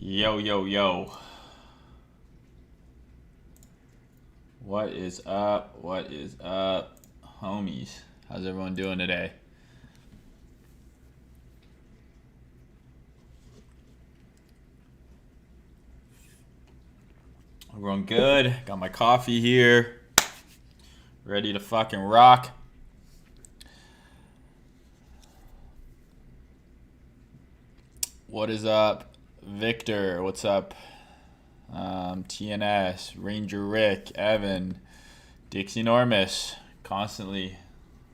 Yo, yo, yo. What is up? What is up, homies? How's everyone doing today? Everyone good? Got my coffee here. Ready to fucking rock. What is up? Victor, what's up? TNS, Ranger Rick, Evan, Dixie Enormous, constantly,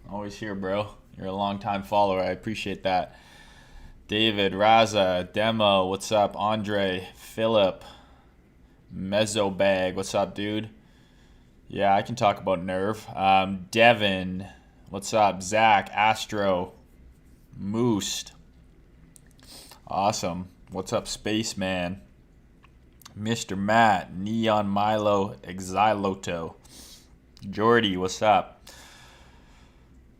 always here, bro. You're a long-time follower. I appreciate that. David, Raza, Demo, what's up? Andre, Philip, Mezzobag, what's up, dude? Yeah, I can talk about Nerve. Devin, what's up? Zach, Astro, Moose, awesome. What's up, Spaceman? Mr. Matt, Neon Milo, Exiloto. Jordy, what's up?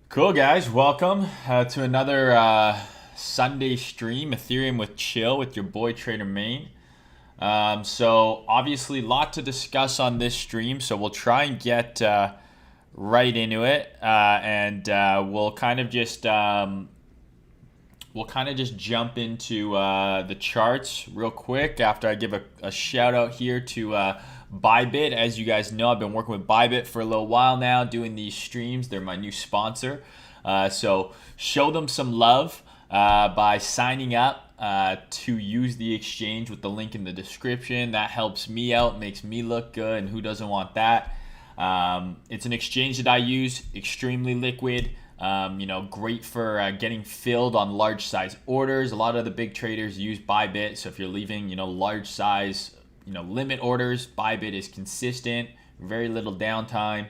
Cool, guys. Welcome to another Sunday stream, Ethereum with Chill with your boy Trader Main. So obviously, a lot to discuss on this stream, so we'll try and get right into it, and we'll kind of just jump into the charts real quick after I give a shout out here to Bybit. As you guys know, I've been working with Bybit for a little while now, doing these streams. They're my new sponsor. So show them some love by signing up to use the exchange with the link in the description. That helps me out, makes me look good, and who doesn't want that? It's an exchange that I use, extremely liquid. Great for getting filled on large size orders. A lot of the big traders use Bybit. So if you're leaving, large size, limit orders, Bybit is consistent, very little downtime,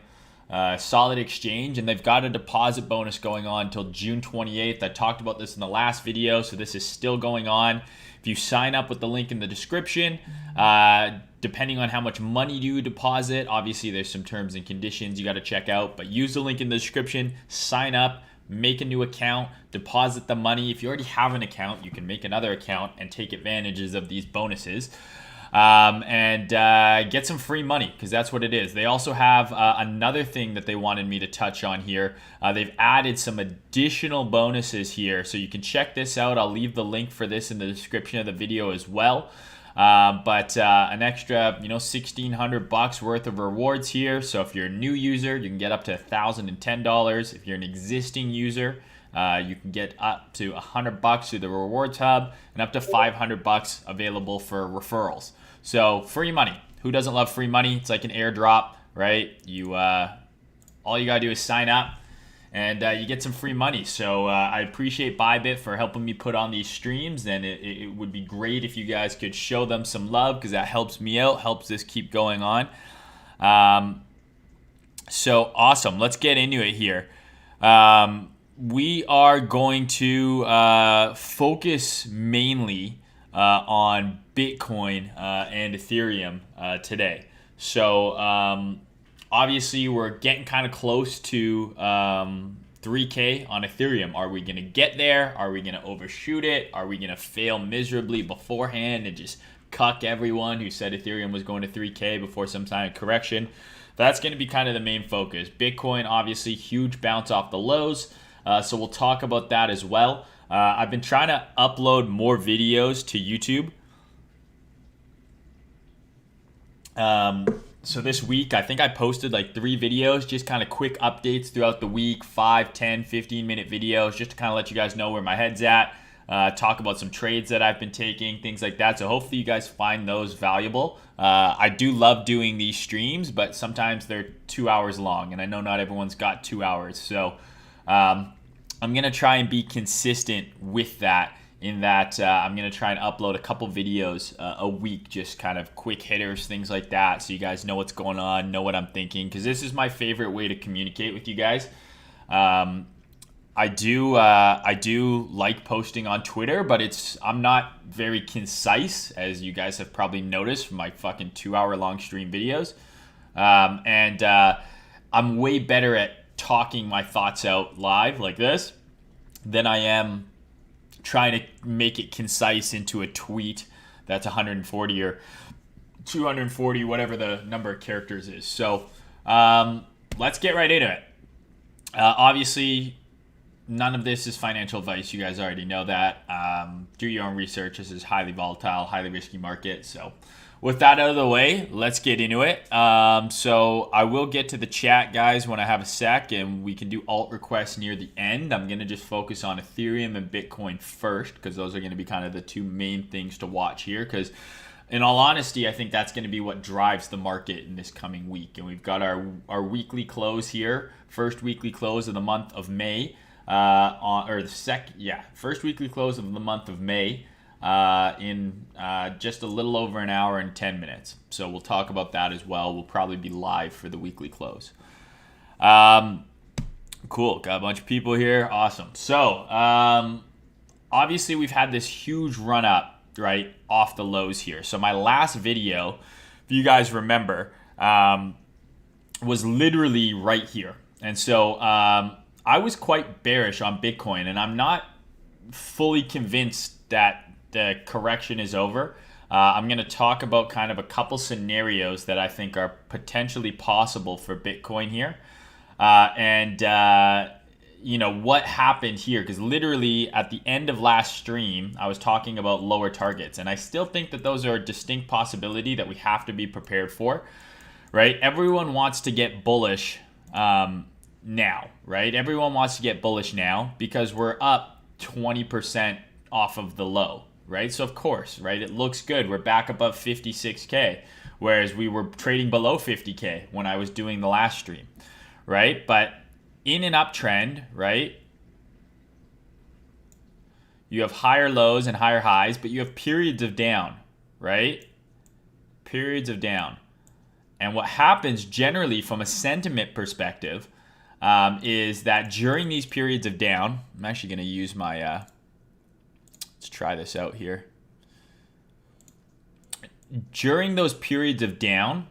solid exchange, and they've got a deposit bonus going on until June 28th. I talked about this in the last video, so this is still going on. If you sign up with the link in the description, depending on how much money you deposit, obviously there's some terms and conditions you got to check out, but use the link in the description, sign up, make a new account, deposit the money. If you already have an account, you can make another account and take advantages of these bonuses. And get some free money, because that's what it is. They also have another thing that they wanted me to touch on here. They've added some additional bonuses here, so you can check this out. I'll leave the link for this in the description of the video as well. But an extra, $1,600 worth of rewards here. So if you're a new user, you can get up to $1,010. If you're an existing user, you can get up to $100 through the rewards hub, and up to $500 available for referrals. So free money. Who doesn't love free money? It's like an airdrop, right? All you gotta do is sign up, and you get some free money. So I appreciate Bybit for helping me put on these streams, and it would be great if you guys could show them some love, because that helps me out, helps this keep going on. So awesome. Let's get into it here. We are going to focus mainly on Bitcoin and Ethereum today. So obviously we're getting kind of close to 3K on Ethereum. Are we going to get there? Are we going to overshoot it? Are we going to fail miserably beforehand and just cuck everyone who said Ethereum was going to 3K before some kind of correction? That's going to be kind of the main focus. Bitcoin, obviously, huge bounce off the lows. So we'll talk about that as well. I've been trying to upload more videos to YouTube. So this week, I think I posted like 3 videos, just kind of quick updates throughout the week, 5, 10, 15-minute videos, just to kind of let you guys know where my head's at, talk about some trades that I've been taking, things like that. So hopefully you guys find those valuable. I do love doing these streams, but sometimes they're 2 hours long, and I know not everyone's got 2 hours. So I'm going to try and be consistent with that, in that I'm going to try and upload a couple videos a week, just kind of quick hitters, things like that, so you guys know what's going on, know what I'm thinking, because this is my favorite way to communicate with you guys. I do like posting on Twitter, but I'm not very concise, as you guys have probably noticed from my fucking 2-hour-long stream videos. And I'm way better at talking my thoughts out live like this than I am trying to make it concise into a tweet that's 140 or 240, whatever the number of characters is. So let's get right into it. Obviously, none of this is financial advice. You guys already know that. Do your own research. This is highly volatile, highly risky market. So with that out of the way, let's get into it. So I will get to the chat, guys, when I have a sec, and we can do alt requests near the end. I'm going to just focus on Ethereum and Bitcoin first, because those are going to be kind of the two main things to watch here, because in all honesty, I think that's going to be what drives the market in this coming week. And we've got our weekly close here, first weekly close of the month of May, first weekly close of the month of May in just a little over an hour and 10 minutes. So we'll talk about that as well. We'll probably be live for the weekly close. Cool, got a bunch of people here. Awesome. So obviously we've had this huge run up, right, off the lows here. So my last video, if you guys remember, was literally right here. And so I was quite bearish on Bitcoin, and I'm not fully convinced that the correction is over. I'm going to talk about kind of a couple scenarios that I think are potentially possible for Bitcoin here. You know, what happened here, because literally at the end of last stream, I was talking about lower targets, and I still think that those are a distinct possibility that we have to be prepared for, right? Everyone wants to get bullish now, right? Everyone wants to get bullish now because we're up 20% off of the low, right? So of course, right, it looks good. We're back above 56K, whereas we were trading below 50K when I was doing the last stream, right? But in an uptrend, right, you have higher lows and higher highs, but you have periods of down, right? Periods of down. And what happens generally from a sentiment perspective is that during these periods of down, I'm actually going to use my, let's try this out here. During those periods of down,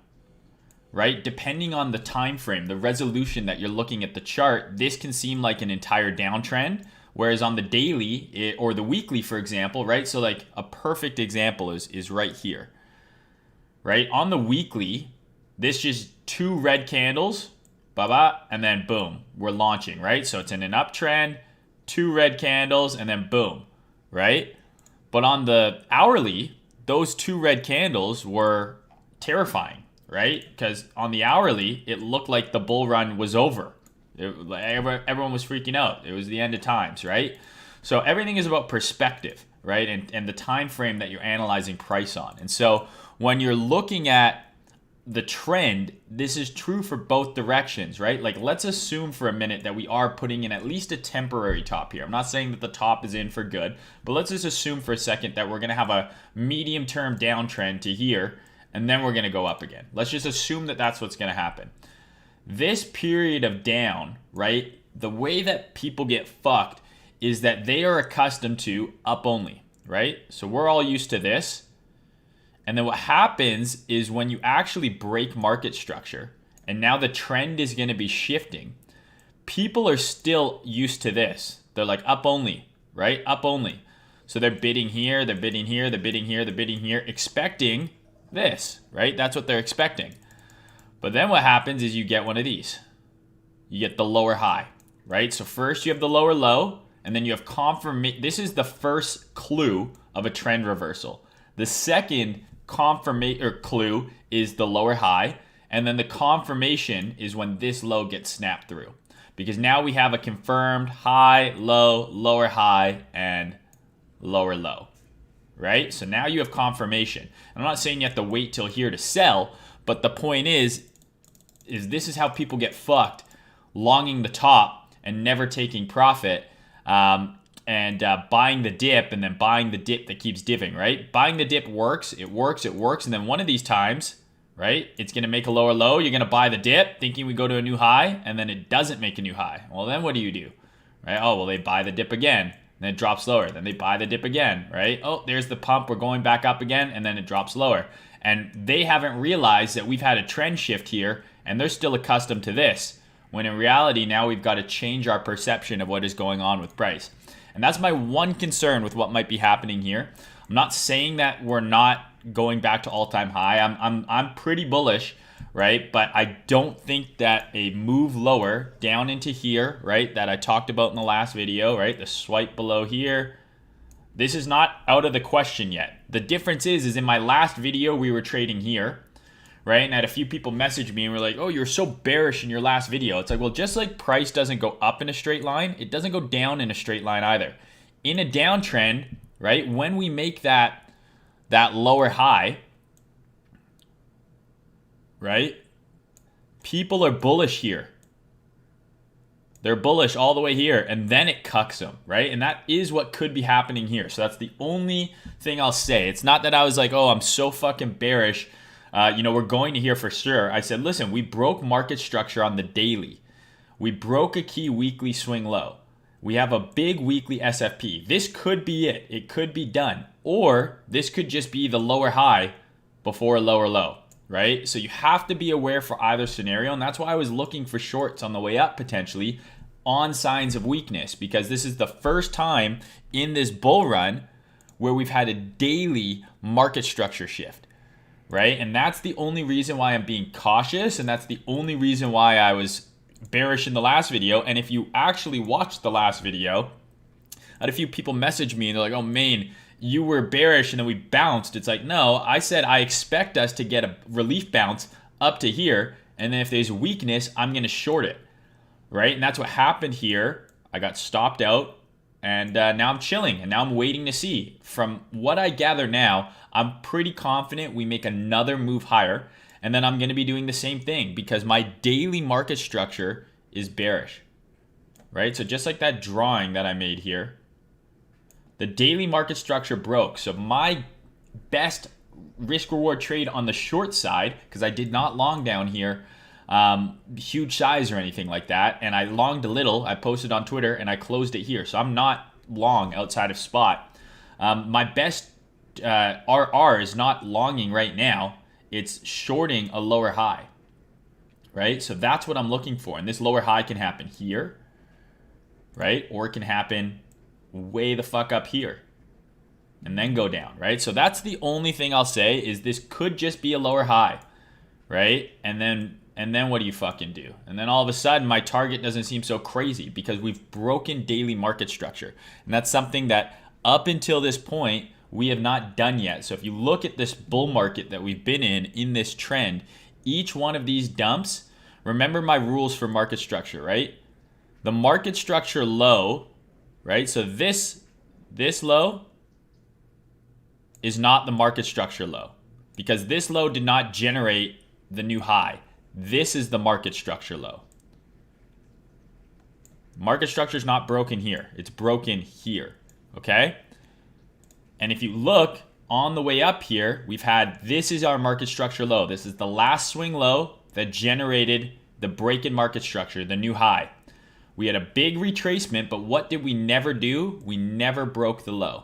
right, depending on the time frame, the resolution that you're looking at the chart, this can seem like an entire downtrend, whereas on the daily or the weekly, for example, right, so like a perfect example is right here, right? On the weekly, this just two red candles, and then boom, we're launching, right? So it's in an uptrend, two red candles, and then boom, right? But on the hourly, those two red candles were terrifying, right? Because on the hourly, it looked like the bull run was over. Everyone was freaking out. It was the end of times, right? So everything is about perspective, right? And the time frame that you're analyzing price on. And so when you're looking at the trend, this is true for both directions, right? Like, let's assume for a minute that we are putting in at least a temporary top here. I'm not saying that the top is in for good, but let's just assume for a second that we're going to have a medium-term downtrend to here, and then we're going to go up again. Let's just assume that that's what's going to happen. This period of down, right, the way that people get fucked is that they are accustomed to up only, right? So we're all used to this. And then what happens is when you actually break market structure, and now the trend is going to be shifting, people are still used to this. They're like up only, right? Up only. So they're bidding here, they're bidding here, they're bidding here, they're bidding here, expecting this, right? That's what they're expecting. But then what happens is you get one of these. You get the lower high, right? So first you have the lower low, and then you have confirmation. This is the first clue of a trend reversal. The second confirmation or clue is the lower high, and then the confirmation is when this low gets snapped through, because now we have a confirmed high, low, lower high, and lower low, right? So now you have confirmation. I'm not saying you have to wait till here to sell, but the point is this is how people get fucked, longing the top and never taking profit, and buying the dip and then buying the dip that keeps dipping, right? Buying the dip works, it works, it works. And then one of these times, right, it's going to make a lower low. You're going to buy the dip thinking we go to a new high, and then it doesn't make a new high. Well, then what do? Right? Oh, well, they buy the dip again, and then it drops lower. Then they buy the dip again, right? Oh, there's the pump. We're going back up again, and then it drops lower. And they haven't realized that we've had a trend shift here, and they're still accustomed to this, when in reality, now we've got to change our perception of what is going on with price. And that's my one concern with what might be happening here. I'm not saying that we're not going back to all-time high. I'm pretty bullish, right? But I don't think that a move lower down into here, right, that I talked about in the last video, right, the swipe below here, this is not out of the question yet. The difference is in my last video we were trading here, right? And I had a few people message me and were like, oh, you're so bearish in your last video. It's like, well, just like price doesn't go up in a straight line, it doesn't go down in a straight line either. In a downtrend, right, when we make that lower high, right, people are bullish here. They're bullish all the way here, and then it cucks them, right? And that is what could be happening here. So that's the only thing I'll say. It's not that I was like, oh, I'm so fucking bearish. We're going to here for sure. I said, listen, we broke market structure on the daily. We broke a key weekly swing low. We have a big weekly SFP. This could be it. It could be done. Or this could just be the lower high before a lower low, right? So you have to be aware for either scenario. And that's why I was looking for shorts on the way up potentially on signs of weakness, because this is the first time in this bull run where we've had a daily market structure shift, right? And that's the only reason why I'm being cautious. And that's the only reason why I was bearish in the last video. And if you actually watched the last video, I had a few people message me and they're like, oh, Maine, you were bearish and then we bounced. It's like, no, I said I expect us to get a relief bounce up to here. And then if there's weakness, I'm going to short it, right? And that's what happened here. I got stopped out and now I'm chilling and now I'm waiting to see. From what I gather now, I'm pretty confident we make another move higher. And then I'm going to be doing the same thing because my daily market structure is bearish, right? So just like that drawing that I made here, the daily market structure broke. So my best risk reward trade on the short side, because I did not long down here, huge size or anything like that. And I longed a little. I posted on Twitter and I closed it here. So I'm not long outside of spot. My best RR is not longing right now. It's shorting a lower high, right? So that's what I'm looking for. And this lower high can happen here, right? Or it can happen way the fuck up here and then go down, right? So that's the only thing I'll say is this could just be a lower high, right? And then what do you fucking do? And then all of a sudden my target doesn't seem so crazy because we've broken daily market structure. And that's something that up until this point we have not done yet. So if you look at this bull market that we've been in this trend, each one of these dumps, remember my rules for market structure, right? The market structure low, right? So this low is not the market structure low because this low did not generate the new high. This is the market structure low. Market structure is not broken here. It's broken here, okay? And if you look on the way up here, we've had, this is our market structure low. This is the last swing low that generated the break in market structure, the new high. We had a big retracement, but what did we never do? We never broke the low.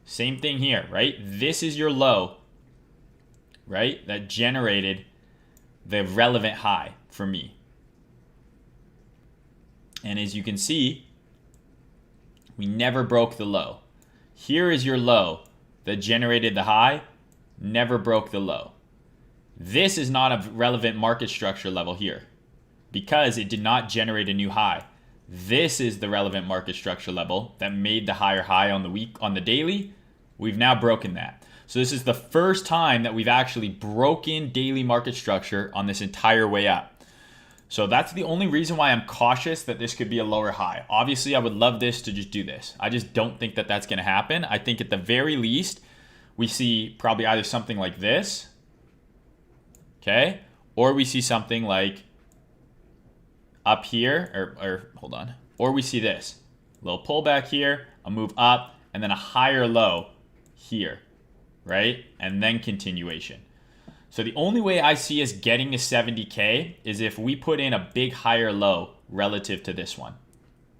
Same thing here, right? This is your low, right? That generated the relevant high for me. And as you can see, we never broke the low. Here is your low that generated the high, never broke the low. This is not a relevant market structure level here because it did not generate a new high. This is the relevant market structure level that made the higher high on the week, on the daily. We've now broken that. So this is the first time that we've actually broken daily market structure on this entire way up. So that's the only reason why I'm cautious that this could be a lower high. Obviously, I would love this to just do this. I just don't think that that's going to happen. I think at the very least, we see probably either something like this, okay? Or we see something like up here, or hold on. Or we see this, a little pullback here, a move up, and then a higher low here, right? And then continuation. So the only way I see us getting to 70K is if we put in a big higher low relative to this one,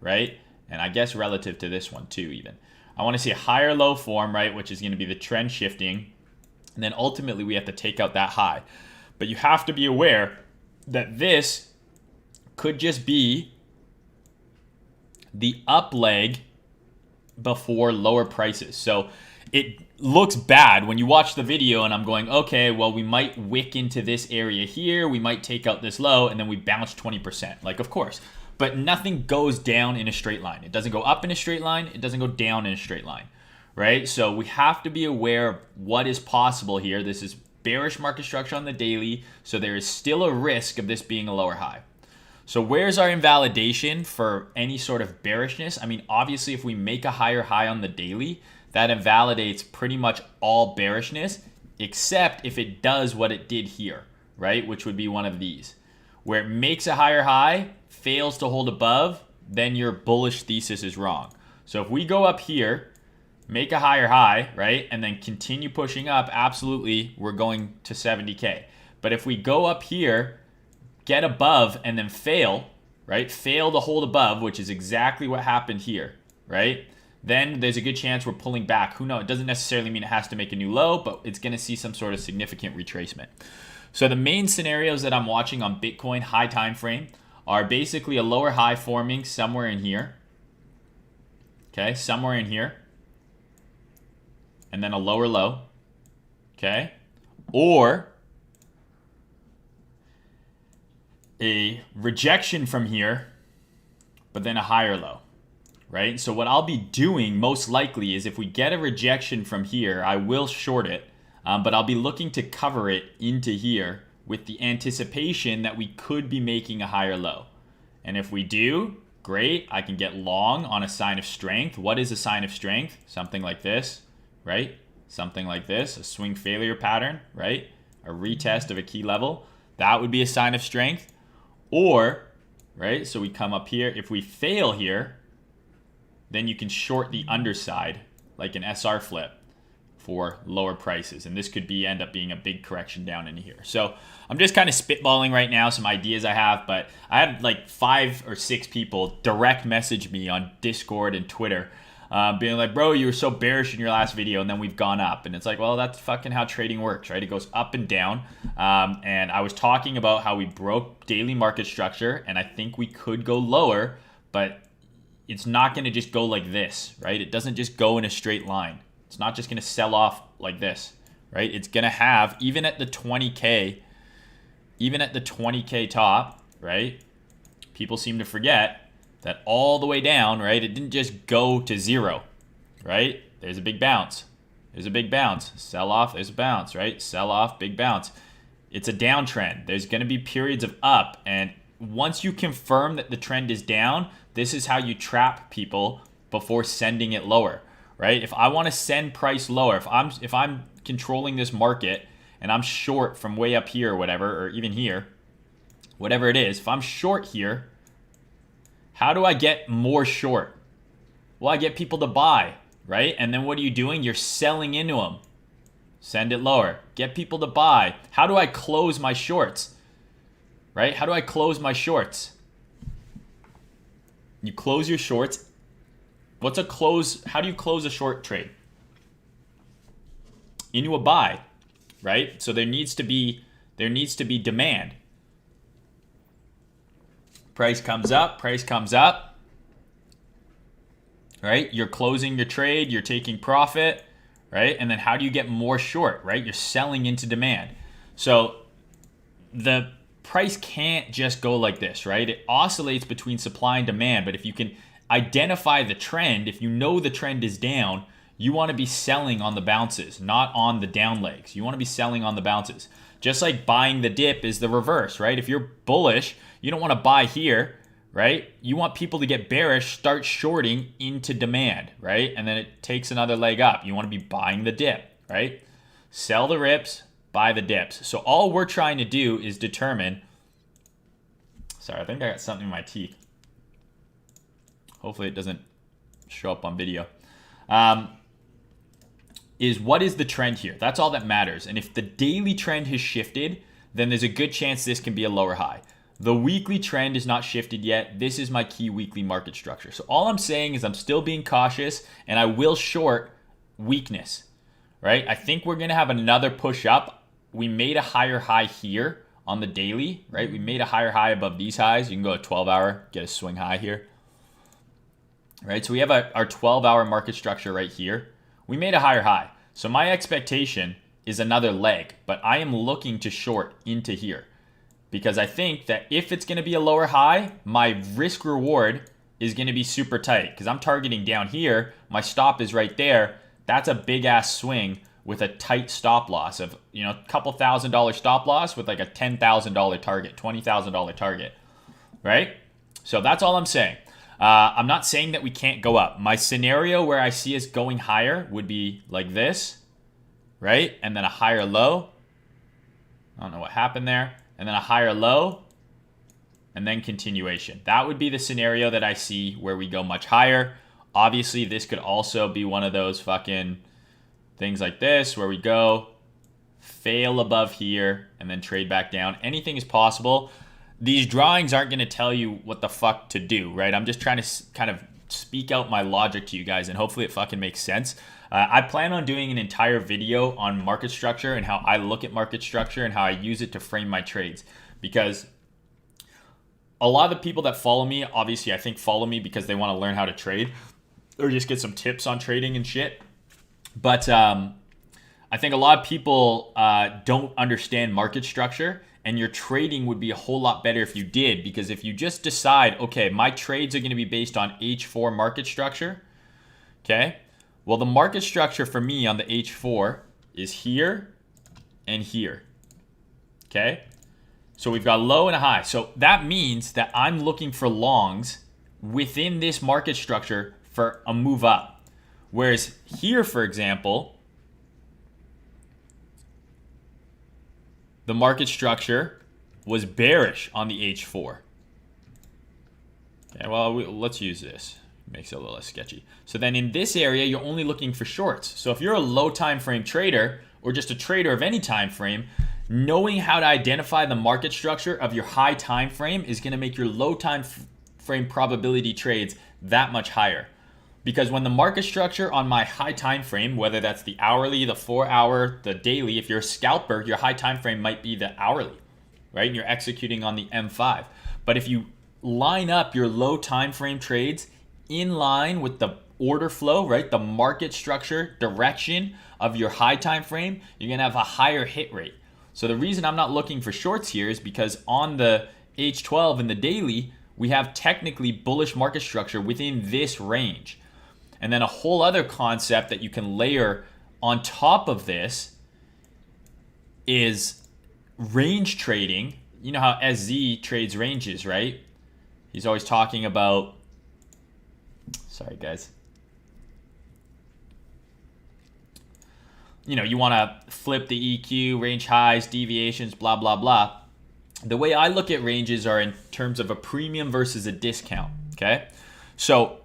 right? And I guess relative to this one too even. I want to see a higher low form, right? Which is going to be the trend shifting. And then ultimately we have to take out that high. But you have to be aware that this could just be the up leg before lower prices. So it looks bad when you watch the video and I'm going, okay, well, we might wick into this area here. We might take out this low and then we bounce 20%. Like, of course. But nothing goes down in a straight line. It doesn't go up in a straight line. It doesn't go down in a straight line, right? So we have to be aware of what is possible here. This is bearish market structure on the daily. So there is still a risk of this being a lower high. So where's our invalidation for any sort of bearishness? I mean, obviously, if we make a higher high on the daily, that invalidates pretty much all bearishness, except if it does what it did here, right? Which would be one of these, where it makes a higher high, fails to hold above, then your bullish thesis is wrong. So if we go up here, make a higher high, right, and then continue pushing up, absolutely, we're going to 70K. But if we go up here, get above, and then fail, right, fail to hold above, which is exactly what happened here, right, then there's a good chance we're pulling back. Who knows? It doesn't necessarily mean it has to make a new low, but it's going to see some sort of significant retracement. So the main scenarios that I'm watching on Bitcoin high time frame are basically a lower high forming somewhere in here. Okay, somewhere in here. And then a lower low. Okay? Or a rejection from here, but then a higher low. Right? So what I'll be doing most likely is if we get a rejection from here, I will short it, but I'll be looking to cover it into here with the anticipation that we could be making a higher low. And if we do, great, I can get long on a sign of strength. What is a sign of strength? Something like this, right? Something like this, a swing failure pattern, right? A retest of a key level. That would be a sign of strength. Or, right, so we come up here. If we fail here, then you can short the underside like an SR flip for lower prices. And this could end up being a big correction down into here. So I'm just kind of spitballing right now some ideas I have, but I had like 5 or 6 people direct message me on Discord and Twitter being like, bro, you were so bearish in your last video and then we've gone up. And it's like, well, that's fucking how trading works, right? It goes up and down. And I was talking about how we broke daily market structure and I think we could go lower, but it's not going to just go like this, right? It doesn't just go in a straight line. It's not just going to sell off like this, right? It's going to have, even at the 20K top, right? People seem to forget that all the way down, right? It didn't just go to zero, right? There's a big bounce. There's a big bounce. Sell off, there's a bounce, right? Sell off, big bounce. It's a downtrend. There's going to be periods of up, and once you confirm that the trend is down, this is how you trap people before sending it lower, right? If I want to send price lower, if I'm controlling this market and I'm short from way up here or whatever, or even here, whatever it is, if I'm short here, how do I get more short? Well, I get people to buy, right? And then what are you doing? You're selling into them. Send it lower. Get people to buy. How do I close my shorts? Right? How do I close my shorts? You close your shorts. What's a close? How do you close a short trade? Into a buy, right? So there needs to be demand. Price comes up, right? You're closing your trade, you're taking profit, right? And then how do you get more short, right? You're selling into demand. So the price can't just go like this, right? It oscillates between supply and demand, but if you can identify the trend, if you know the trend is down, you want to be selling on the bounces, not on the down legs. You want to be selling on the bounces. Just like buying the dip is the reverse, right? If you're bullish, you don't want to buy here, right? You want people to get bearish, start shorting into demand, right? And then it takes another leg up. You want to be buying the dip, right? Sell the rips, buy the dips. So all we're trying to do is determine, sorry, I think I got something in my teeth. Hopefully it doesn't show up on video. Is what is the trend here? That's all that matters. And if the daily trend has shifted, then there's a good chance this can be a lower high. The weekly trend is not shifted yet. This is my key weekly market structure. So all I'm saying is I'm still being cautious and I will short weakness, right? I think we're going to have another push up. We made a higher high here on the daily, right? We made a higher high above these highs. You can go a 12-hour, get a swing high here, right? So we have our 12-hour market structure right here. We made a higher high. So my expectation is another leg, but I am looking to short into here because I think that if it's going to be a lower high, my risk reward is going to be super tight because I'm targeting down here. My stop is right there. That's a big ass swing with a tight stop loss of, you know, a couple $1,000 stop loss with like a $10,000 target, $20,000 target, right? So that's all I'm saying. I'm not saying that we can't go up. My scenario where I see us going higher would be like this, right? And then a higher low. I don't know what happened there. And then a higher low. And then continuation. That would be the scenario that I see where we go much higher. Obviously, this could also be one of those fucking things like this where we go, fail above here, and then trade back down. Anything is possible. These drawings aren't going to tell you what the fuck to do, right? I'm just trying to kind of speak out my logic to you guys, and hopefully it fucking makes sense. I plan on doing an entire video on market structure and how I look at market structure and how I use it to frame my trades. Because a lot of the people that follow me, obviously I think follow me because they want to learn how to trade or just get some tips on trading and shit. But I think a lot of people don't understand market structure, and your trading would be a whole lot better if you did, because if you just decide, okay, my trades are going to be based on H4 market structure, okay? Well, the market structure for me on the H4 is here and here, okay? So we've got low and a high. So that means that I'm looking for longs within this market structure for a move up. Whereas here, for example, the market structure was bearish on the H4. Okay, well, let's use this. Makes it a little less sketchy. So then in this area, you're only looking for shorts. So if you're a low time frame trader or just a trader of any time frame, knowing how to identify the market structure of your high time frame is going to make your low time frame probability trades that much higher. Because when the market structure on my high time frame, whether that's the hourly, the 4 hour, the daily, if you're a scalper, your high time frame might be the hourly, right? And you're executing on the M5. But if you line up your low time frame trades in line with the order flow, right? The market structure direction of your high time frame, you're going to have a higher hit rate. So the reason I'm not looking for shorts here is because on the H12 and the daily, we have technically bullish market structure within this range. And then a whole other concept that you can layer on top of this is range trading. You know how SZ trades ranges, right? He's always talking about, sorry guys. You know, you want to flip the EQ, range highs, deviations, blah, blah, blah. The way I look at ranges are in terms of a premium versus a discount, okay? So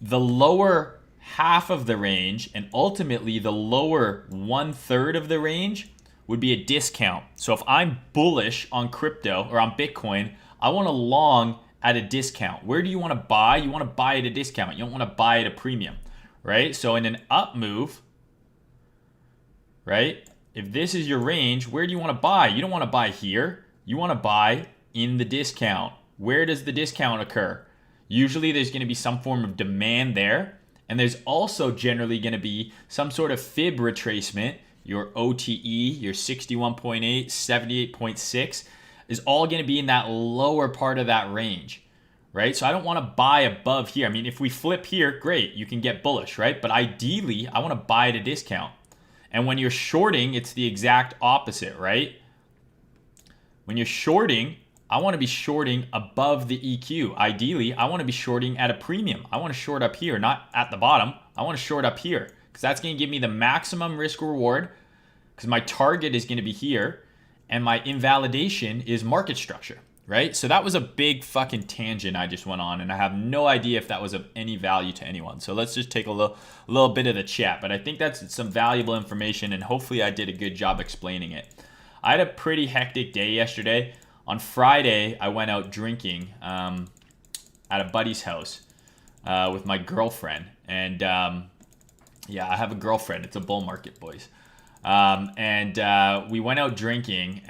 the lower half of the range and ultimately the lower 1/3 of the range would be a discount. So if I'm bullish on crypto or on Bitcoin, I want to long at a discount. Where do you want to buy? You want to buy at a discount. You don't want to buy at a premium, right? So in an up move, right? If this is your range, where do you want to buy? You don't want to buy here. You want to buy in the discount. Where does the discount occur? Usually there's going to be some form of demand there. And there's also generally going to be some sort of fib retracement. Your OTE, your 61.8, 78.6 is all going to be in that lower part of that range, right? So I don't want to buy above here. I mean, if we flip here, great, you can get bullish, right? But ideally, I want to buy at a discount. And when you're shorting, it's the exact opposite, right? When you're shorting, I want to be shorting above the EQ. Ideally, I want to be shorting at a premium. I want to short up here, not at the bottom. I want to short up here because that's going to give me the maximum risk reward because my target is going to be here and my invalidation is market structure, right? So that was a big fucking tangent I just went on, and I have no idea if that was of any value to anyone. So let's just take a little bit of the chat, but I think that's some valuable information, and hopefully I did a good job explaining it. I had a pretty hectic day yesterday. On Friday, I went out drinking at a buddy's house with my girlfriend. And yeah, I have a girlfriend. It's a bull market, boys. And we went out drinking.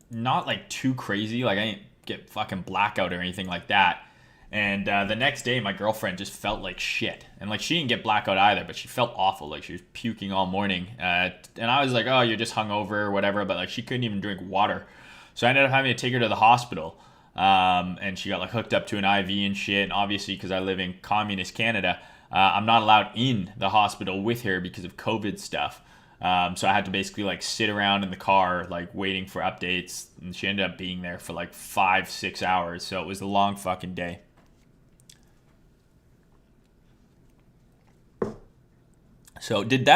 Not like too crazy. Like I didn't get fucking blackout or anything like that. And the next day, my girlfriend just felt like shit. And like she didn't get blackout either, but she felt awful. Like she was puking all morning. And I was like, oh, you're just hungover or whatever. But like she couldn't even drink water. So I ended up having to take her to the hospital. And she got like hooked up to an IV and shit. And obviously, because I live in communist Canada, I'm not allowed in the hospital with her because of COVID stuff. So I had to basically like sit around in the car, like waiting for updates. And she ended up being there for like 5-6 hours. So it was a long fucking day. So did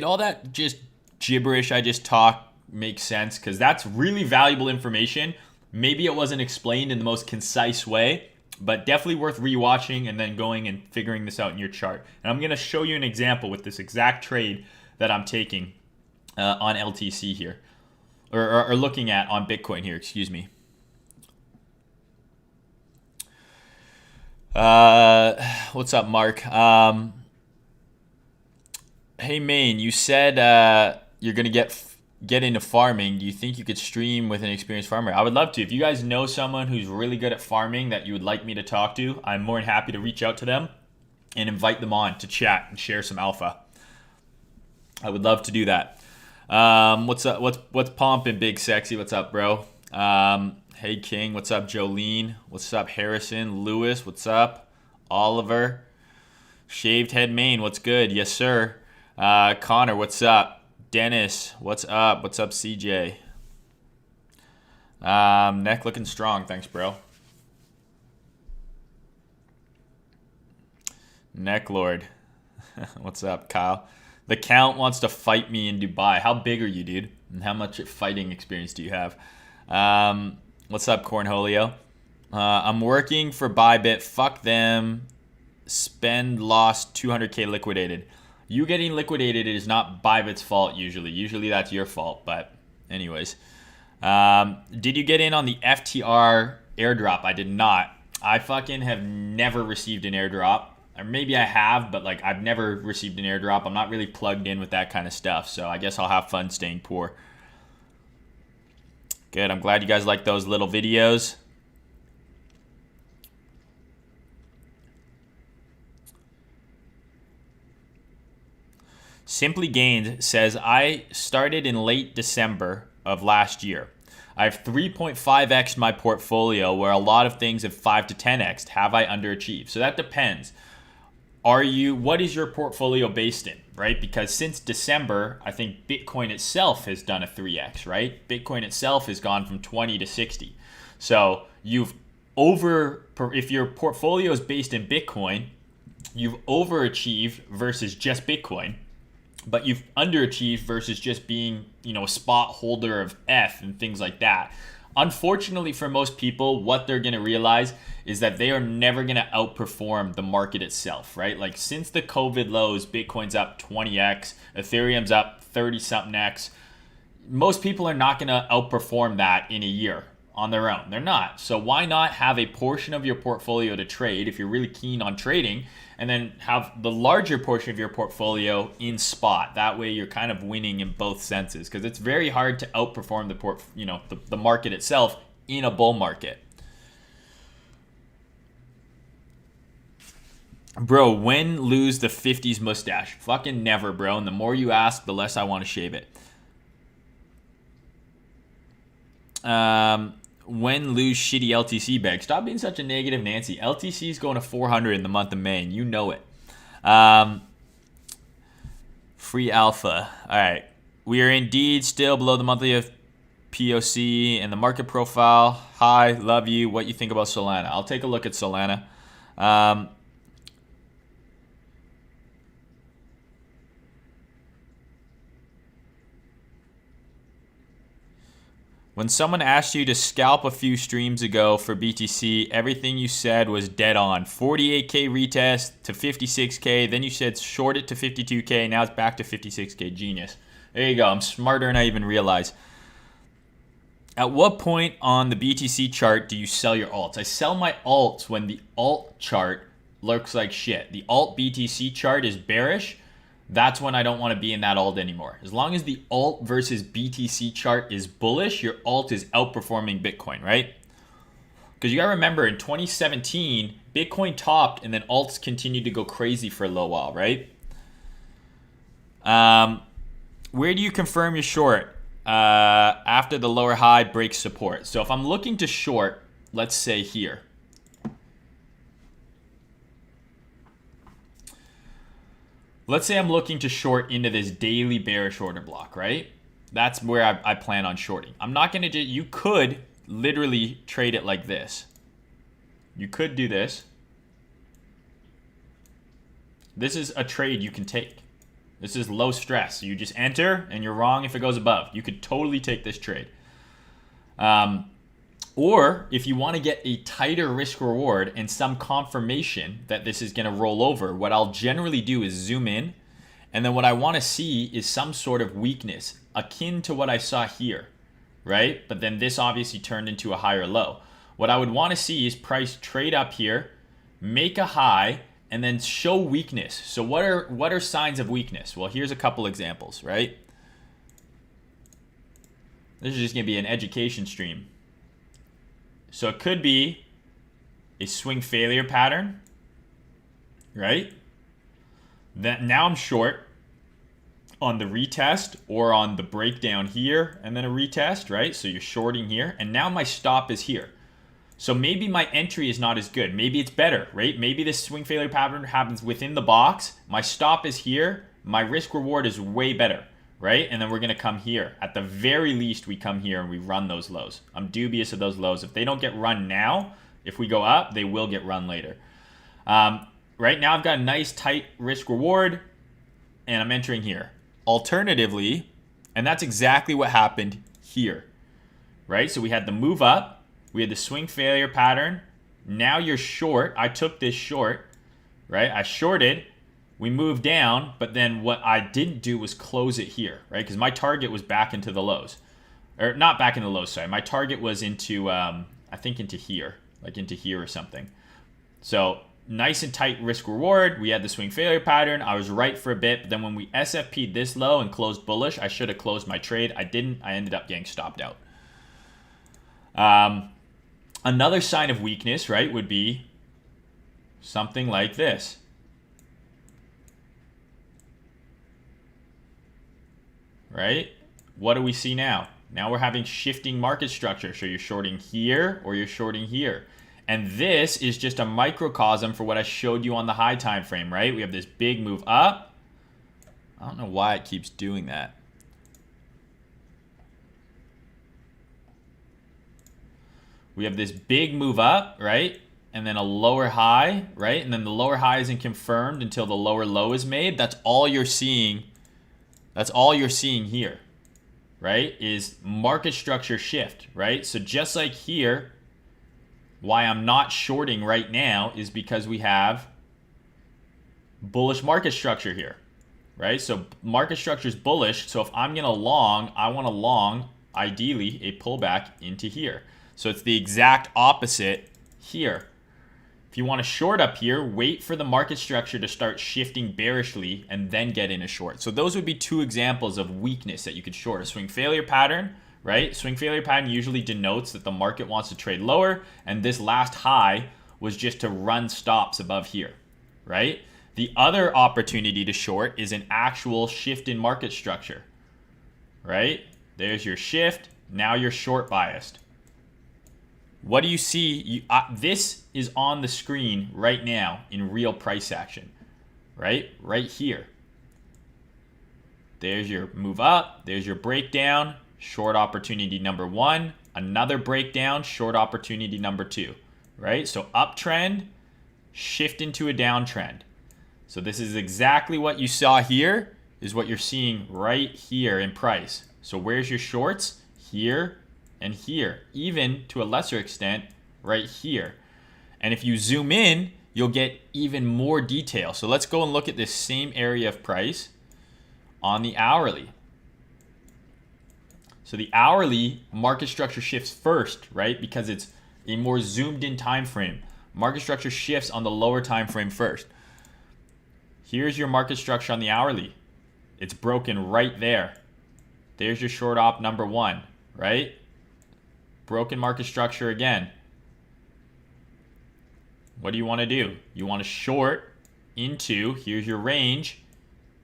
all that just gibberish I just talked make sense? Because that's really valuable information. Maybe it wasn't explained in the most concise way, but definitely worth rewatching and then going and figuring this out in your chart. And I'm going to show you an example with this exact trade that I'm taking on LTC here, or looking at on Bitcoin here, excuse me. What's up, Mark? Hey, Maine, you said you're going to get into farming. Do you think you could stream with an experienced farmer? I would love to. If you guys know someone who's really good at farming that you would like me to talk to, I'm more than happy to reach out to them and invite them on to chat and share some alpha. I would love to do that. What's up? What's pumping, Big Sexy? What's up, bro? Hey, King. What's up, Jolene? What's up, Harrison? Lewis, what's up? Oliver. Shaved Head Maine, what's good? Yes, sir. Connor, what's up? Dennis, what's up? What's up, CJ? Neck looking strong. Thanks, bro. Neck Lord. What's up, Kyle? The Count wants to fight me in Dubai. How big are you, dude? And how much fighting experience do you have? What's up, Cornholio? I'm working for Bybit. Fuck them. Spend lost 200K liquidated. You getting liquidated is not Bybit's fault usually. Usually that's your fault. But anyways. Did you get in on the FTR airdrop? I did not. I fucking have never received an airdrop. Or maybe I have, but like I've never received an airdrop. I'm not really plugged in with that kind of stuff. So I guess I'll have fun staying poor. Good. I'm glad you guys like those little videos. Simply Gained says, I started in late December of last year. I've 3.5x my portfolio where a lot of things have 5 to 10x. Have I underachieved? So that depends. What is your portfolio based in, right? Because since December, I think Bitcoin itself has done a 3x, right? Bitcoin itself has gone from 20 to 60. So if your portfolio is based in Bitcoin, you've overachieved versus just Bitcoin. But you've underachieved versus just being, a spot holder of ETH and things like that. Unfortunately for most people, what they're going to realize is that they are never going to outperform the market itself, right? Like since the COVID lows, Bitcoin's up 20x, Ethereum's up 30-something x. Most people are not going to outperform that in a year on their own. They're not. So why not have a portion of your portfolio to trade if you're really keen on trading, and then have the larger portion of your portfolio in spot. That way you're kind of winning in both senses, because it's very hard to outperform the market itself in a bull market. Bro, when lose the 50s mustache? Fucking never, bro. And the more you ask, the less I want to shave it. When lose shitty LTC bag? Stop being such a negative Nancy. LTC is going to 400 in the month of May, and you know it. Free alpha. All right. We are indeed still below the monthly of POC and the market profile. Hi, love you. What you think about Solana? I'll take a look at Solana. When someone asked you to scalp a few streams ago for BTC, everything you said was dead on. 48K retest to 56K. Then you said short it to 52K. Now it's back to 56K. Genius. There you go. I'm smarter than I even realized. At what point on the BTC chart do you sell your alts? I sell my alts when the alt chart looks like shit. The alt BTC chart is bearish. That's when I don't want to be in that alt anymore. As long as the alt versus BTC chart is bullish, your alt is outperforming Bitcoin, right? Because you got to remember, in 2017, Bitcoin topped and then alts continued to go crazy for a little while, right? Where do you confirm your short? After the lower high breaks support. So if I'm looking to short, let's say here. Let's say I'm looking to short into this daily bearish order block, right? That's where I plan on shorting. I'm not going to do, you could literally trade it like this. You could do this. This is a trade you can take. This is low stress. You just enter and you're wrong if it goes above. You could totally take this trade. Or if you want to get a tighter risk reward and some confirmation that this is going to roll over, what I'll generally do is zoom in. And then what I want to see is some sort of weakness akin to what I saw here, right? But then this obviously turned into a higher low. What I would want to see is price trade up here, make a high, and then show weakness. So what are signs of weakness? Well, here's a couple examples, right? This is just going to be an education stream. So it could be a swing failure pattern, right? That now I'm short on the retest or on the breakdown here and then a retest, right? So you're shorting here, and now my stop is here. So maybe my entry is not as good. Maybe it's better, right? Maybe this swing failure pattern happens within the box. My stop is here. My risk reward is way better, right? And then we're going to come here. At the very least, we come here and we run those lows. I'm dubious of those lows. If they don't get run now, if we go up, they will get run later. Right now, I've got a nice tight risk reward, and I'm entering here. Alternatively, and that's exactly what happened here, right? So we had the move up. We had the swing failure pattern. Now you're short. I took this short, right? I shorted. We moved down, but then what I didn't do was close it here, right? Because my target was back into the lows. Or not back in the lows, sorry. My target was into, I think into here, like into here or something. So nice and tight risk reward. We had the swing failure pattern. I was right for a bit, but then when we SFP'd this low and closed bullish, I should have closed my trade. I didn't. I ended up getting stopped out. Another sign of weakness, right, would be something like this. Right? What do we see now? Now we're having shifting market structure. So you're shorting here or you're shorting here. And this is just a microcosm for what I showed you on the high time frame, right? We have this big move up. I don't know why it keeps doing that. We have this big move up, right? And then a lower high, right? And then the lower high isn't confirmed until the lower low is made. That's all you're seeing. That's all you're seeing here, right? Is market structure shift, right? So just like here, why I'm not shorting right now is because we have bullish market structure here, right? So market structure is bullish. So if I'm going to long, I want to long, ideally, a pullback into here. So it's the exact opposite here. If you want to short up here, wait for the market structure to start shifting bearishly and then get in a short. So those would be two examples of weakness that you could short. A swing failure pattern, right? Swing failure pattern usually denotes that the market wants to trade lower, and this last high was just to run stops above here, right? The other opportunity to short is an actual shift in market structure, right? There's your shift. Now you're short biased. What do you see? This is on the screen right now in real price action, right? Right here. There's your move up. There's your breakdown. Short opportunity number one. Another breakdown. Short opportunity number two, right? So uptrend, shift into a downtrend. So this is exactly what you saw here is what you're seeing right here in price. So where's your shorts? Here and here, even to a lesser extent right here. And if you zoom in, you'll get even more detail. So let's go and look at this same area of price on the hourly. So the hourly market structure shifts first, right? Because it's a more zoomed in time frame. Market structure shifts on the lower time frame first. Here's your market structure on the hourly. It's broken right there. There's your short op number one, right? Broken market structure again. what do you want to do? You want to short into, here's your range,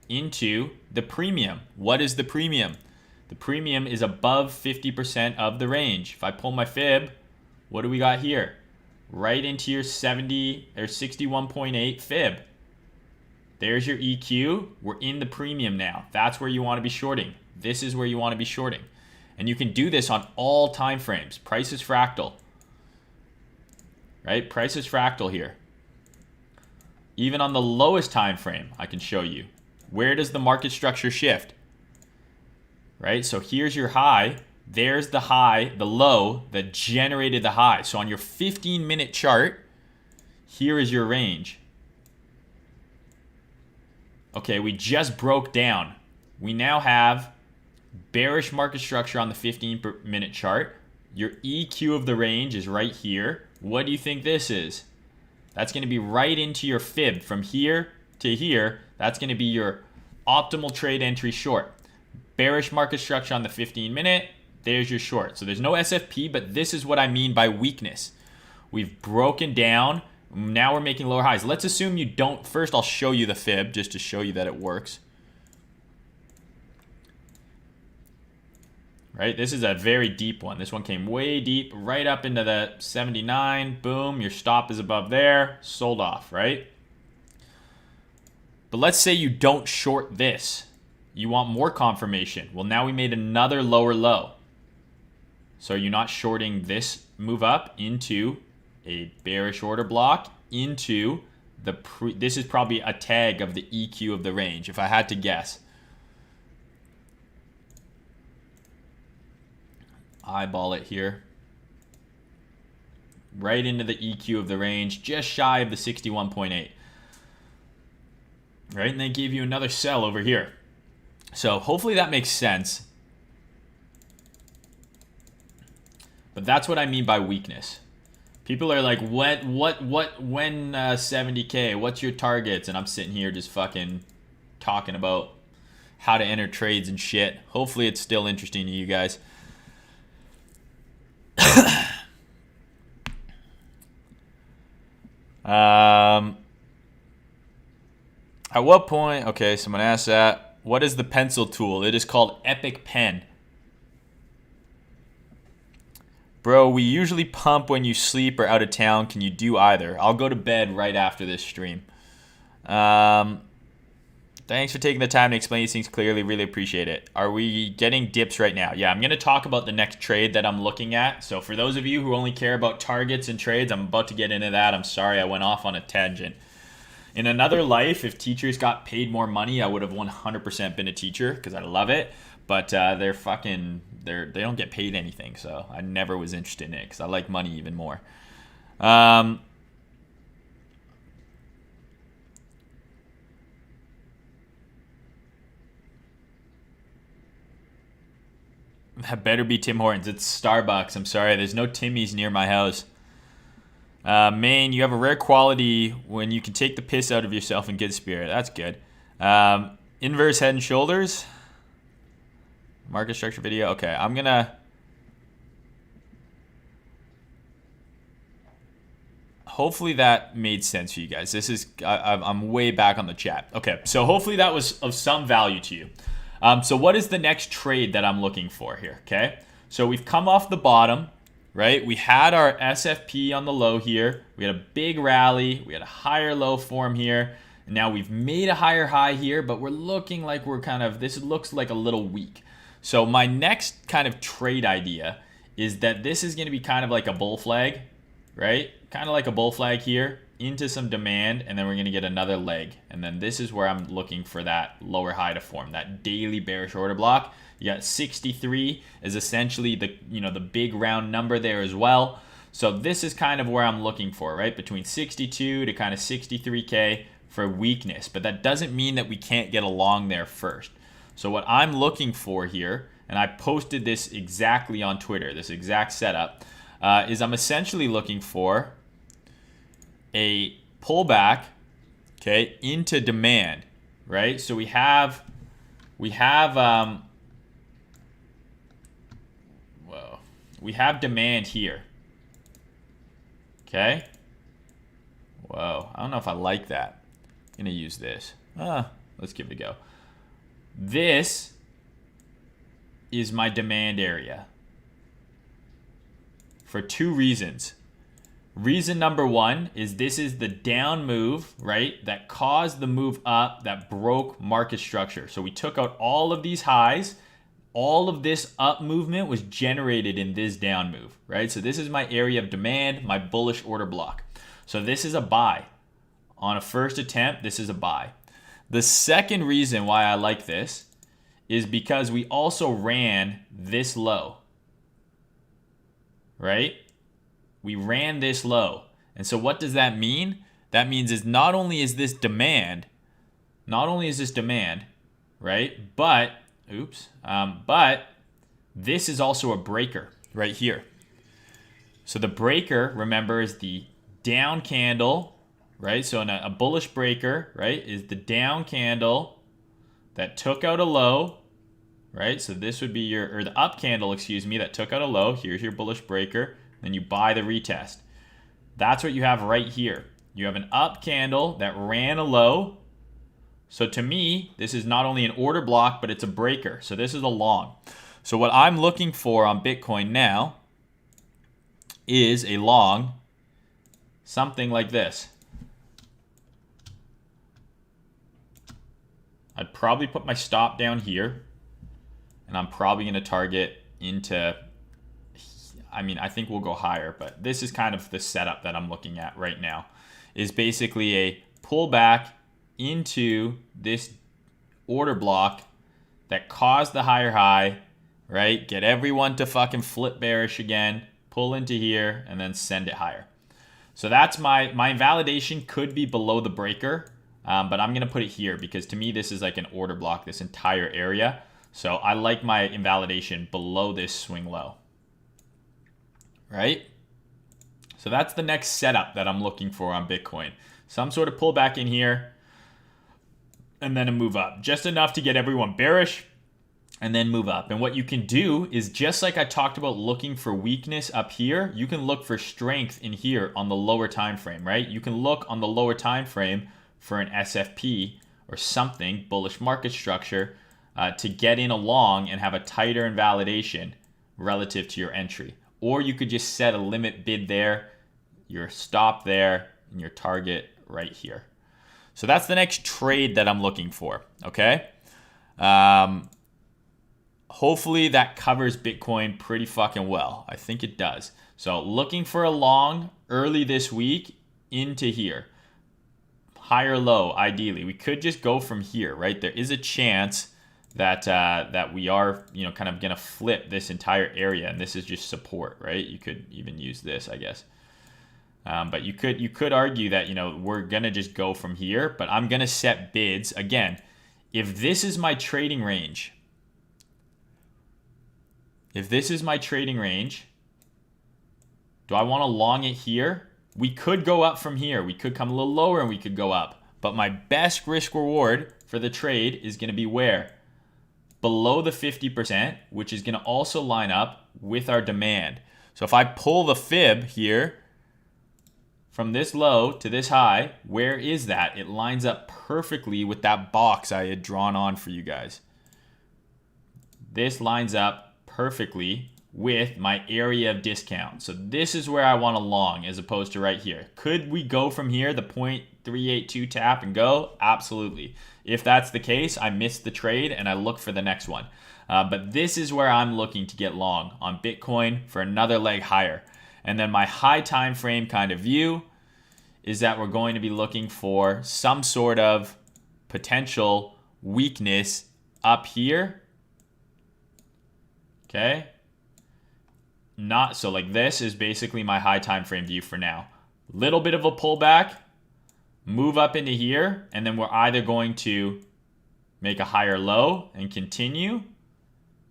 into the premium. What is the premium? The premium is above 50% of the range. If I pull my fib, what do we got here? Right into your 70 or 61.8 fib. There's your EQ. We're in the premium now. That's where you want to be shorting. This is where you want to be shorting. And you can do this on all time frames. Price is fractal. Right? Price is fractal here. Even on the lowest time frame, I can show you. Where does the market structure shift? Right? So here's your high. There's the high, the low that generated the high. So on your 15-minute chart, here is your range. Okay, we just broke down. We now have bearish market structure on the 15-minute chart. Your EQ of the range is right here. What do you think this is? That's going to be right into your fib. From here to here, that's going to be your optimal trade entry short. Bearish market structure on the 15-minute, there's your short. So there's no SFP, but this is what I mean by weakness. We've broken down. Now we're making lower highs. Let's assume you don't. First, I'll show you the fib just to show you that it works. Right? This is a very deep one. This one came way deep, right up into the 79. Boom, your stop is above there. Sold off, right? But let's say you don't short this. You want more confirmation. Well, now we made another lower low. So you're not shorting this move up into a bearish order block into the this is probably a tag of the EQ of the range, if I had to guess. Eyeball it here. Right into the EQ of the range, just shy of the 61.8. Right, and they gave you another sell over here. So hopefully that makes sense. But that's what I mean by weakness. People are like, when 70K, what's your targets? And I'm sitting here just fucking talking about how to enter trades and shit. Hopefully it's still interesting to you guys. At what point, okay, someone asked that. What is the pencil tool? It is called Epic Pen. Bro, we usually pump when you sleep or out of town. Can you do either? I'll go to bed right after this stream. Thanks for taking the time to explain these things clearly. Really appreciate it. Are we getting dips right now? Yeah, I'm going to talk about the next trade that I'm looking at. So for those of you who only care about targets and trades, I'm about to get into that. I'm sorry I went off on a tangent. In another life, if teachers got paid more money, I would have 100% been a teacher because I love it. But they don't get paid anything, so I never was interested in it because I like money even more. That better be Tim Hortons. It's Starbucks. I'm sorry. There's no Timmy's near my house. Maine, you have a rare quality when you can take the piss out of yourself in good spirit. That's good. Inverse head and shoulders. Market structure video. Okay, I'm going to... Hopefully that made sense for you guys. This is... I'm way back on the chat. Okay, so hopefully that was of some value to you. So what is the next trade that I'm looking for here, okay? So we've come off the bottom, right? We had our SFP on the low here. We had a big rally. We had a higher low form here. And now we've made a higher high here, but we're looking like we're kind of... This looks like a little weak. So my next kind of trade idea is that this is going to be kind of like a bull flag, right? Kind of like a bull flag here into some demand, and then we're going to get another leg. And then this is where I'm looking for that lower high to form, that daily bearish order block. You got 63 is essentially the, the big round number there as well. So this is kind of where I'm looking for, right? Between 62 to kind of 63K for weakness. But that doesn't mean that we can't get along there first. So what I'm looking for here, and I posted this exactly on Twitter, this exact setup, is I'm essentially looking for a pullback, okay, into demand, right? So we have demand here, okay? Whoa, I don't know if I like that. I'm gonna use this. Let's give it a go. This is my demand area for two reasons. Reason number one is this is the down move, right? That caused the move up that broke market structure. So we took out all of these highs. All of this up movement was generated in this down move, right? So this is my area of demand, my bullish order block. So this is a buy. On a first attempt, this is a buy. The second reason why I like this is because we also ran this low, right? We ran this low. And so what does that mean? That means is not only is this demand, right? But this is also a breaker right here. So the breaker, remember, is the down candle, right? So in a bullish breaker, right, is the down candle that took out a low, right? So this would be or the up candle, excuse me, that took out a low. Here's your bullish breaker. Then you buy the retest. That's what you have right here. You have an up candle that ran a low. So to me, this is not only an order block, but it's a breaker. So this is a long. So what I'm looking for on Bitcoin now is a long, something like this. I'd probably put my stop down here, and I'm probably going to target into, I think we'll go higher, but this is kind of the setup that I'm looking at right now, is basically a pullback into this order block that caused the higher high, right? Get everyone to fucking flip bearish again, pull into here, and then send it higher. So that's my invalidation could be below the breaker, but I'm going to put it here because to me, this is like an order block, this entire area. So I like my invalidation below this swing low. Right? So that's the next setup that I'm looking for on Bitcoin. Some sort of pullback in here and then a move up. Just enough to get everyone bearish and then move up. And what you can do is, just like I talked about looking for weakness up here, you can look for strength in here on the lower time frame, right? You can look on the lower time frame for an SFP or something, bullish market structure, to get in a long and have a tighter invalidation relative to your entry. Or you could just set a limit bid there, your stop there, and your target right here. So that's the next trade that I'm looking for, okay? Hopefully that covers Bitcoin pretty fucking well. I think it does. So looking for a long early this week into here. Higher low, ideally. We could just go from here, right? There is a chance that we are, kind of gonna flip this entire area, and this is just support, right? You could even use this, I guess. But you could argue that we're gonna just go from here, but I'm gonna set bids again. If this is my trading range, do I want to long it here? We could go up from here. We could come a little lower and we could go up. But my best risk reward for the trade is going to be where? Below the 50%, which is going to also line up with our demand. So if I pull the fib here from this low to this high, where is that? It lines up perfectly with that box I had drawn on for you guys. This lines up perfectly with my area of discount. So this is where I want to long as opposed to right here. Could we go from here, the 0.382 tap and go? Absolutely. If that's the case, I missed the trade and I look for the next one. But this is where I'm looking to get long on Bitcoin for another leg higher. And then my high time frame kind of view is that we're going to be looking for some sort of potential weakness up here. Okay. Not so, like, this is basically my high time frame view for now. Little bit of a pullback, move up into here, and then we're either going to make a higher low and continue.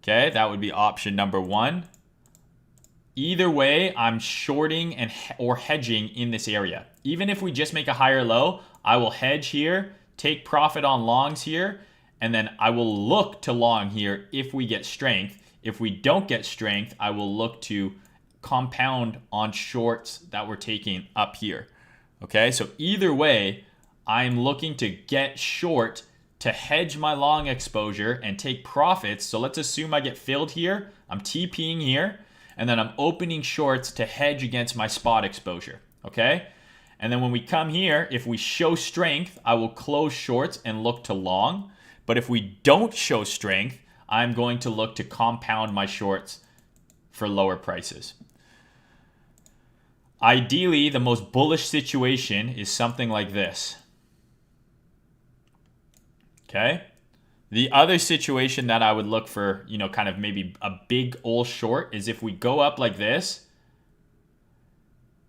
Okay, that would be option number one. Either way, I'm shorting or hedging in this area. Even if we just make a higher low, I will hedge here, take profit on longs here, and then I will look to long here if we get strength. If we don't get strength, I will look to compound on shorts that we're taking up here. Okay, so either way, I'm looking to get short to hedge my long exposure and take profits. So let's assume I get filled here. I'm TPing here, and then I'm opening shorts to hedge against my spot exposure. Okay, and then when we come here, if we show strength, I will close shorts and look to long. But if we don't show strength, I'm going to look to compound my shorts for lower prices. Ideally, the most bullish situation is something like this. Okay? The other situation that I would look for, you know, kind of maybe a big old short is if we go up like this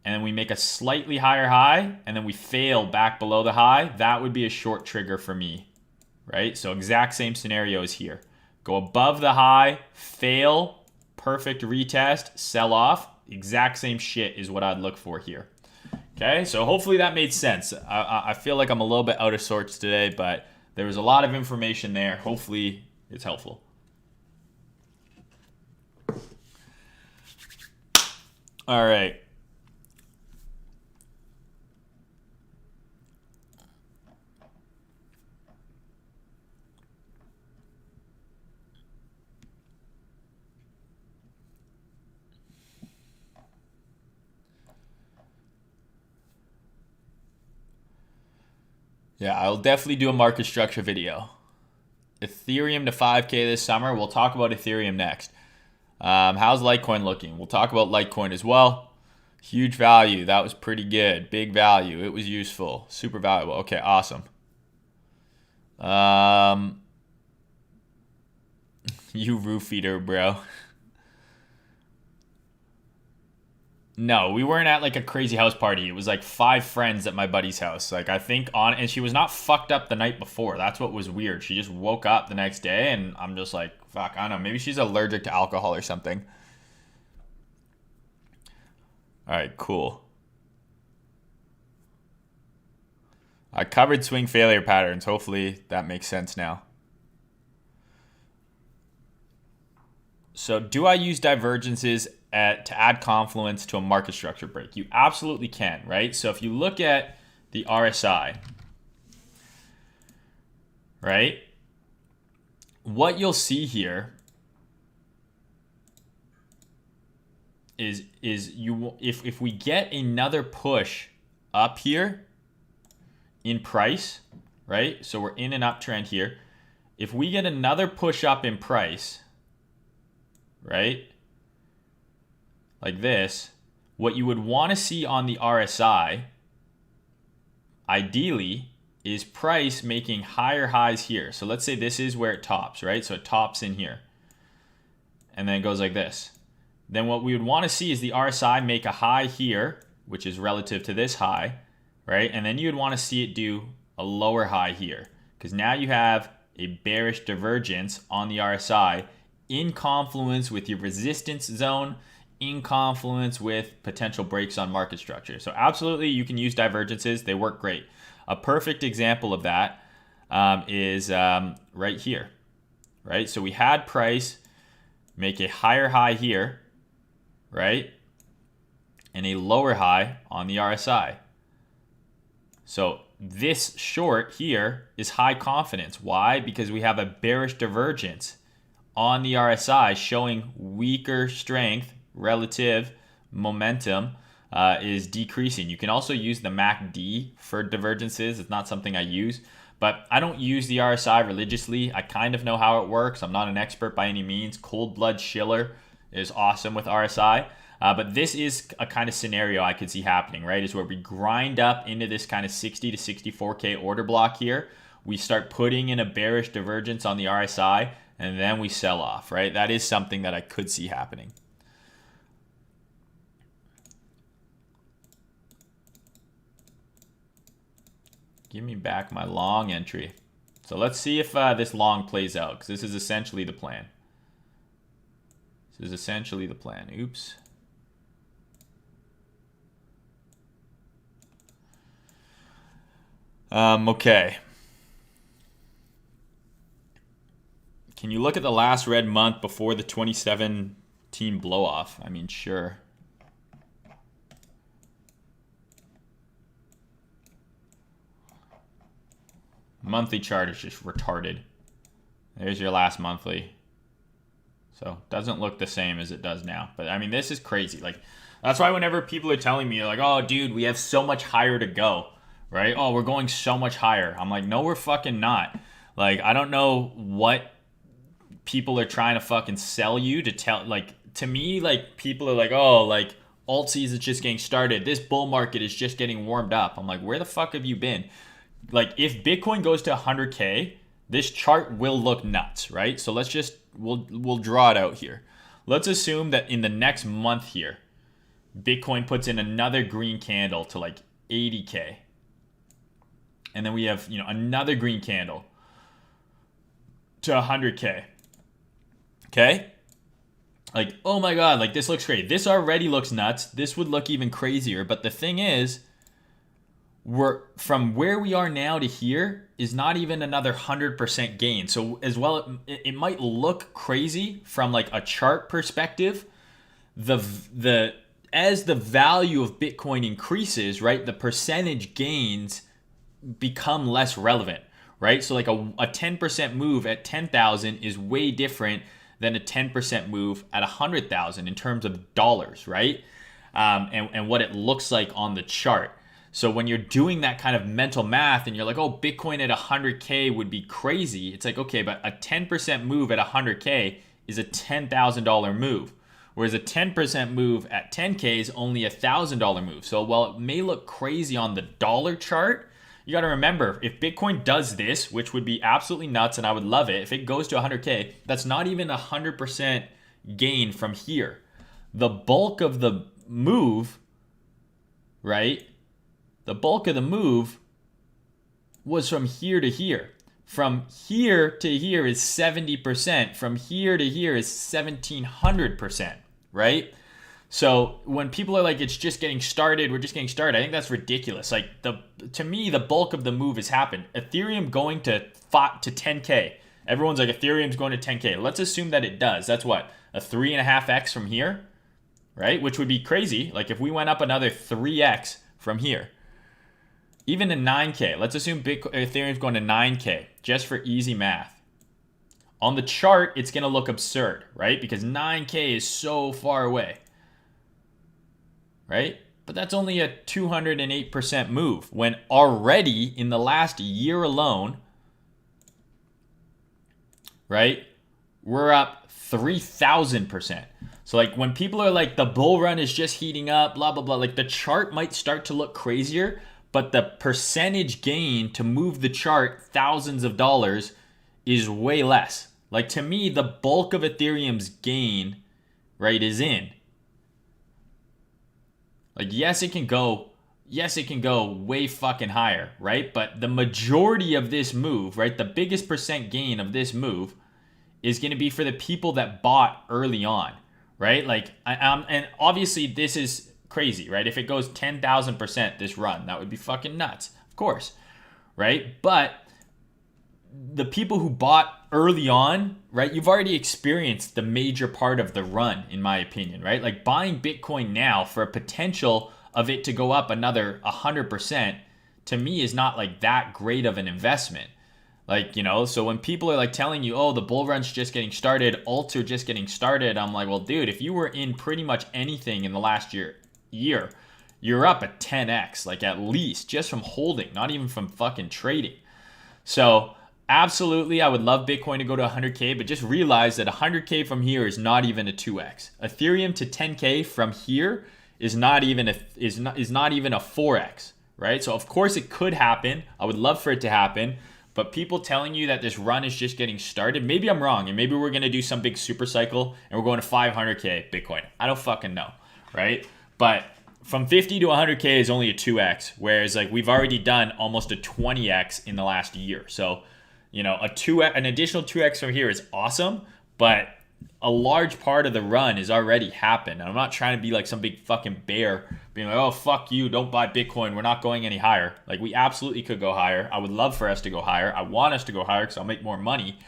and then we make a slightly higher high and then we fail back below the high, that would be a short trigger for me, right? So exact same scenario as here. Go above the high, fail, perfect retest, sell off. Exact same shit is what I'd look for here. Okay, so hopefully that made sense. I feel like I'm a little bit out of sorts today, but there was a lot of information there. Hopefully it's helpful. All right. Yeah, I'll definitely do a market structure video. Ethereum to 5K this summer. We'll talk about Ethereum next. How's Litecoin looking? We'll talk about Litecoin as well. Huge value. That was pretty good. Big value. It was useful. Super valuable. Okay, awesome. You roof eater, bro. No, we weren't at like a crazy house party. It was like 5 friends at my buddy's house. Like I think and she was not fucked up the night before. That's what was weird. She just woke up the next day and I'm just like, fuck, I don't know. Maybe she's allergic to alcohol or something. All right, cool. I covered swing failure patterns. Hopefully that makes sense now. So do I use divergences to add confluence to a market structure break? You absolutely can, right? So if you look at the RSI, right? What you'll see here is if we get another push up here in price, right? So we're in an uptrend here. If we get another push up in price, right? Like this, what you would want to see on the RSI, ideally, is price making higher highs here. So let's say this is where it tops, right? So it tops in here. And then it goes like this. Then what we would want to see is the RSI make a high here, which is relative to this high, right? And then you would want to see it do a lower high here. Because now you have a bearish divergence on the RSI in confluence with your resistance zone, in confluence with potential breaks on market structure. So absolutely, you can use divergences. They work great. A perfect example of that is right here, right? So we had price make a higher high here, right? And a lower high on the RSI. So this short here is high confidence. Why? Because we have a bearish divergence on the RSI showing weaker strength, relative momentum is decreasing. You can also use the MACD for divergences. It's not something I use, but I don't use the RSI religiously. I kind of know how it works. I'm not an expert by any means. Cold Blood Schiller is awesome with RSI. But this is a kind of scenario I could see happening, right? Is where we grind up into this kind of 60 to 64K order block here. We start putting in a bearish divergence on the RSI, and then we sell off, right? That is something that I could see happening. Give me back my long entry. So let's see if this long plays out, because this is essentially the plan. This is essentially the plan. Oops. Okay. Can you look at the last red month before the 2017 blow off? I mean, sure. Monthly chart is just retarded. There's your last monthly. So doesn't look the same as it does now. But I mean, this is crazy. Like, that's why whenever people are telling me like, oh dude, we have so much higher to go, right? Oh, we're going so much higher. I'm like, no, we're fucking not. Like, I don't know what people are trying to fucking sell you to tell. Like, to me, like, people are like, oh, like, alt season's just getting started. This bull market is just getting warmed up. I'm like, where the fuck have you been? Like, if Bitcoin goes to 100K, this chart will look nuts, right? So let's just, we'll draw it out here. Let's assume that in the next month here, Bitcoin puts in another green candle to like 80K. And then we have, you know, another green candle to 100K. Okay? Like, oh my God, like this looks great. This already looks nuts. This would look even crazier. But the thing is, we're from where we are now to here is not even another 100% gain. So as well, it might look crazy from like a chart perspective. As the value of Bitcoin increases, right, the percentage gains become less relevant, right? So like a 10% move at 10,000 is way different than a 10% move at 100,000 in terms of dollars, right? And what it looks like on the chart. So when you're doing that kind of mental math and you're like, oh, Bitcoin at 100K would be crazy. It's like, okay, but a 10% move at 100K is a $10,000 move. Whereas a 10% move at 10K is only a $1,000 move. So while it may look crazy on the dollar chart, you got to remember, if Bitcoin does this, which would be absolutely nuts and I would love it, if it goes to 100K, that's not even 100% gain from here. The bulk of the move, right? The bulk of the move was from here to here. From here to here is 70%. From here to here is 1,700%, right? So when people are like, it's just getting started, we're just getting started, I think that's ridiculous. Like, to me, the bulk of the move has happened. Ethereum going to 10K. Everyone's like, Ethereum's going to 10K. Let's assume that it does. That's what? A 3.5x from here, right? Which would be crazy. Like, if we went up another 3x from here. Even to 9K. Let's assume Ethereum's going to 9K, just for easy math. On the chart, it's going to look absurd, right? Because 9K is so far away, right? But that's only a 208% move when already in the last year alone, right, we're up 3,000%. So like when people are like, the bull run is just heating up, blah, blah, blah, like the chart might start to look crazier, but the percentage gain to move the chart thousands of dollars is way less. Like, to me, the bulk of Ethereum's gain, right, is in. Like, yes, it can go way fucking higher, right? But the majority of this move, right, the biggest percent gain of this move is going to be for the people that bought early on, right? Like, and obviously this is crazy, right? If it goes 10,000% this run, that would be fucking nuts, of course, right? But the people who bought early on, right, you've already experienced the major part of the run, in my opinion, right? Like, buying Bitcoin now for a potential of it to go up another 100%, to me, is not like that great of an investment. Like, you know, so when people are like telling you, oh, the bull run's just getting started, alts are just getting started, I'm like, well, dude, if you were in pretty much anything in the last year, you're up at 10x, like, at least, just from holding, not even from fucking trading. So absolutely, I would love Bitcoin to go to 100K, but just realize that 100K from here is not even a 2x. Ethereum to 10K from here is not even a 4x, right? So of course it could happen. I would love for it to happen, but people telling you that this run is just getting started, maybe I'm wrong, and maybe we're gonna do some big super cycle and we're going to 500K Bitcoin. I don't fucking know, right? But from 50 to 100K is only a 2x, whereas like we've already done almost a 20x in the last year. So, you know, an additional 2x from here is awesome, but a large part of the run has already happened. And I'm not trying to be like some big fucking bear being like, oh, fuck you, don't buy Bitcoin, we're not going any higher. Like, we absolutely could go higher. I would love for us to go higher. I want us to go higher because I'll make more money.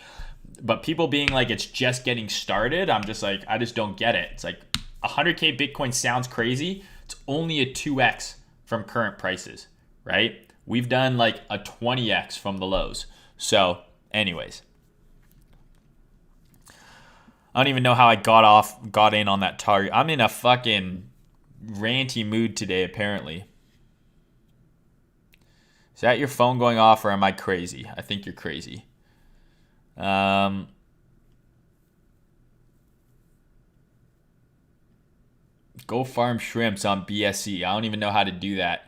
But people being like, it's just getting started, I'm just like, I just don't get it. It's like 100K Bitcoin sounds crazy. It's only a 2x from current prices, right? we've done like a 20x from the lows. So anyways, I don't even know how I got in on that target. I'm in a fucking ranty mood today, apparently. Is that your phone going off, or am I crazy? I think you're crazy. Go farm shrimps on BSC. I don't even know how to do that.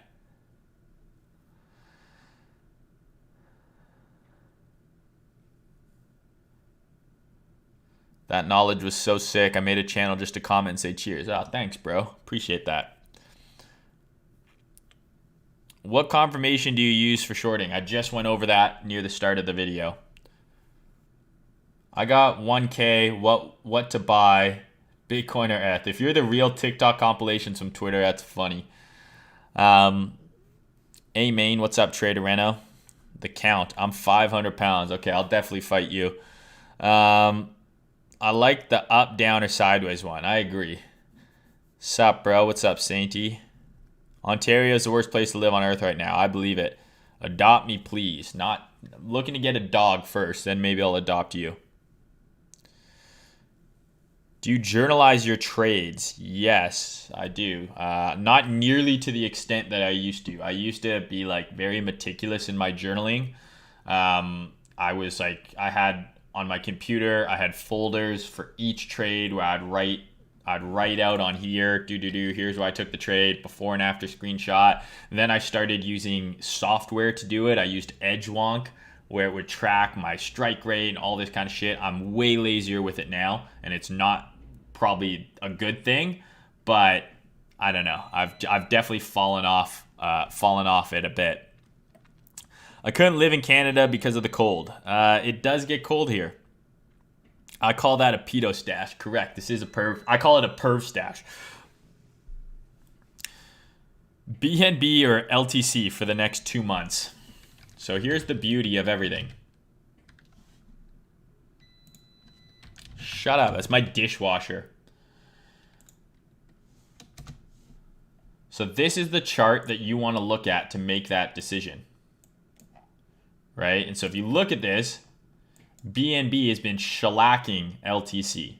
That knowledge was so sick. I made a channel just to comment and say cheers. Oh, thanks, bro. Appreciate that. What confirmation do you use for shorting? I just went over that near the start of the video. I got 1K. What to buy? Bitcoin or ETH? If you're the real TikTok compilations from Twitter, that's funny. Main, what's up, Trader Reno? The count. I'm 500 pounds. Okay, I'll definitely fight you. I like the up, down, or sideways one. I agree. Sup, bro? What's up, Sainty? Ontario is the worst place to live on earth right now. I believe it. Adopt me, please. Not looking to get a dog first, then maybe I'll adopt you. Do you journalize your trades? Yes, I do. Not nearly to the extent that I used to. I used to be like very meticulous in my journaling. I had on my computer, I had folders for each trade where I'd write out on here, here's where I took the trade, before and after screenshot. And then I started using software to do it. I used Edgewonk, where it would track my strike rate and all this kind of shit. I'm way lazier with it now, and it's not probably a good thing, but I don't know. I've definitely fallen off it a bit. I couldn't live in Canada because of the cold. It does get cold here. I call that a pedo stash. Correct. This is a perv. I call it a perv stash. BNB or LTC for the next 2 months. So here's the beauty of everything. Shut up. That's my dishwasher. So this is the chart that you want to look at to make that decision. Right? And so if you look at this, BNB has been shellacking LTC,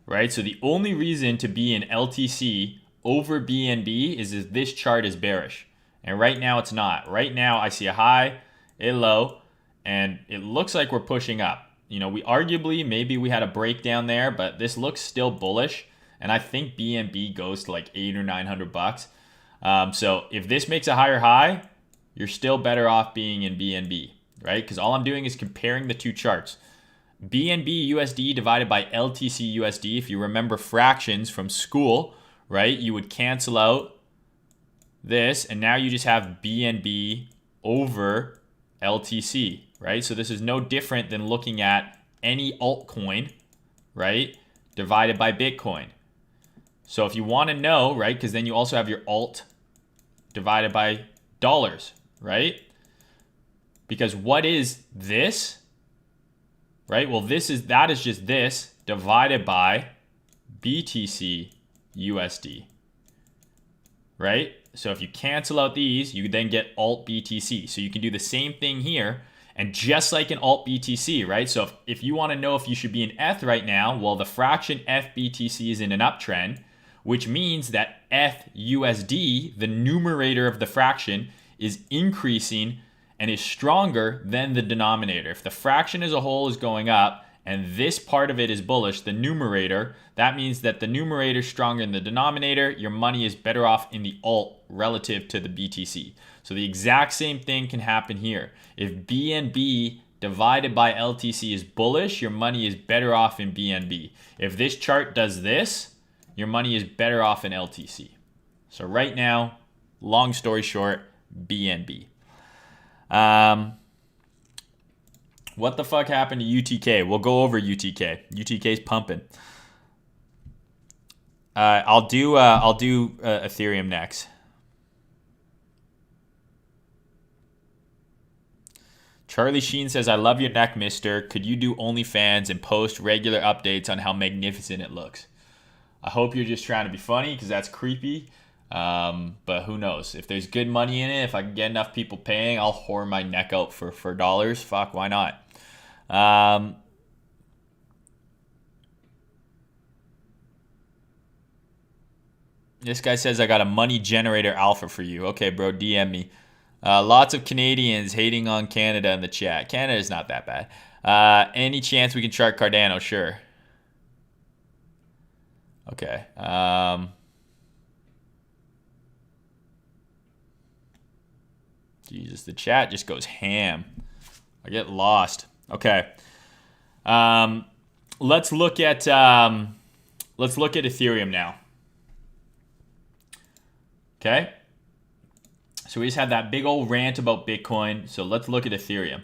right? So the only reason to be in LTC over BNB is if this chart is bearish. And right now it's not. Right now I see a high, a low, and it looks like we're pushing up. You know, maybe we had a breakdown there, but this looks still bullish. And I think BNB goes to like $800 or $900. So if this makes a higher high, you're still better off being in BNB. Right? Because all I'm doing is comparing the two charts. BNB USD divided by LTC USD. If you remember fractions from school, right? You would cancel out this, and now you just have BNB over LTC, right? So this is no different than looking at any altcoin, right? Divided by Bitcoin. So if you want to know, right? Because then you also have your alt divided by dollars, right? Because what is this? Right? Well, that is just this divided by BTC USD. Right? So if you cancel out these, you then get alt BTC. So you can do the same thing here. And just like in alt BTC, right? So if you want to know if you should be in ETH right now, well, the fraction FBTC is in an uptrend, which means that ETH USD, the numerator of the fraction, is increasing and is stronger than the denominator. If the fraction as a whole is going up and this part of it is bullish, the numerator, that means that the numerator is stronger than the denominator. Your money is better off in the alt relative to the BTC. So the exact same thing can happen here. If BNB divided by LTC is bullish, your money is better off in BNB. If this chart does this, your money is better off in LTC. So right now, long story short, BNB. What the fuck happened to UTK? We'll go over UTK. UTK's pumping. I'll do Ethereum next. Charlie Sheen says, "I love your neck, mister. Could you do OnlyFans and post regular updates on how magnificent it looks?" I hope you're just trying to be funny because that's creepy. But who knows? If there's good money in it, if I can get enough people paying, I'll whore my neck out for dollars. Fuck, why not? This guy says I got a money generator alpha for you. Okay, bro, DM me. Lots of Canadians hating on Canada in the chat. Canada's not that bad. Any chance we can chart Cardano? Sure. Okay. Jesus, the chat just goes ham. I get lost. Okay. Let's look at Ethereum now. Okay. So we just had that big old rant about Bitcoin. So let's look at Ethereum.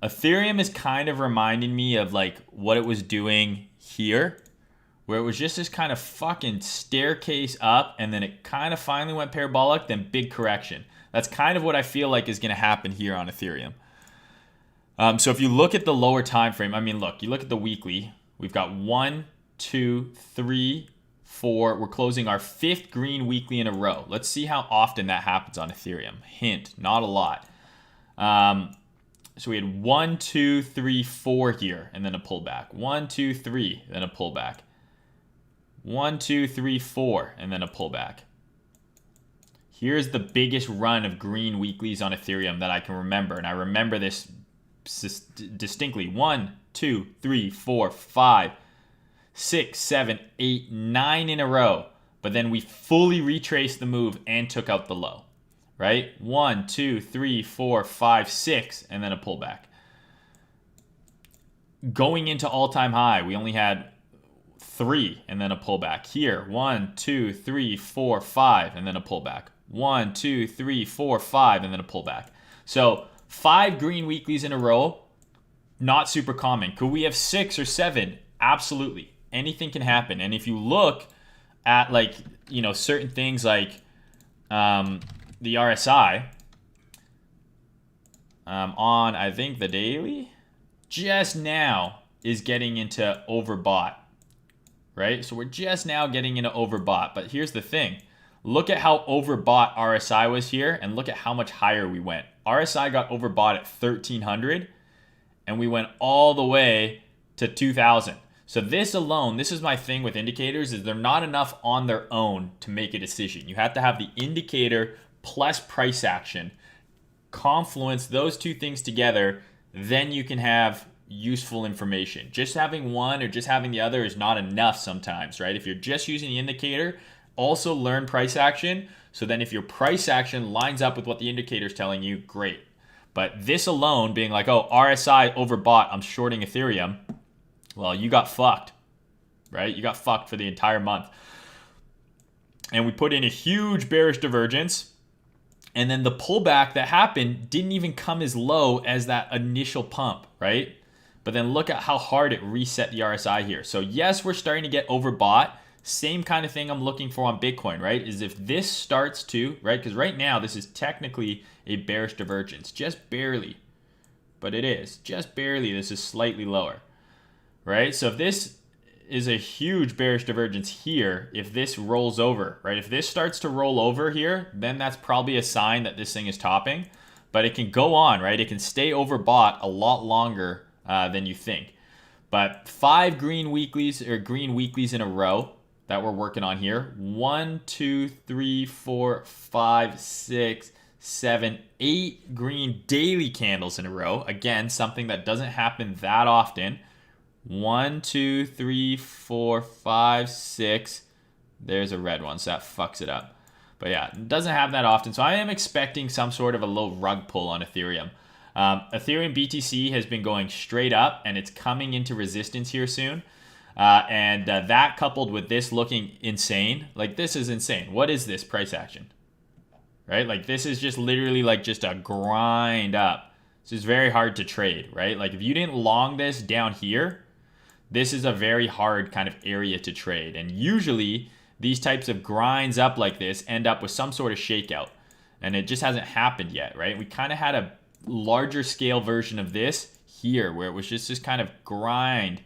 Ethereum is kind of reminding me of like what it was doing here, where it was just this kind of fucking staircase up, and then it kind of finally went parabolic, then big correction. That's kind of what I feel like is going to happen here on Ethereum. So if you look at the lower time frame, I mean, look, you look at the weekly, we've got 1, 2, 3, 4. We're closing our 5th green weekly in a row. Let's see how often that happens on Ethereum. Hint, not a lot. So we had 1, 2, 3, 4 here, and then a pullback. 1, 2, 3, then a pullback. 1, 2, 3, 4, and then a pullback. Here's the biggest run of green weeklies on Ethereum that I can remember, and I remember this distinctly. 1, 2, 3, 4, 5, 6, 7, 8, 9 in a row. But then we fully retraced the move and took out the low. Right? 1, 2, 3, 4, 5, 6, and then a pullback. Going into all-time high, we only had 3 and then a pullback. Here, 1, 2, 3, 4, 5, and then a pullback. 1, 2, 3, 4, 5, and then a pullback. So 5 green weeklies in a row, not super common. Could we have 6 or 7? Absolutely. Anything can happen. And if you look at like, you know, certain things like the RSI on, I think, the daily, just now is getting into overbought, right? So we're just now getting into overbought. But here's the thing. Look at how overbought RSI was here, and look at how much higher we went. RSI got overbought at 1,300, and we went all the way to 2,000. So this alone, this is my thing with indicators, is they're not enough on their own to make a decision. You have to have the indicator plus price action. Confluence those two things together, then you can have useful information. Just having one or just having the other is not enough sometimes, right? If you're just using the indicator, also learn price action. So then if your price action lines up with what the indicator is telling you, great. But this alone being like, oh, RSI overbought, I'm shorting Ethereum. Well, you got fucked, right? You got fucked for the entire month. And we put in a huge bearish divergence. And then the pullback that happened didn't even come as low as that initial pump, right? But then look at how hard it reset the RSI here. So yes, we're starting to get overbought. Same kind of thing I'm looking for on Bitcoin, right? Is if this starts to, right? Because right now this is technically a bearish divergence, just barely. But it is, just barely. This is slightly lower, right? So if this is a huge bearish divergence here, if this rolls over, right? If this starts to roll over here, then that's probably a sign that this thing is topping. But it can go on, right? It can stay overbought a lot longer than you think. But 5 green weeklies in a row that we're working on here. 1, 2, 3, 4, 5, 6, 7, 8 green daily candles in a row. Again, something that doesn't happen that often. 1, 2, 3, 4, 5, 6. There's a red one, so that fucks it up. But yeah, it doesn't happen that often. So I am expecting some sort of a low rug pull on Ethereum. Ethereum BTC has been going straight up, and it's coming into resistance here soon. And that coupled with this looking insane, like this is insane. What is this price action? Right? Like this is just literally like just a grind up. This is very hard to trade, right? Like if you didn't long this down here, this is a very hard kind of area to trade. And usually these types of grinds up like this end up with some sort of shakeout. And it just hasn't happened yet, right? We kind of had a larger scale version of this here where it was just this kind of grind.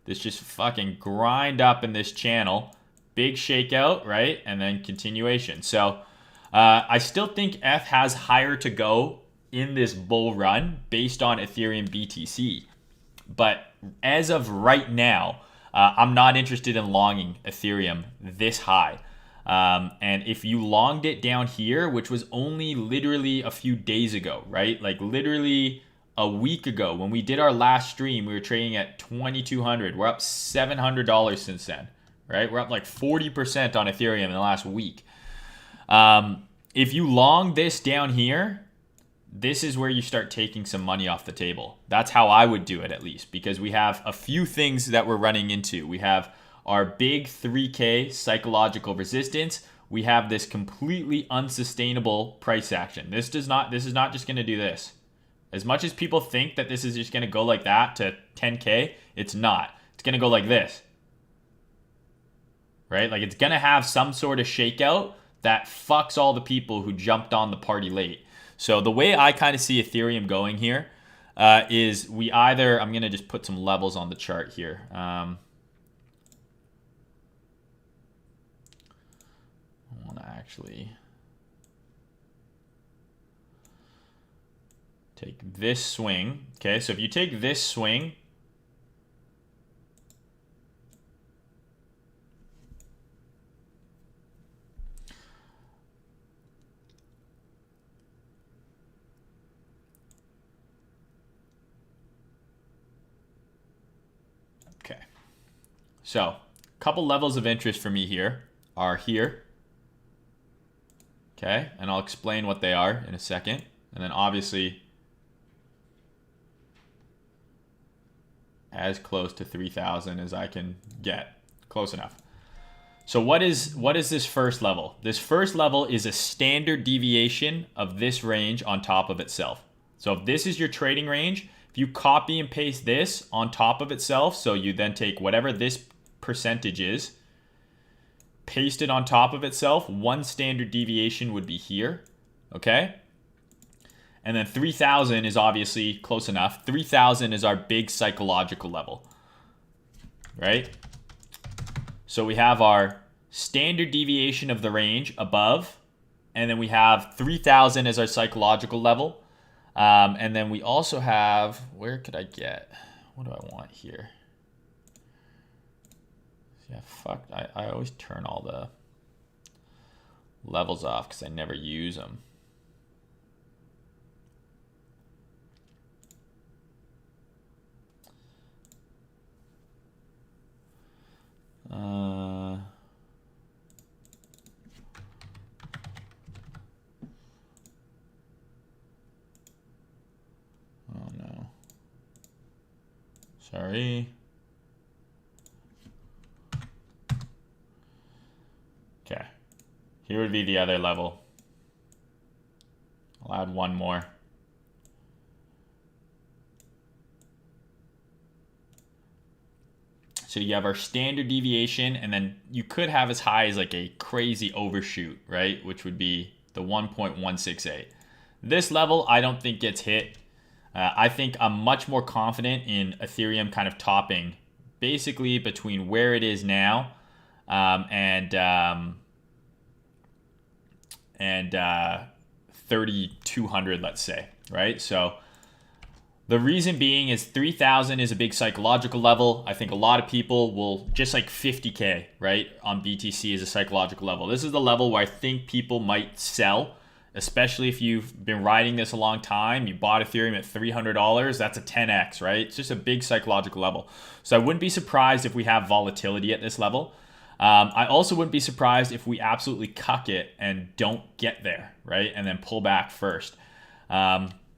This just fucking grind up in this channel, big shakeout, right? And then continuation. So I still think ETH has higher to go in this bull run based on Ethereum BTC. But as of right now, I'm not interested in longing Ethereum this high. And if you longed it down here, which was only literally a few days ago, right? Like literally a week ago when we did our last stream, we were trading at 2,200. We're up $700 since then, right? We're up like 40% on Ethereum in the last week. If you long this down here, this is where you start taking some money off the table. That's how I would do it, at least, because we have a few things that we're running into. We have our big 3K psychological resistance. We have this completely unsustainable price action. This is not just going to do this. As much as people think that this is just going to go like that to 10K, it's not. It's going to go like this. Right? Like it's going to have some sort of shakeout that fucks all the people who jumped on the party late. So the way I kind of see Ethereum going here is we either, I'm going to just put some levels on the chart here. I want to actually take this swing. Okay, so if you take this swing, so, a couple levels of interest for me here are here. Okay, and I'll explain what they are in a second. And then obviously, as close to 3,000 as I can get. Close enough. So what is this first level? This first level is a standard deviation of this range on top of itself. So if this is your trading range, if you copy and paste this on top of itself, so you then take whatever this percentage is, paste it on top of itself, one standard deviation would be here, okay? And then 3,000 is obviously close enough. 3,000 is our big psychological level, right? So we have our standard deviation of the range above, and then we have 3,000 as our psychological level. And then we also have, where could I get? What do I want here? Yeah, fuck. I always turn all the levels off because I never use them. Oh no. Sorry. Okay. Here would be the other level. I'll add one more. So you have our standard deviation, and then you could have as high as like a crazy overshoot, right? Which would be the 1.168. This level, I don't think gets hit. I think I'm much more confident in Ethereum kind of topping basically between where it is now and 3,200, let's say, right? So the reason being is 3,000 is a big psychological level. I think a lot of people will, just like 50K, right, on BTC is a psychological level. This is the level where I think people might sell, especially if you've been riding this a long time. You bought Ethereum at $300. That's a 10x, right? It's just a big psychological level. So I wouldn't be surprised if we have volatility at this level. I also wouldn't be surprised if we absolutely cuck it and don't get there, right? And then pull back first.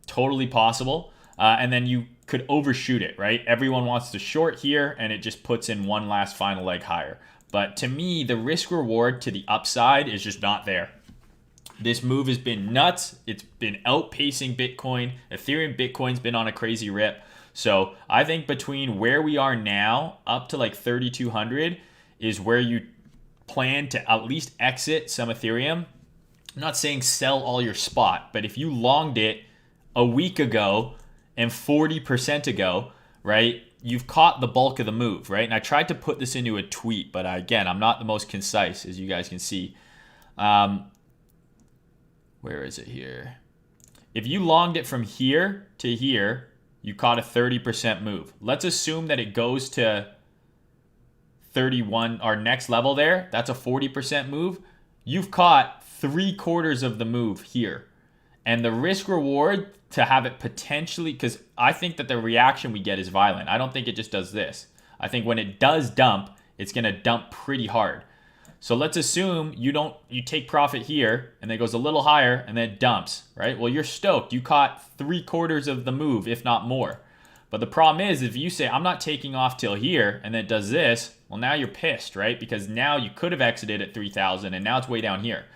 Totally possible. And then you could overshoot it, right? Everyone wants to short here, and it just puts in one last final leg higher. But to me, the risk reward to the upside is just not there. This move has been nuts. It's been outpacing Bitcoin. Ethereum Bitcoin's been on a crazy rip. So I think between where we are now up to like 3,200 is where you plan to at least exit some Ethereum. I'm not saying sell all your spot, but if you longed it a week ago and 40% ago, right, you've caught the bulk of the move, right? And I tried to put this into a tweet, but again, I'm not the most concise, as you guys can see. Where is it here? If you longed it from here to here, you caught a 30% move. Let's assume that it goes to 31, our next level there. That's a 40% move. You've caught 3/4 of the move here. And the risk reward to have it potentially, because I think that the reaction we get is violent. I don't think it just does this. I think when it does dump, it's going to dump pretty hard. So let's assume you take profit here and then it goes a little higher and then it dumps, right? Well, you're stoked. You caught 3/4 of the move, if not more. But the problem is, if you say, I'm not taking off till here, and then it does this, well, now you're pissed, right? Because now you could have exited at 3,000 and now it's way down here.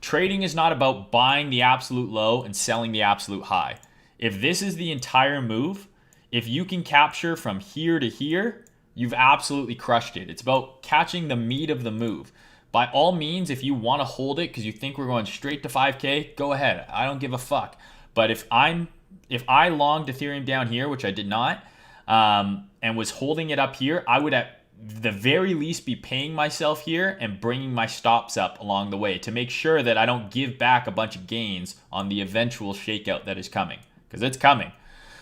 Trading is not about buying the absolute low and selling the absolute high. If this is the entire move, if you can capture from here to here, you've absolutely crushed it. It's about catching the meat of the move. By all means, if you want to hold it because you think we're going straight to 5K, go ahead. I don't give a fuck. But if I longed Ethereum down here, which I did not, and was holding it up here, I would at the very least be paying myself here and bringing my stops up along the way to make sure that I don't give back a bunch of gains on the eventual shakeout that is coming, because it's coming.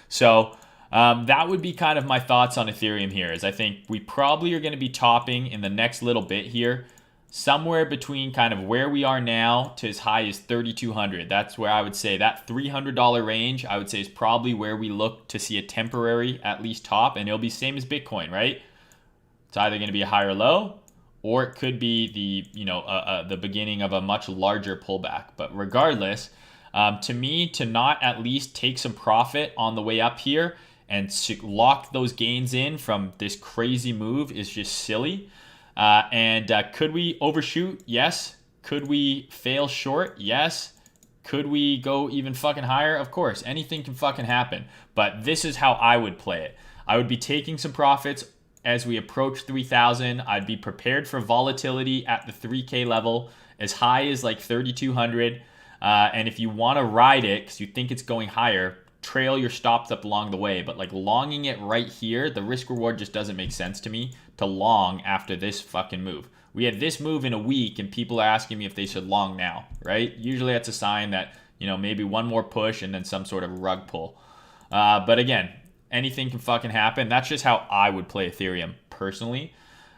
So that would be kind of my thoughts on Ethereum here, is I think we probably are going to be topping in the next little bit here, somewhere between kind of where we are now to as high as 3,200. That's where I would say that $300 range, I would say, is probably where we look to see a temporary at least top, and it'll be same as Bitcoin, right? It's either going to be a higher low, or it could be the beginning of a much larger pullback. But regardless, to me, to not at least take some profit on the way up here and to lock those gains in from this crazy move is just silly. Could we overshoot? Yes. Could we fail short? Yes. Could we go even fucking higher? Of course. Anything can fucking happen. But this is how I would play it. I would be taking some profits as we approach 3,000. I'd be prepared for volatility at the 3K level, as high as like 3,200. And if you want to ride it because you think it's going higher, trail your stops up along the way. But like longing it right here, the risk reward just doesn't make sense to me to long after this fucking move. We had this move in a week and people are asking me if they should long now, right? Usually that's a sign that, maybe one more push and then some sort of rug pull. But again, anything can fucking happen. That's just how I would play Ethereum personally.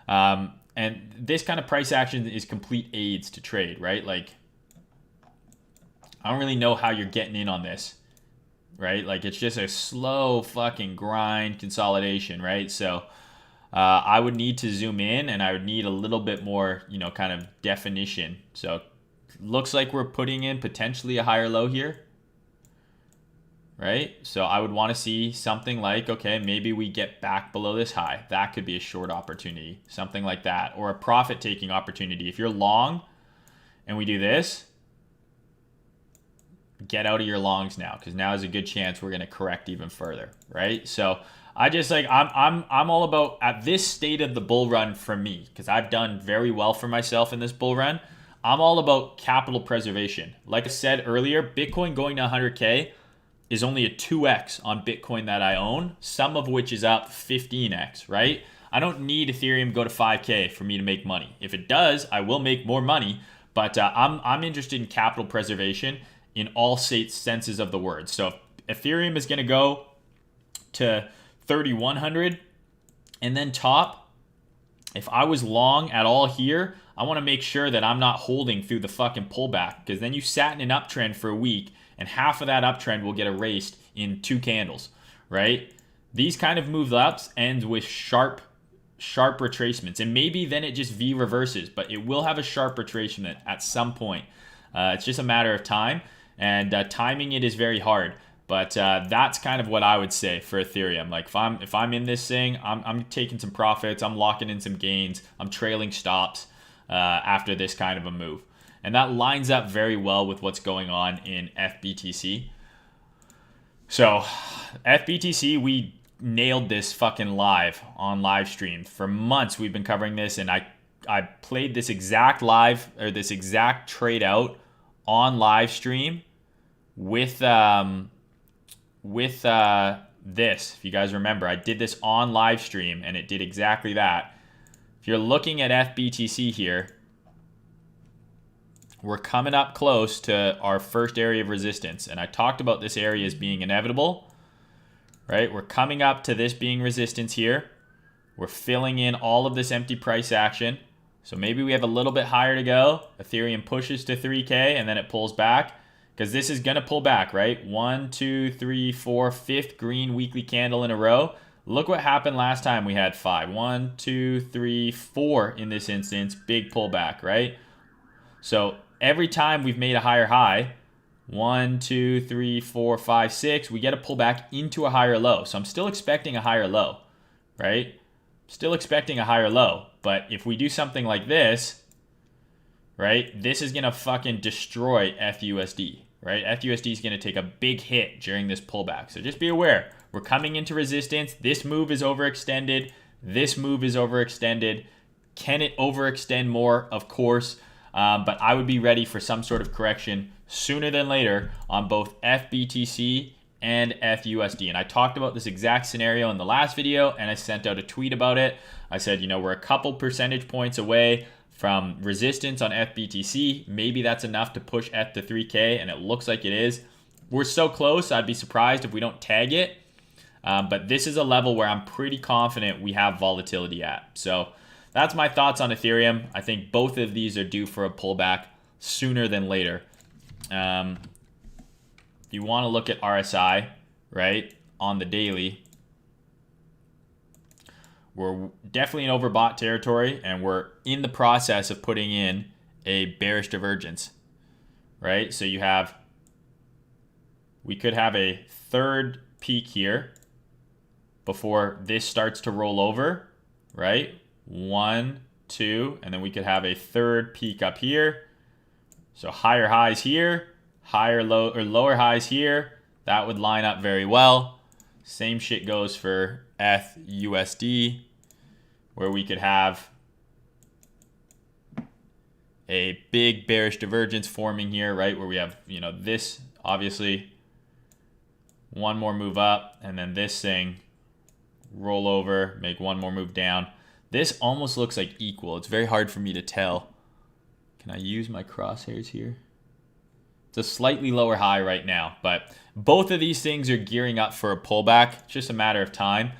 And this kind of price action is complete aids to trade, right? Like, I don't really know how you're getting in on this, right? Like, it's just a slow fucking grind consolidation, right? So I would need to zoom in and I would need a little bit more, kind of definition. So looks like we're putting in potentially a higher low here, right? So I would want to see something like, okay, maybe we get back below this high. That could be a short opportunity, something like that, or a profit taking opportunity. If you're long and we do this, get out of your longs now, because now is a good chance we're going to correct even further, right? So I just like, I'm all about, at this state of the bull run for me, because I've done very well for myself in this bull run, I'm all about capital preservation. Like I said earlier, Bitcoin going to 100K is only a 2x on Bitcoin that I own, some of which is up 15x, right? I don't need Ethereum to go to 5K for me to make money. If it does, I will make more money, but I'm interested in capital preservation in all senses of the word. So if Ethereum is going to go to 3,100 and then top, if I was long at all here, I want to make sure that I'm not holding through the fucking pullback, because then you sat in an uptrend for a week and half of that uptrend will get erased in 2 candles, right? These kind of move ups end with sharp retracements, and maybe then it just V reverses, but it will have a sharp retracement at some point. It's just a matter of time, and timing it is very hard. But that's kind of what I would say for Ethereum. Like if I'm in this thing, I'm taking some profits, I'm locking in some gains, I'm trailing stops after this kind of a move. And that lines up very well with what's going on in FBTC. So FBTC, we nailed this fucking live on live stream. For months we've been covering this, and I played this exact live, or this exact trade out on live stream with this. If you guys remember, I did this on live stream and it did exactly that. If you're looking at FBTC here, we're coming up close to our first area of resistance. And I talked about this area as being inevitable, right? We're coming up to this being resistance here. We're filling in all of this empty price action. So maybe we have a little bit higher to go. Ethereum pushes to 3K and then it pulls back, because this is going to pull back, right? 1, 2, 3, 4, fifth green weekly candle in a row. Look what happened last time we had 5. 1, 2, 3, 4 in this instance. Big pullback, right? So every time we've made a higher high, 1, 2, 3, 4, 5, 6, we get a pullback into a higher low. So I'm still expecting a higher low, right? Still expecting a higher low. But if we do something like this, right, this is going to fucking destroy FUSD, right? FUSD is going to take a big hit during this pullback. So just be aware. We're coming into resistance. This move is overextended. This move is overextended. Can it overextend more? Of course. But I would be ready for some sort of correction sooner than later on both FBTC and FUSD. And I talked about this exact scenario in the last video, and I sent out a tweet about it. I said, you know, we're a couple percentage points away from resistance on FBTC. Maybe that's enough to push ETH to 3K, and it looks like it is. We're so close, I'd be surprised if we don't tag it. But this is a level where I'm pretty confident we have volatility at. So that's my thoughts on Ethereum. I think both of these are due for a pullback sooner than later. If you want to look at RSI, right, on the daily, we're definitely in overbought territory, and we're in the process of putting in a bearish divergence, right? So we could have a third peak here before this starts to roll over, right? 1, 2, and then we could have a third peak up here. So higher highs here, lower highs here. That would line up very well. Same shit goes for ETH/USD, where we could have a big bearish divergence forming here, right? Where we have, you know, this obviously one more move up, and then this thing roll over, make one more move down. This almost looks like equal. It's very hard for me to tell. Can I use my crosshairs here? It's a slightly lower high right now, but both of these things are gearing up for a pullback. It's just a matter of time.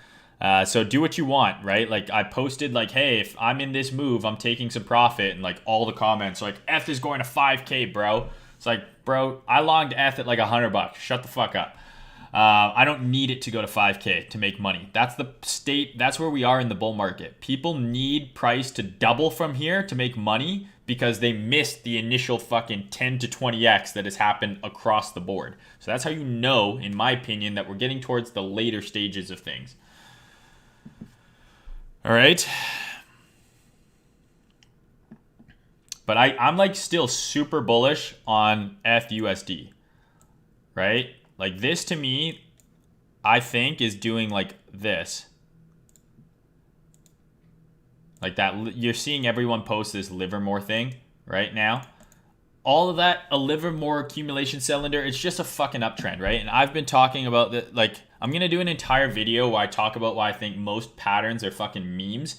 So do what you want, right? Like I posted like, hey, if I'm in this move, I'm taking some profit, and like all the comments like, ETH is going to 5K, bro. It's like, bro, I longed ETH at like $100. Shut the fuck up. I don't need it to go to 5K to make money. That's the state. That's where we are in the bull market. People need price to double from here to make money because they missed the initial fucking 10 to 20x that has happened across the board. So that's how you know, in my opinion, that we're getting towards the later stages of things. All right. But I'm like still super bullish on FUSD, right? Like this to me, I think is doing like this. Like that, you're seeing everyone post this Livermore thing right now. All of that, a Livermore accumulation cylinder, it's just a fucking uptrend, right? And I've been talking about that, like, I'm going to do an entire video where I talk about why I think most patterns are fucking memes.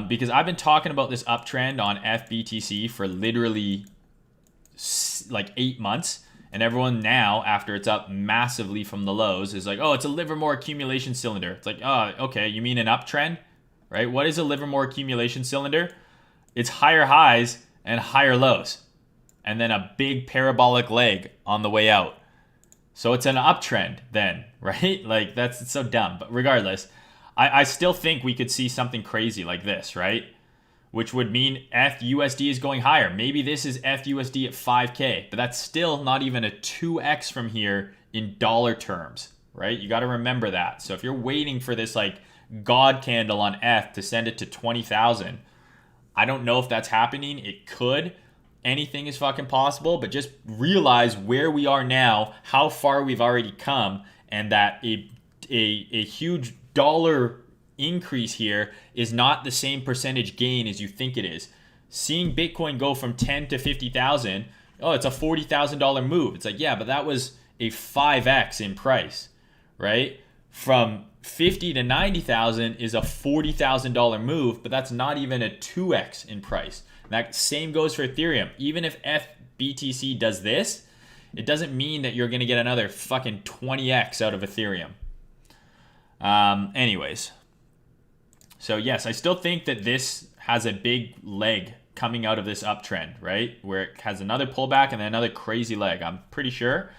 Because I've been talking about this uptrend on FBTC for literally like 8 months. And everyone now, after it's up massively from the lows, is like, oh, it's a Livermore accumulation cylinder. It's like, oh, okay, you mean an uptrend, right? What is a Livermore accumulation cylinder? It's higher highs and higher lows, and then a big parabolic leg on the way out. So it's an uptrend then, right? Like that's so dumb. But regardless, I still think we could see something crazy like this, right? Which would mean FUSD is going higher. Maybe this is FUSD at 5K, but that's still not even a 2x from here in dollar terms, right? You got to remember that. So if you're waiting for this like God candle on ETH to send it to 20,000, I don't know if that's happening. It could. Anything is fucking possible, but just realize where we are now, how far we've already come, and that a huge dollar increase here is not the same percentage gain as you think it is. Seeing Bitcoin go from 10 to 50,000, oh, it's a $40,000 move. It's like, yeah, but that was a 5x in price, right? from 50 to 90,000 is a $40,000 move, but that's not even a 2x in price. And that same goes for Ethereum. Even if FBTC does this, it doesn't mean that you're going to get another fucking 20x out of Ethereum. Anyways. So yes, I still think that this has a big leg coming out of this uptrend, right? Where it has another pullback and then another crazy leg. I'm pretty sure.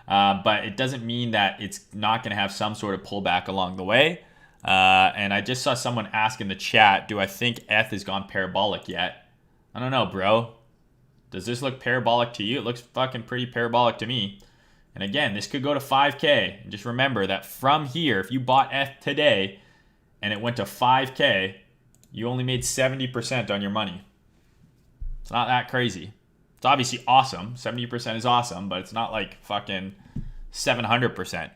But it doesn't mean that it's not going to have some sort of pullback along the way. And I just saw someone ask in the chat, do I think ETH has gone parabolic yet? I don't know, bro. Does this look parabolic to you? It looks fucking pretty parabolic to me. And again, this could go to 5K. And just remember that from here, if you bought ETH today and it went to 5K, you only made 70% on your money. It's not that crazy. It's obviously awesome. 70% is awesome, but it's not like fucking 700%.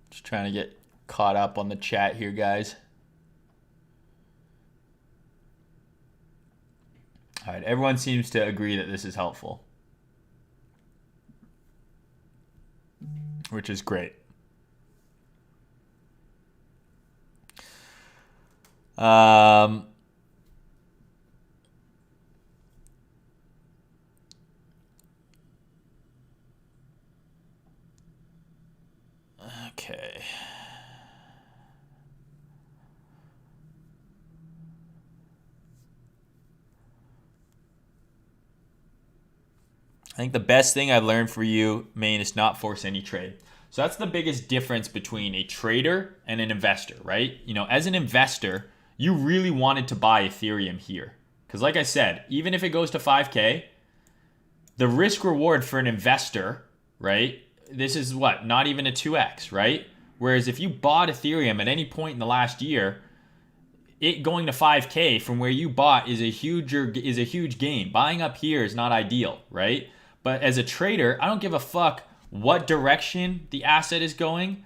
Just trying to get caught up on the chat here, guys. All right, everyone seems to agree that this is helpful, which is great. Okay. I think the best thing I've learned for you, Maine, is not force any trade. So that's the biggest difference between a trader and an investor, right? You know, as an investor, you really wanted to buy Ethereum here. Because like I said, even if it goes to 5K, the risk reward for an investor, right? This is what? Not even a 2x, right? Whereas if you bought Ethereum at any point in the last year, it going to 5K from where you bought is a huge gain. Buying up here is not ideal, right? But as a trader, I don't give a fuck what direction the asset is going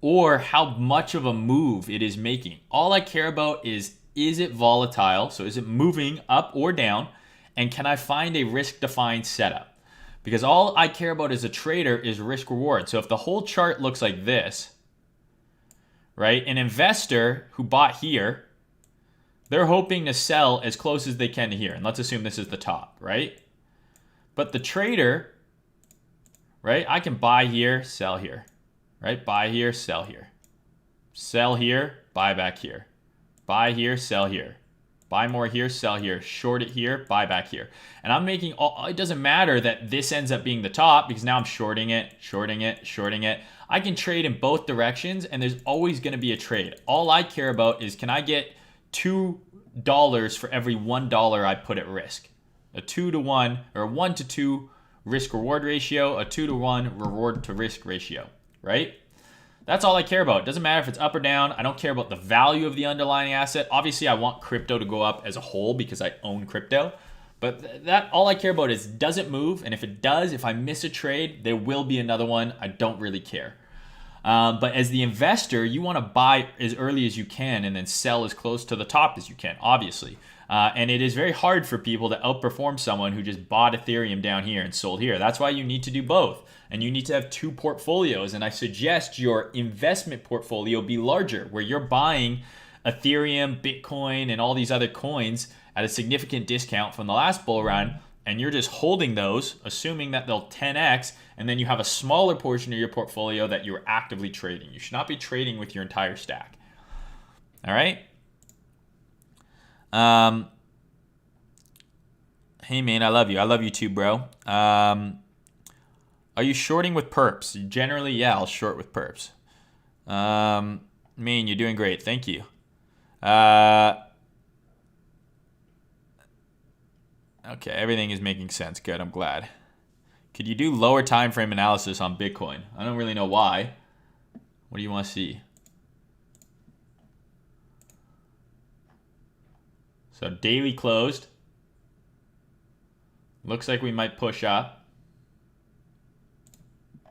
or how much of a move it is making. All I care about is it volatile? So is it moving up or down? And can I find a risk-defined setup? Because all I care about as a trader is risk reward. So if the whole chart looks like this, right? An investor who bought here, they're hoping to sell as close as they can to here. And let's assume this is the top, right? But the trader, right? I can buy here, sell here, right? Buy here, sell here. Sell here, buy back here. Buy here, sell here. Buy more here, sell here. Short it here, buy back here. And I'm making all, it doesn't matter that this ends up being the top because now I'm shorting it, shorting it, shorting it. I can trade in both directions and there's always going to be a trade. All I care about is, can I get $2 for every $1 I put at risk? A 2-to-1 or a 1-to-2 risk reward ratio, a 2-to-1 reward to risk ratio, right? That's all I care about. It doesn't matter if it's up or down. I don't care about the value of the underlying asset. Obviously, I want crypto to go up as a whole because I own crypto. But that all I care about is, does it move? And if it does, if I miss a trade, there will be another one. I don't really care. But as the investor, you want to buy as early as you can and then sell as close to the top as you can, obviously. And it is very hard for people to outperform someone who just bought Ethereum down here and sold here. That's why you need to do both. And you need to have two portfolios. And I suggest your investment portfolio be larger, where you're buying Ethereum, Bitcoin, and all these other coins at a significant discount from the last bull run. And you're just holding those, assuming that they'll 10x, and then you have a smaller portion of your portfolio that you're actively trading. You should not be trading with your entire stack. All right? Hey, man, I love you. I love you too, bro. Are you shorting with perps? Generally, yeah, I'll short with perps. You're doing great. Thank you. Okay, everything is making sense. Good, I'm glad. Could you do lower time frame analysis on Bitcoin? I don't really know why. What do you want to see? So daily closed. Looks like we might push up. All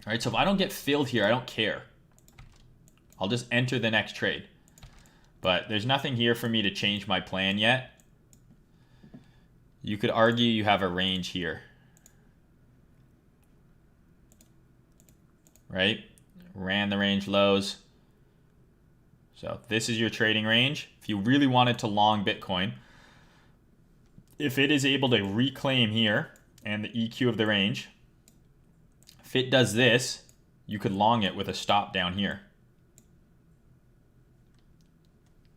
right, so if I don't get filled here, I don't care. I'll just enter the next trade. But there's nothing here for me to change my plan yet. You could argue you have a range here. Right? Ran the range lows. So this is your trading range. If you really wanted to long Bitcoin, if it is able to reclaim here and the EQ of the range, if it does this, you could long it with a stop down here.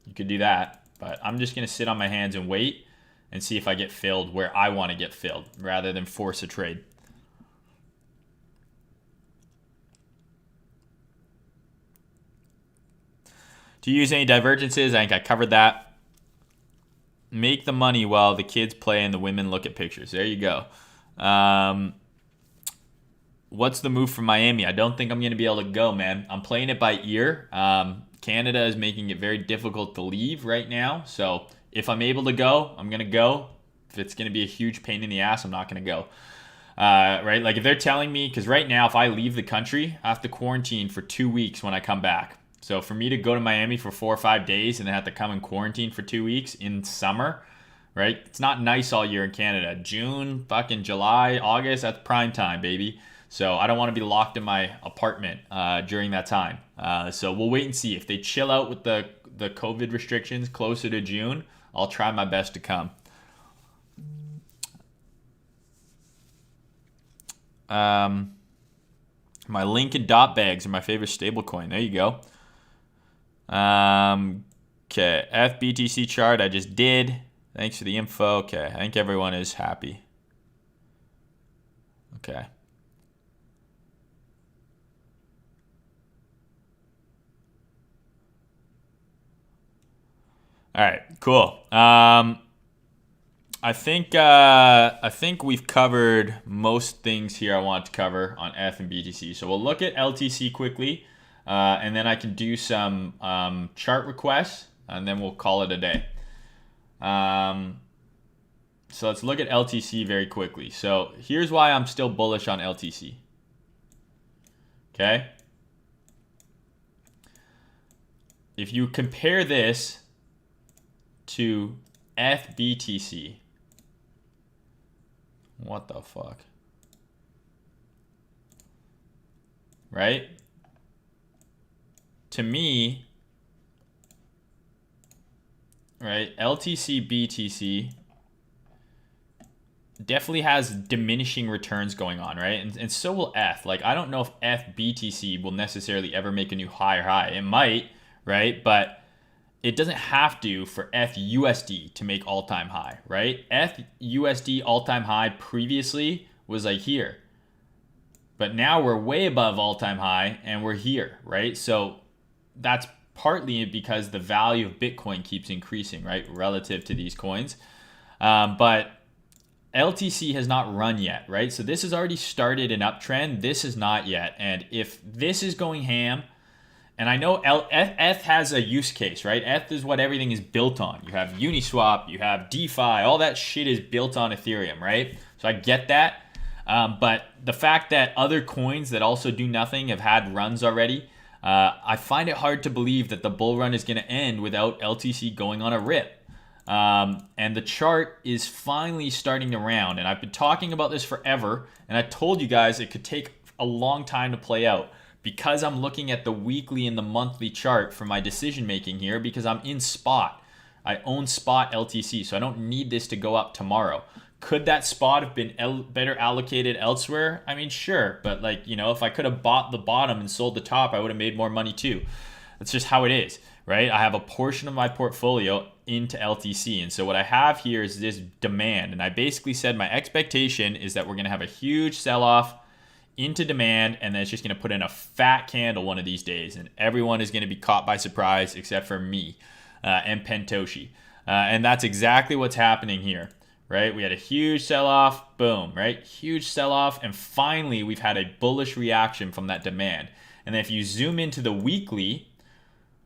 You could do that, but I'm just going to sit on my hands and wait and see if I get filled where I want to get filled rather than force a trade. Do you use any divergences? I think I covered that. Make the money while the kids play and the women look at pictures. There you go. What's the move from Miami? I don't think I'm going to be able to go, man. I'm playing it by ear. Canada is making it very difficult to leave right now. So if I'm able to go, I'm going to go. If it's going to be a huge pain in the ass, I'm not going to go. Right? Like if they're telling me, because right now if I leave the country, I have to quarantine for 2 weeks when I come back. So for me to go to Miami for 4 or 5 days and then have to come and quarantine for 2 weeks in summer, right? It's not nice all year in Canada. June, fucking July, August, that's prime time, baby. So I don't want to be locked in my apartment during that time. So we'll wait and see. If they chill out with the COVID restrictions closer to June, I'll try my best to come. My Lincoln dot bags are my favorite stablecoin. There you go. Okay, FBTC chart I just did. Thanks for the info. Okay, I think everyone is happy. Okay. All right, cool. I think we've covered most things here I want to cover on F and BTC. So we'll look at LTC quickly. And then I can do some chart requests, and then we'll call it a day. So let's look at LTC very quickly. So here's why I'm still bullish on LTC. Okay? If you compare this to FBTC, what the fuck? Right? To me, right, LTC, BTC definitely has diminishing returns going on, right? And so will F. Like, I don't know if FBTC will necessarily ever make a new higher high. It might, right? But it doesn't have to for FUSD to make all-time high, right? FUSD all-time high previously was like here. But now we're way above all-time high and we're here, right? So that's partly because the value of Bitcoin keeps increasing, right, relative to these coins. But LTC has not run yet, right? So this has already started an uptrend. This is not yet. And if this is going ham, and I know ETH has a use case, right? ETH is what everything is built on. You have Uniswap, you have DeFi, all that shit is built on Ethereum, right? So I get that. But the fact that other coins that also do nothing have had runs already, I find it hard to believe that the bull run is going to end without LTC going on a rip. And the chart is finally starting to round. And I've been talking about this forever. And I told you guys it could take a long time to play out because I'm looking at the weekly and the monthly chart for my decision making here because I'm in spot. I own spot LTC, so I don't need this to go up tomorrow. Could that spot have been better allocated elsewhere? I mean, sure. But like, you know, if I could have bought the bottom and sold the top, I would have made more money too. That's just how it is, right? I have a portion of my portfolio into LTC. And so what I have here is this demand. And I basically said my expectation is that we're going to have a huge sell-off into demand, and then it's just going to put in a fat candle one of these days. And everyone is going to be caught by surprise except for me and Pentoshi. And that's exactly what's happening here. Right? We had a huge sell-off, boom, right? Huge sell-off, and finally we've had a bullish reaction from that demand. And then if you zoom into the weekly,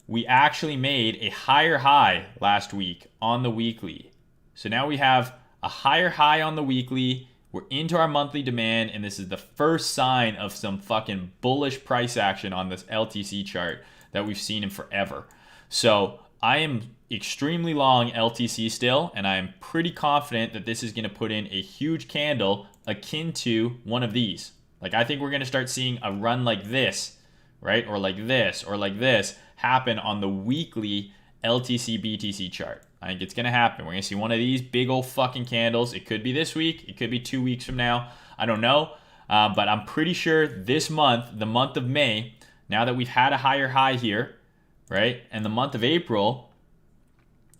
we actually made a higher high last week on the weekly. So now we have a higher high on the weekly. We're into our monthly demand, and this is the first sign of some fucking bullish price action on this LTC chart that we've seen in forever. So I am extremely long LTC still, and I am pretty confident that this is going to put in a huge candle akin to one of these. Like, I think we're going to start seeing a run like this, right? Or like this, or like this happen on the weekly LTC BTC chart. I think it's going to happen. We're going to see one of these big old fucking candles. It could be this week. It could be 2 weeks from now. I don't know. But I'm pretty sure this month, the month of May, now that we've had a higher high here, right? And the month of April,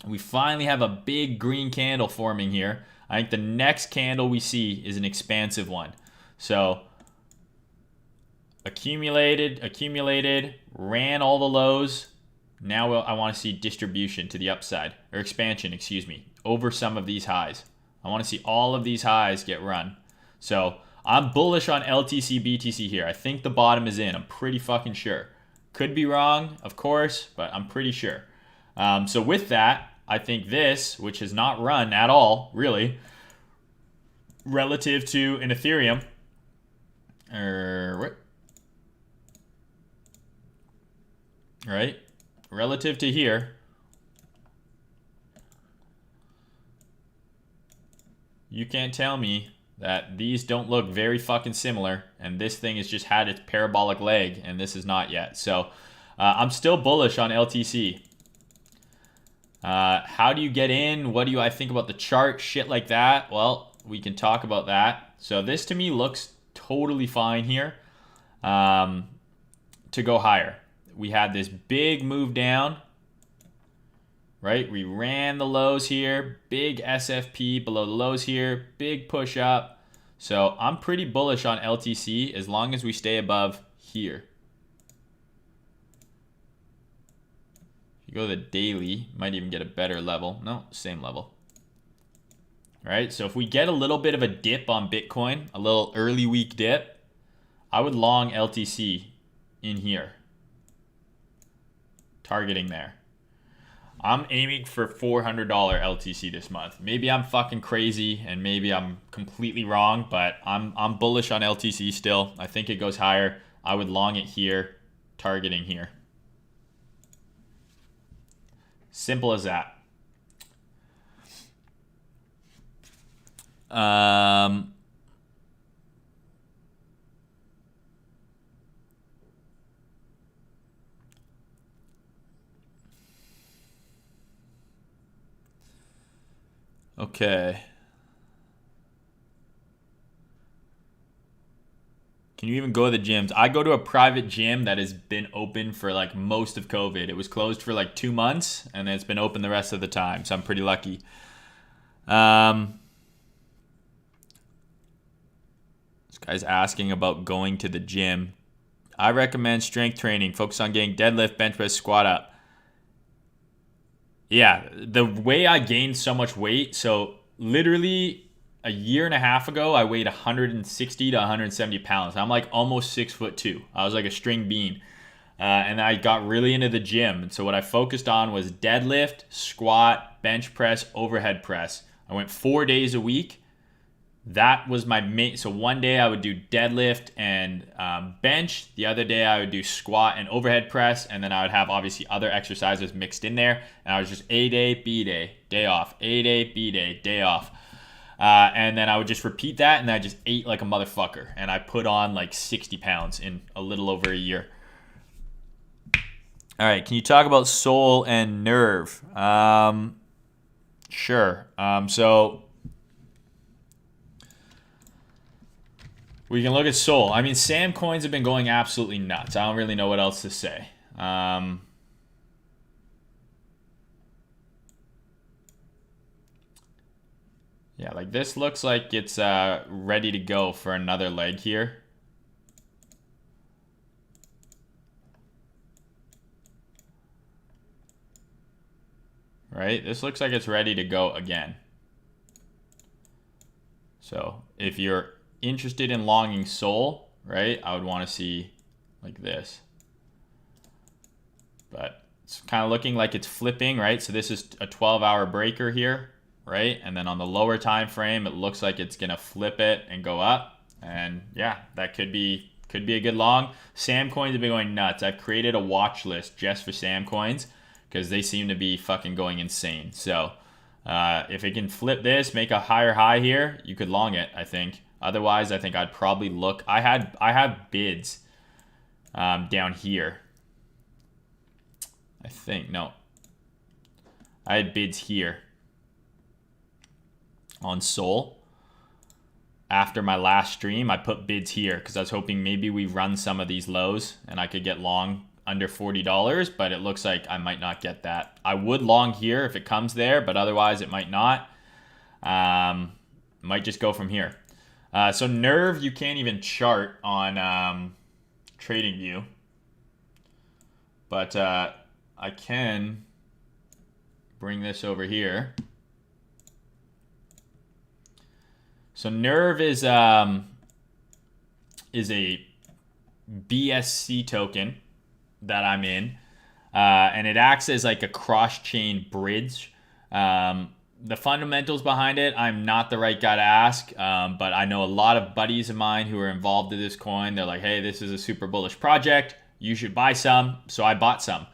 we finally have a big green candle forming here. I think the next candle we see is an expansive one. So accumulated, ran all the lows. Now I want to see distribution to the upside, or expansion, excuse me, over some of these highs. I want to see all of these highs get run. So I'm bullish on LTC BTC here. I think the bottom is in. I'm pretty fucking sure. Could be wrong, of course, but I'm pretty sure. So with that, I think this, which has not run at all, really, relative to an Ethereum, right? Relative to here, you can't tell me that these don't look very fucking similar, and this thing has just had its parabolic leg, and this is not yet. So I'm still bullish on LTC. How do you get in? What do I think about the chart? Shit like that. Well, we can talk about that. So this to me looks totally fine here to go higher. We had this big move down, right? We ran the lows here, big SFP below the lows here, big push up. So I'm pretty bullish on LTC as long as we stay above here. If you go to the daily, might even get a better level. No, same level. All right, so if we get a little bit of a dip on Bitcoin, a little early week dip, I would long LTC in here. Targeting there. I'm aiming for $400 LTC this month. Maybe I'm fucking crazy and maybe I'm completely wrong, but I'm bullish on LTC still. I think it goes higher. I would long it here, targeting here. Simple as that. Okay. Can you even go to the gyms? I go to a private gym that has been open for like most of COVID. It was closed for like 2 months and then it's been open the rest of the time. So I'm pretty lucky. This guy's asking about going to the gym. I recommend strength training. Focus on getting deadlift, bench press, squat up. Yeah, the way I gained so much weight, so literally a year and a half ago, I weighed 160 to 170 pounds. I'm like almost 6'2". I was like a string bean. And I got really into the gym. And so what I focused on was deadlift, squat, bench press, overhead press. I went 4 days a week. That was my main. So one day I would do deadlift and bench. The other day I would do squat and overhead press. And then I would have obviously other exercises mixed in there. And I was just A day, B day, day off. A day, B day, day off. And then I would just repeat that. And I just ate like a motherfucker. And I put on like 60 pounds in a little over a year. All right. Can you talk about soul and nerve? Sure. So we can look at Sol. I mean, Sam coins have been going absolutely nuts. I don't really know what else to say. Yeah, like this looks like it's ready to go for another leg here. Right? This looks like it's ready to go again. So if you're interested in longing Sol, right, I would want to see like this. but it's kind of looking like it's flipping, right? So this is a 12-hour breaker here, right? And then on the lower time frame, it looks like it's gonna flip it and go up. And yeah, that could be a good long. Sam coins have been going nuts. I've created a watch list just for Sam coins because they seem to be fucking going insane. So if it can flip this, make a higher high here, you could long it, I think. Otherwise, I think I'd probably look. I have bids down here. I think, no. I had bids here on Sol. After my last stream, I put bids here because I was hoping maybe we run some of these lows and I could get long under $40, but it looks like I might not get that. I would long here if it comes there, but otherwise it might not. Might just go from here. So Nerve, you can't even chart on TradingView, but I can bring this over here. So Nerve is a BSC token that I'm in, and it acts as like a cross-chain bridge. The fundamentals behind it, I'm not the right guy to ask, but I know a lot of buddies of mine who are involved in this coin. They're like, hey, this is a super bullish project. You should buy some. So I bought some.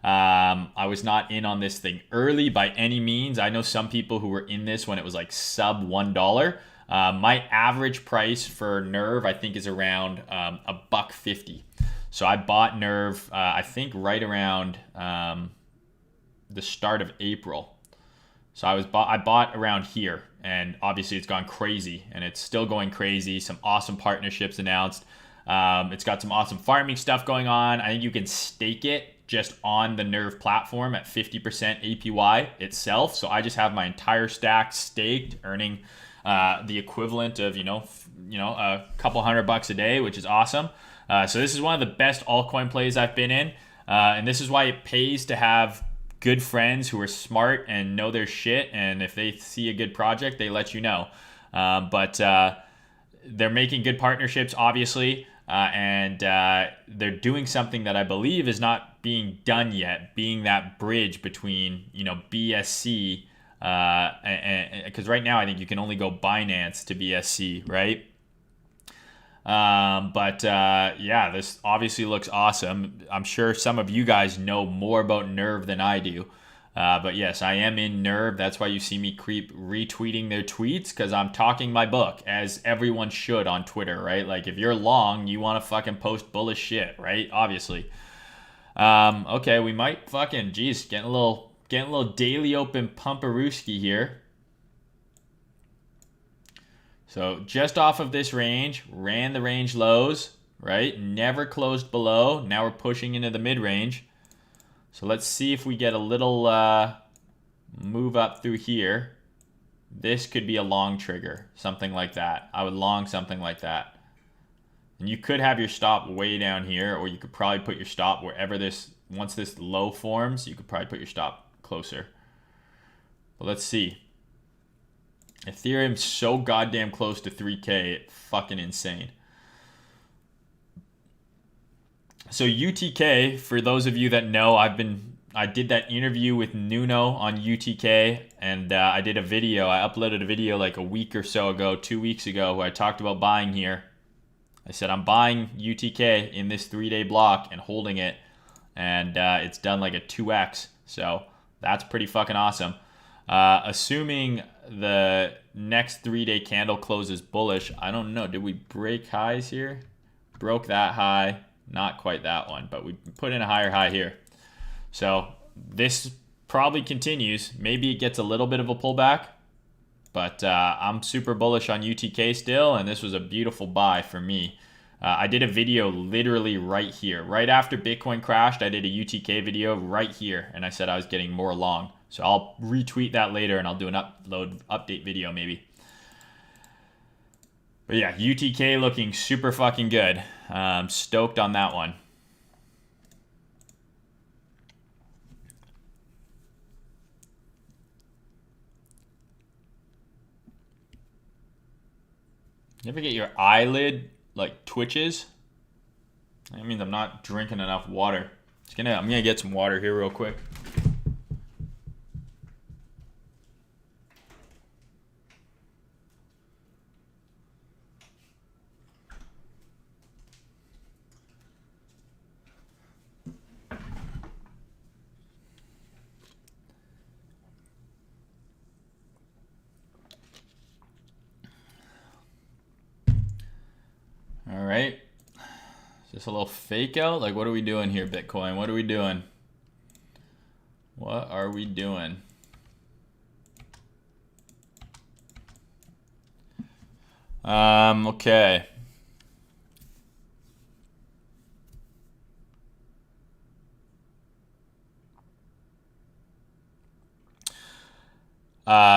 I was not in on this thing early by any means. I know some people who were in this when it was like sub $1. My average price for Nerve, I think, is around $1.50. So I bought Nerve, I think, right around the start of April. So I bought around here, and obviously it's gone crazy, and it's still going crazy. Some awesome partnerships announced. It's got some awesome farming stuff going on. I think you can stake it just on the Nerve platform at 50% APY itself. So I just have my entire stack staked, earning the equivalent of a couple $100 a day, which is awesome. So this is one of the best altcoin plays I've been in, and this is why it pays to have good friends who are smart and know their shit, and if they see a good project, they let you know. But they're making good partnerships, obviously, and they're doing something that I believe is not being done yet, being that bridge between BSC, because right now I think you can only go Binance to BSC, right? Yeah, this obviously looks awesome. I'm sure some of you guys know more about Nerve than I do. But yes, I am in Nerve. That's why you see me keep retweeting their tweets, because I'm talking my book, as everyone should on Twitter, right? Like, if you're long, you want to fucking post bullish shit, right? Obviously. Okay, we might fucking, geez, getting a little daily open pumperooski here. So just off of this range, ran the range lows, right? Never closed below. Now we're pushing into the mid-range. So let's see if we get a little move up through here. This could be a long trigger, something like that. I would long something like that. And you could have your stop way down here, or you could probably put your stop wherever once this low forms, you could probably put your stop closer. But let's see. Ethereum's so goddamn close to 3K, it's fucking insane. So UTK, for those of you that know, I did that interview with Nuno on UTK, and I did a video. I uploaded a video like a week or so ago, 2 weeks ago, where I talked about buying here. I said I'm buying UTK in this 3-day block and holding it, and it's done like a 2x. So that's pretty fucking awesome. Assuming the next 3-day candle closes bullish, I don't know. Did we break highs here? Broke that high. Not quite that one, but we put in a higher high here. So this probably continues. Maybe it gets a little bit of a pullback, but I'm super bullish on UTK still, and this was a beautiful buy for me. I did a video literally right here. Right after Bitcoin crashed, I did a UTK video right here, and I said I was getting more long. So I'll retweet that later, and I'll do an update video maybe. But yeah, UTK looking super fucking good. Stoked on that one. You ever get your eyelid like twitches? That means I'm not drinking enough water. I'm gonna get some water here real quick. All right. Is this a little fake out? Like, what are we doing here, Bitcoin? What are we doing? What are we doing? Okay.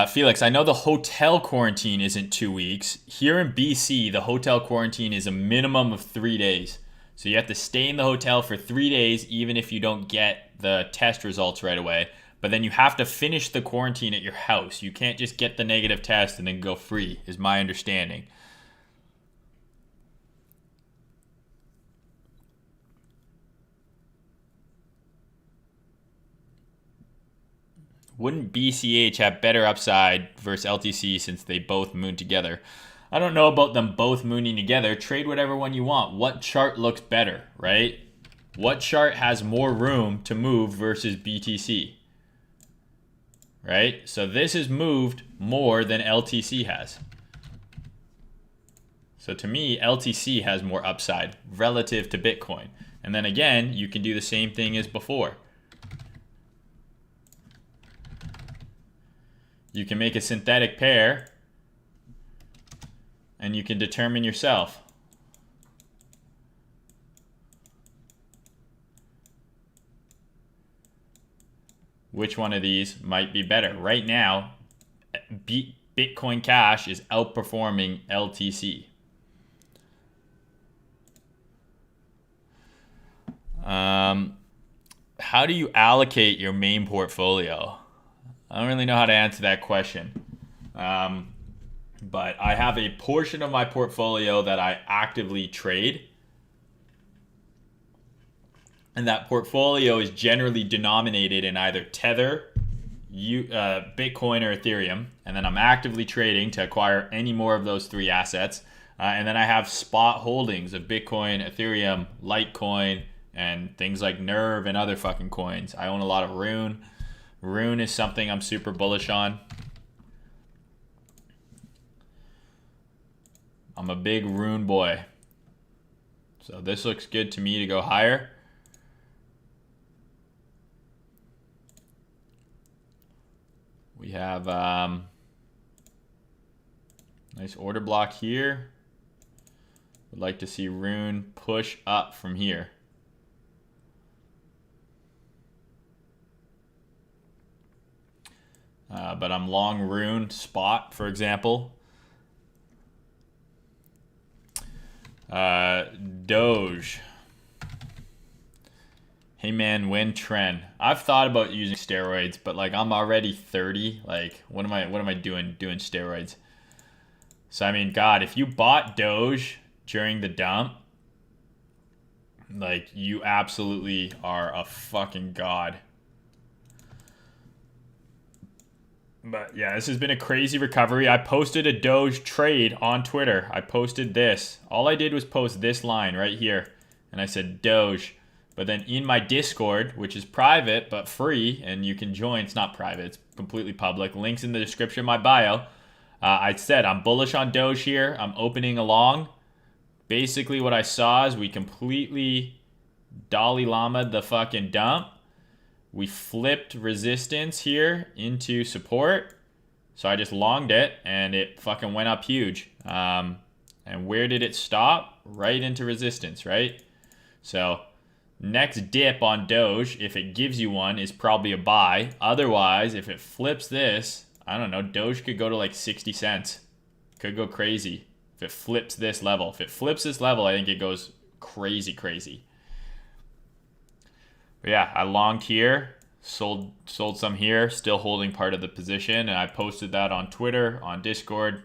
Felix, I know the hotel quarantine isn't 2 weeks. Here in BC, the hotel quarantine is a minimum of 3 days. So you have to stay in the hotel for 3 days, even if you don't get the test results right away. But then you have to finish the quarantine at your house. You can't just get the negative test and then go free, is my understanding. Wouldn't BCH have better upside versus LTC since they both moon together? I don't know about them both mooning together. Trade whatever one you want. What chart looks better, right? What chart has more room to move versus BTC? Right? So this has moved more than LTC has. So to me, LTC has more upside relative to Bitcoin. And then again, you can do the same thing as before. You can make a synthetic pair and you can determine yourself. Which one of these might be better? Right now, Bitcoin Cash is outperforming LTC. How do you allocate your main portfolio? I don't really know how to answer that question. But I have a portion of my portfolio that I actively trade. And that portfolio is generally denominated in either Tether, Bitcoin, or Ethereum. And then I'm actively trading to acquire any more of those three assets. And then I have spot holdings of Bitcoin, Ethereum, Litecoin, and things like Nerve and other fucking coins. I own a lot of Rune. Rune is something I'm super bullish on. I'm a big Rune boy. So this looks good to me to go higher. We have nice order block here. Would like to see Rune push up from here. But I'm long Rune spot, for example. Doge. Hey man, when trend? I've thought about using steroids, but like I'm already 30. Like, what am I doing steroids? So I mean, God, if you bought Doge during the dump, like you absolutely are a fucking god. But yeah, this has been a crazy recovery. I posted a Doge trade on Twitter. I posted this. All I did was post this line right here. And I said Doge. But then in my Discord, which is private but free, and you can join. It's not private. It's completely public. Links in the description of my bio. I said I'm bullish on Doge here. I'm opening along. Basically what I saw is we completely Dalai Lama'd the fucking dump. We flipped resistance here into support. So I just longed it and it fucking went up huge. And where did it stop? Right into resistance, right? So next dip on Doge, if it gives you one, is probably a buy. Otherwise, if it flips this, I don't know, Doge could go to like 60 cents. Could go crazy if it flips this level. If it flips this level, I think it goes crazy. But yeah, I longed here, sold some here, still holding part of the position, and I posted that on Twitter, on Discord.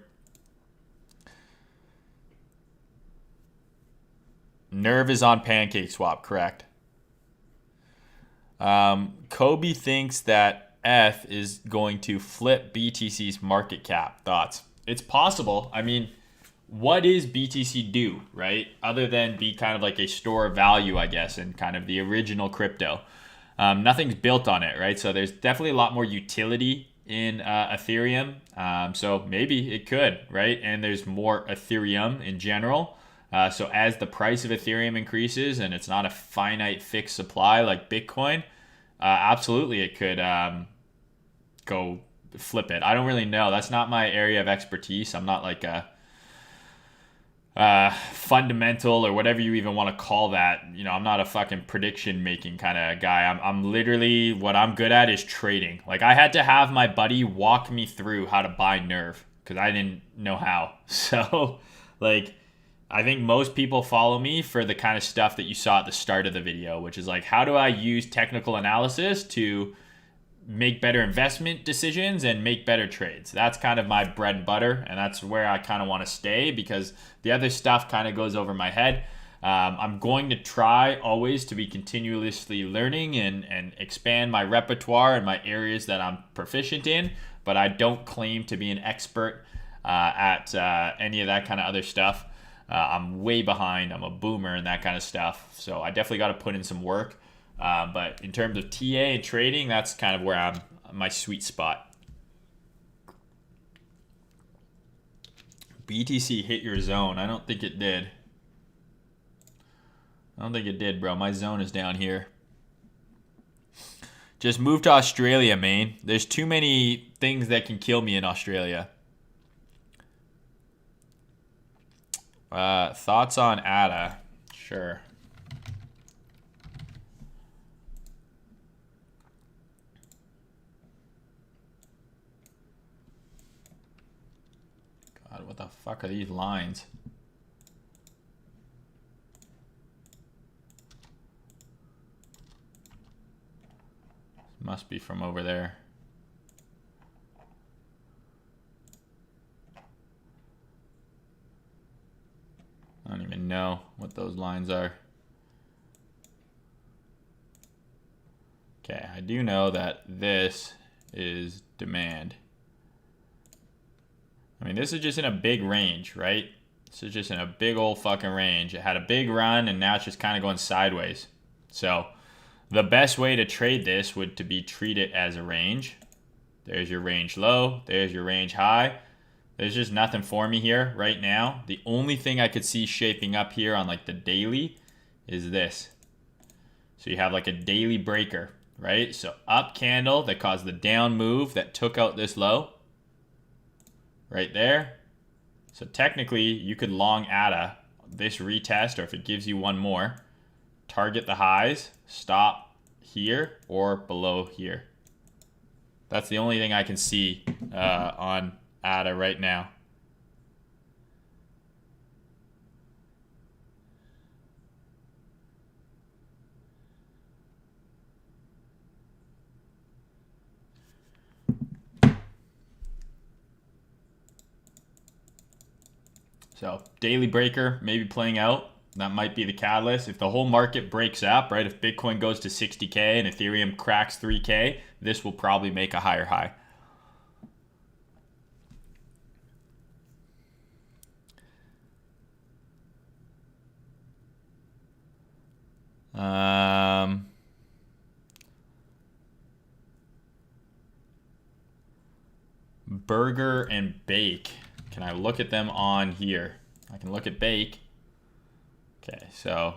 Nerve is on Pancake Swap, correct? Kobe thinks that ETH is going to flip BTC's market cap. Thoughts? It's possible. I mean, what is BTC do, right? Other than be kind of like a store of value, I guess, and kind of the original crypto. Nothing's built on it, right? So there's definitely a lot more utility in Ethereum. So maybe it could, right? And there's more Ethereum in general. So as the price of Ethereum increases and it's not a finite fixed supply like Bitcoin, absolutely it could go flip it. I don't really know. That's not my area of expertise. I'm not like a fundamental or whatever you even want to call that. You know, I'm not a fucking prediction making kind of guy. I'm literally, what I'm good at is trading. Like, I had to have my buddy walk me through how to buy Nerve because I didn't know how. So like, I think most people follow me for the kind of stuff that you saw at the start of the video, which is like, how do I use technical analysis to make better investment decisions and make better trades? That's kind of my bread and butter, and that's where I kind of want to stay because the other stuff kind of goes over my head. I'm going to try always to be continuously learning and expand my repertoire and my areas that I'm proficient in, but I don't claim to be an expert at any of that kind of other stuff. I'm way behind. I'm a boomer and that kind of stuff. So I definitely got to put in some work. But in terms of TA and trading, that's kind of where I'm my sweet spot. BTC hit your zone. I don't think it did. I don't think it did, bro. My zone is down here. Just move to Australia, man. There's too many things that can kill me in Australia. Thoughts on ADA? Sure. God, what the fuck are these lines? Must be from over there. I don't even know what those lines are. Okay, I do know that this is demand. I mean, this is just in a big range, right? This is just in a big old fucking range. It had a big run and now it's just kind of going sideways. So the best way to trade this would to be treat it as a range. There's your range low. There's your range high. There's just nothing for me here right now. The only thing I could see shaping up here on like the daily is this. So you have like a daily breaker, right? So up candle that caused the down move that took out this low right there. So technically you could long ADA this retest, or if it gives you one more, target the highs, stop here or below here. That's the only thing I can see on ADA right now. So daily breaker maybe playing out. That might be the catalyst. If the whole market breaks up, right? If Bitcoin goes to 60K and Ethereum cracks 3K, this will probably make a higher high. Burger and Bake. Can I look at them on here? I can look at Bake. Okay, so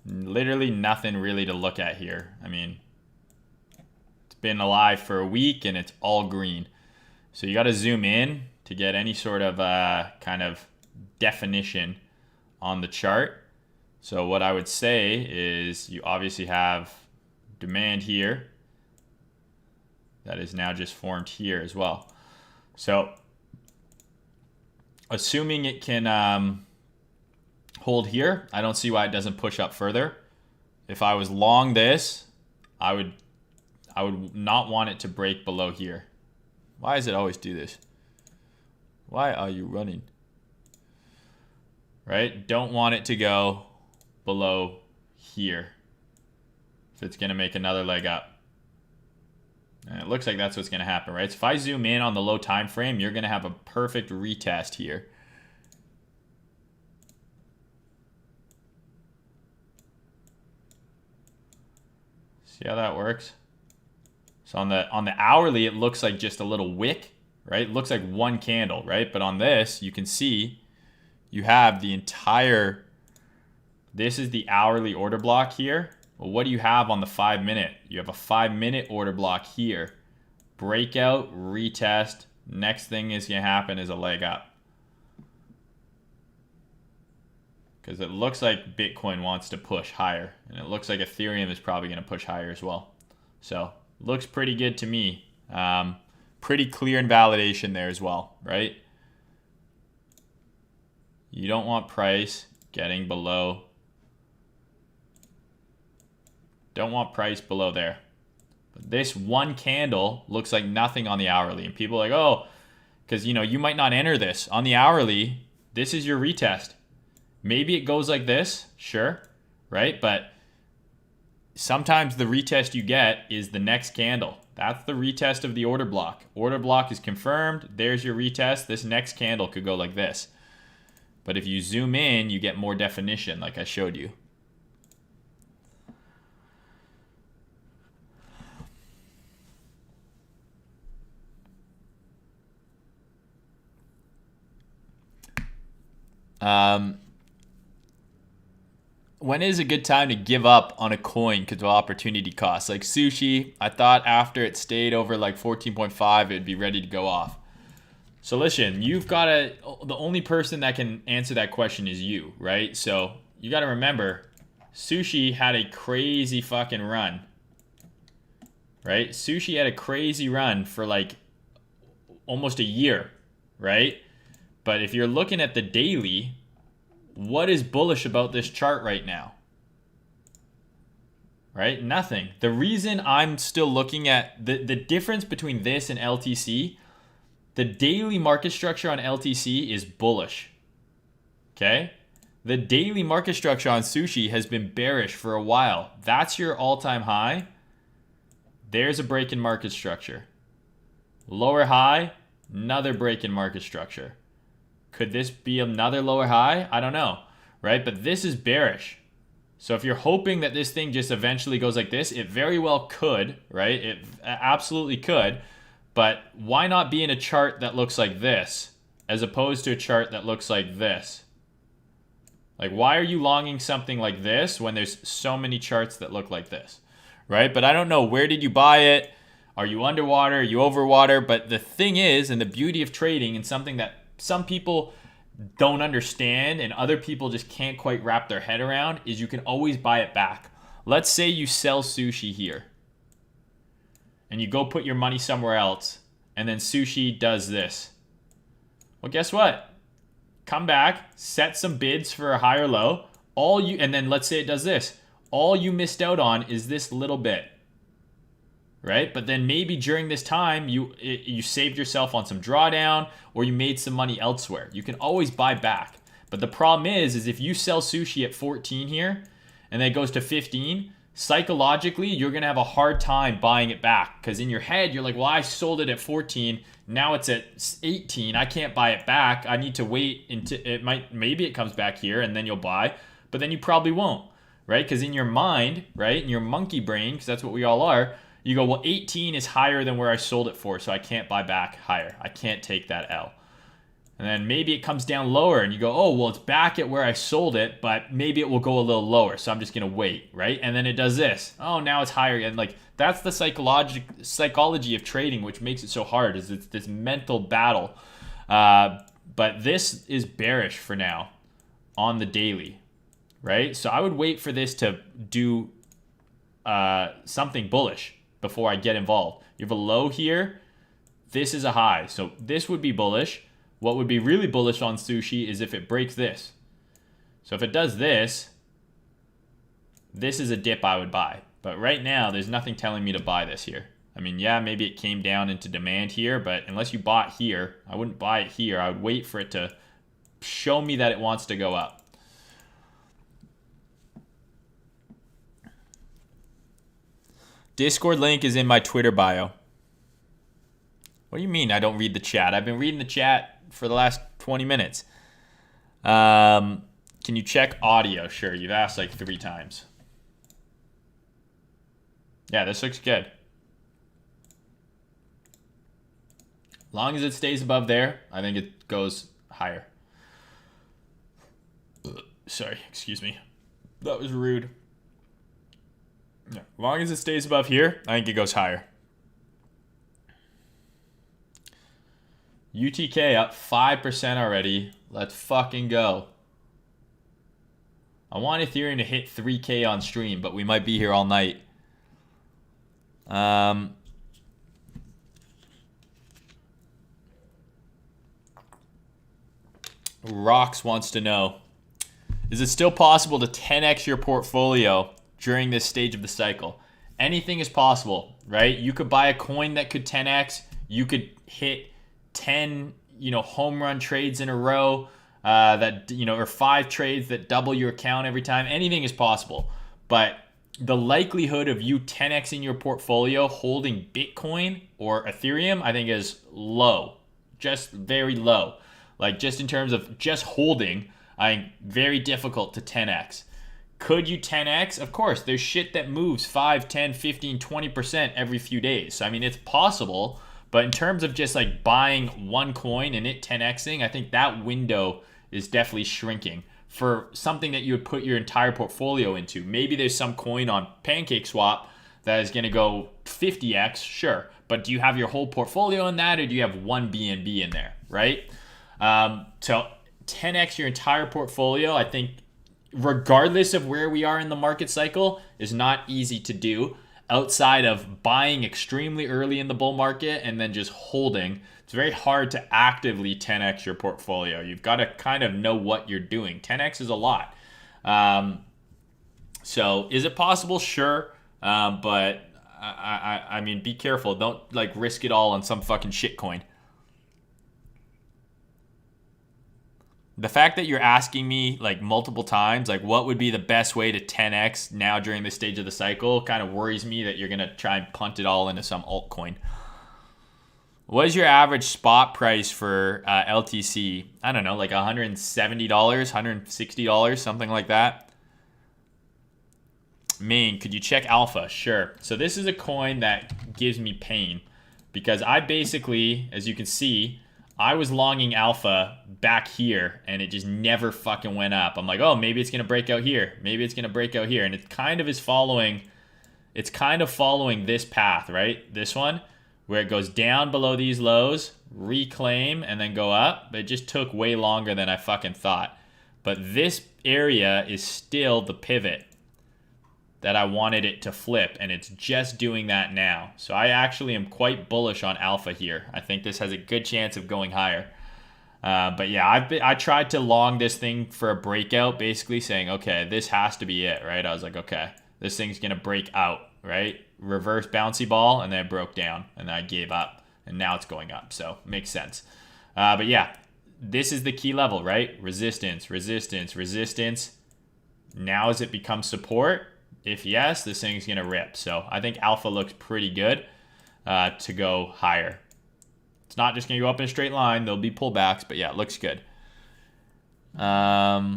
literally nothing really to look at here. I mean, it's been alive for a week and it's all green. So you got to zoom in to get any sort of kind of definition on the chart. So what I would say is you obviously have demand here that is now just formed here as well. So assuming it can hold here, I don't see why it doesn't push up further. If I was long this, I would not want it to break below here. Why does it always do this? Why are you running? Right? Don't want it to go below here if it's going to make another leg up. And it looks like that's what's going to happen, right? So if I zoom in on the low time frame, you're going to have a perfect retest here. See how that works? So on the hourly, it looks like just a little wick, right? It looks like one candle, right? But on this, you can see you have the entire, this is the hourly order block here. Well, what do you have on the 5 minute? You have a 5 minute order block here. Breakout, retest. Next thing is going to happen is a leg up. Because it looks like Bitcoin wants to push higher. And it looks like Ethereum is probably going to push higher as well. So, looks pretty good to me. Pretty clear in validation there as well, right? You don't want price getting below. Don't want price below there. But this one candle looks like nothing on the hourly. And people are like, oh, because you might not enter this. On the hourly, this is your retest. Maybe it goes like this, sure, right? But sometimes the retest you get is the next candle. That's the retest of the order block. Order block is confirmed. There's your retest. This next candle could go like this. But if you zoom in, you get more definition like I showed you. When is a good time to give up on a coin because of opportunity cost? Like sushi, I thought after it stayed over like 14.5, it'd be ready to go off. So listen, the only person that can answer that question is you, right? So you got to remember, sushi had a crazy fucking run, right? Sushi had a crazy run for like almost a year, right? But if you're looking at the daily, what is bullish about this chart right now? Right? Nothing. The reason I'm still looking at the difference between this and LTC, the daily market structure on LTC is bullish. Okay? The daily market structure on sushi has been bearish for a while. That's your all-time high. There's a break in market structure. Lower high, another break in market structure. Could this be another lower high? I don't know, right? But this is bearish. So if you're hoping that this thing just eventually goes like this, it very well could, right? It absolutely could. But why not be in a chart that looks like this as opposed to a chart that looks like this? Like, why are you longing something like this when there's so many charts that look like this, right? But I don't know, where did you buy it? Are you underwater? Are you overwater? But the thing is, and the beauty of trading, and something that some people don't understand and other people just can't quite wrap their head around, is you can always buy it back. Let's say you sell sushi here and you go put your money somewhere else, and then sushi does this. Well, guess what? Come back, set some bids for a higher low. And then let's say it does this. All you missed out on is this little bit. Right? But then maybe during this time, you saved yourself on some drawdown, or you made some money elsewhere. You can always buy back. But the problem is if you sell sushi at 14 here, and then it goes to 15, psychologically, you're going to have a hard time buying it back. Because in your head, you're like, well, I sold it at 14. Now it's at 18. I can't buy it back. I need to wait until maybe it comes back here, and then you'll buy. But then you probably won't, right? Because in your mind, right, in your monkey brain, because that's what we all are, you go, well, 18 is higher than where I sold it for, so I can't buy back higher. I can't take that L. And then maybe it comes down lower, and you go, oh, well, it's back at where I sold it, but maybe it will go a little lower, so I'm just going to wait, right? And then it does this. Oh, now it's higher. And like, that's the psychology of trading, which makes it so hard, is it's this mental battle. But this is bearish for now on the daily, right? So I would wait for this to do something bullish before I get involved. You have a low here. This is a high. So this would be bullish. What would be really bullish on sushi is if it breaks this. So if it does this, this is a dip I would buy. But right now, there's nothing telling me to buy this here. I mean, yeah, maybe it came down into demand here, but unless you bought here, I wouldn't buy it here. I would wait for it to show me that it wants to go up. Discord link is in my Twitter bio. What do you mean I don't read the chat? I've been reading the chat for the last 20 minutes. Can you check audio? Sure, you've asked like 3 times. Yeah, this looks good. Long as it stays above there, I think it goes higher. Sorry, excuse me. That was rude. Yeah, as long as it stays above here, I think it goes higher. UTK up 5% already. Let's fucking go. I want Ethereum to hit 3K on stream, but we might be here all night. Rox wants to know, is it still possible to 10x your portfolio during this stage of the cycle? Anything is possible, right? You could buy a coin that could 10x. You could hit 10, home run trades in a row or 5 trades that double your account every time. Anything is possible. But the likelihood of you 10xing your portfolio holding Bitcoin or Ethereum, I think is low. Just very low. Like just in terms of just holding, I think very difficult to 10x. Could you 10x? Of course, there's shit that moves 5, 10, 15, 20% every few days. So, I mean, it's possible. But in terms of just like buying one coin and it 10xing, I think that window is definitely shrinking for something that you would put your entire portfolio into. Maybe there's some coin on PancakeSwap that is going to go 50x, sure. But do you have your whole portfolio in that, or do you have one BNB in there, right? So 10x your entire portfolio, I think, regardless of where we are in the market cycle, is not easy to do outside of buying extremely early in the bull market and then just holding. It's very hard to actively 10x your portfolio. You've got to kind of know what you're doing. 10x is a lot. So is it possible? Sure. But I mean, be careful. Don't like risk it all on some fucking shitcoin. The fact that you're asking me like multiple times, like what would be the best way to 10x now during this stage of the cycle kind of worries me that you're going to try and punt it all into some altcoin. What is your average spot price for LTC? I don't know, like $170, $160, something like that. Main, could you check Alpha? Sure. So this is a coin that gives me pain because I basically, as you can see, I was longing Alpha back here and it just never fucking went up. I'm like, oh, maybe it's going to break out here. Maybe it's going to break out here. And it kind of is following, it's kind of following this path, right? This one, where it goes down below these lows, reclaim, and then go up. But it just took way longer than I fucking thought. But this area is still the pivot that I wanted it to flip, and it's just doing that now. So I actually am quite bullish on Alpha here. I think this has a good chance of going higher. But yeah, I tried to long this thing for a breakout, basically saying, okay, this has to be it, right? I was like, okay, this thing's going to break out, right? Reverse bouncy ball, and then it broke down, and then I gave up, and now it's going up. So makes sense. But yeah, this is the key level, right? Resistance, resistance, resistance. Now as it becomes support, if yes, this thing's going to rip. So I think Alpha looks pretty good to go higher. It's not just going to go up in a straight line. There'll be pullbacks, but yeah, it looks good. Hi,